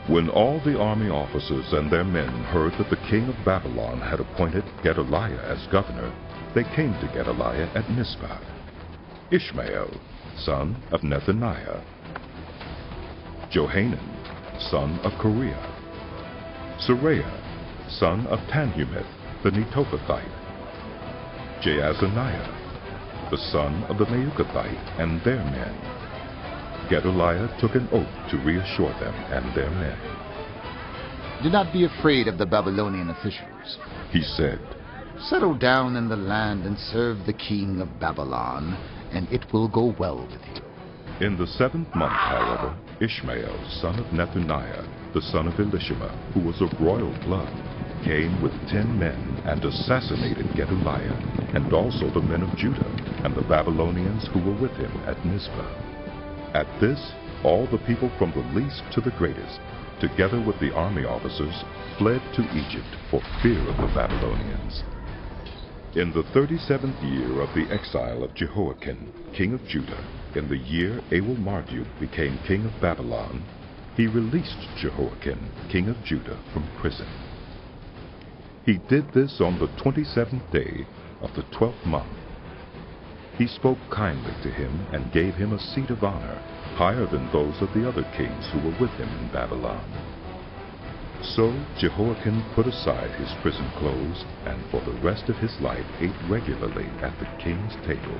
When all the army officers and their men heard that the king of Babylon had appointed Gedaliah as governor, they came to Gedaliah at Mizpah. Ishmael, son of Nethaniah, Johanan, son of Kareah, Seraiah, son of Tanhumeth, the Netophathite, Jaazaniah, the son of the Meuchathite, and their men. Gedaliah took an oath to reassure them and their men. Do not be afraid of the Babylonian officials, he said. Settle down in the land and serve the king of Babylon, and it will go well with you. In the 7th month, however, Ishmael, son of Nethaniah, the son of Elishama, who was of royal blood, came with 10 men and assassinated Gedaliah, and also the men of Judah, and the Babylonians who were with him at Mizpah. At this, all the people from the least to the greatest, together with the army officers, fled to Egypt for fear of the Babylonians. In the 37th year of the exile of Jehoiakim, king of Judah, in the year Awel-Marduk became king of Babylon, he released Jehoiakim, king of Judah, from prison. He did this on the 27th day of the 12th month. He spoke kindly to him and gave him a seat of honor, higher than those of the other kings who were with him in Babylon. So Jehoiakim put aside his prison clothes, and for the rest of his life ate regularly at the king's table.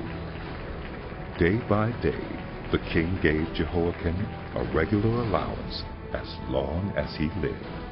Day by day, the king gave Jehoiakim a regular allowance as long as he lived.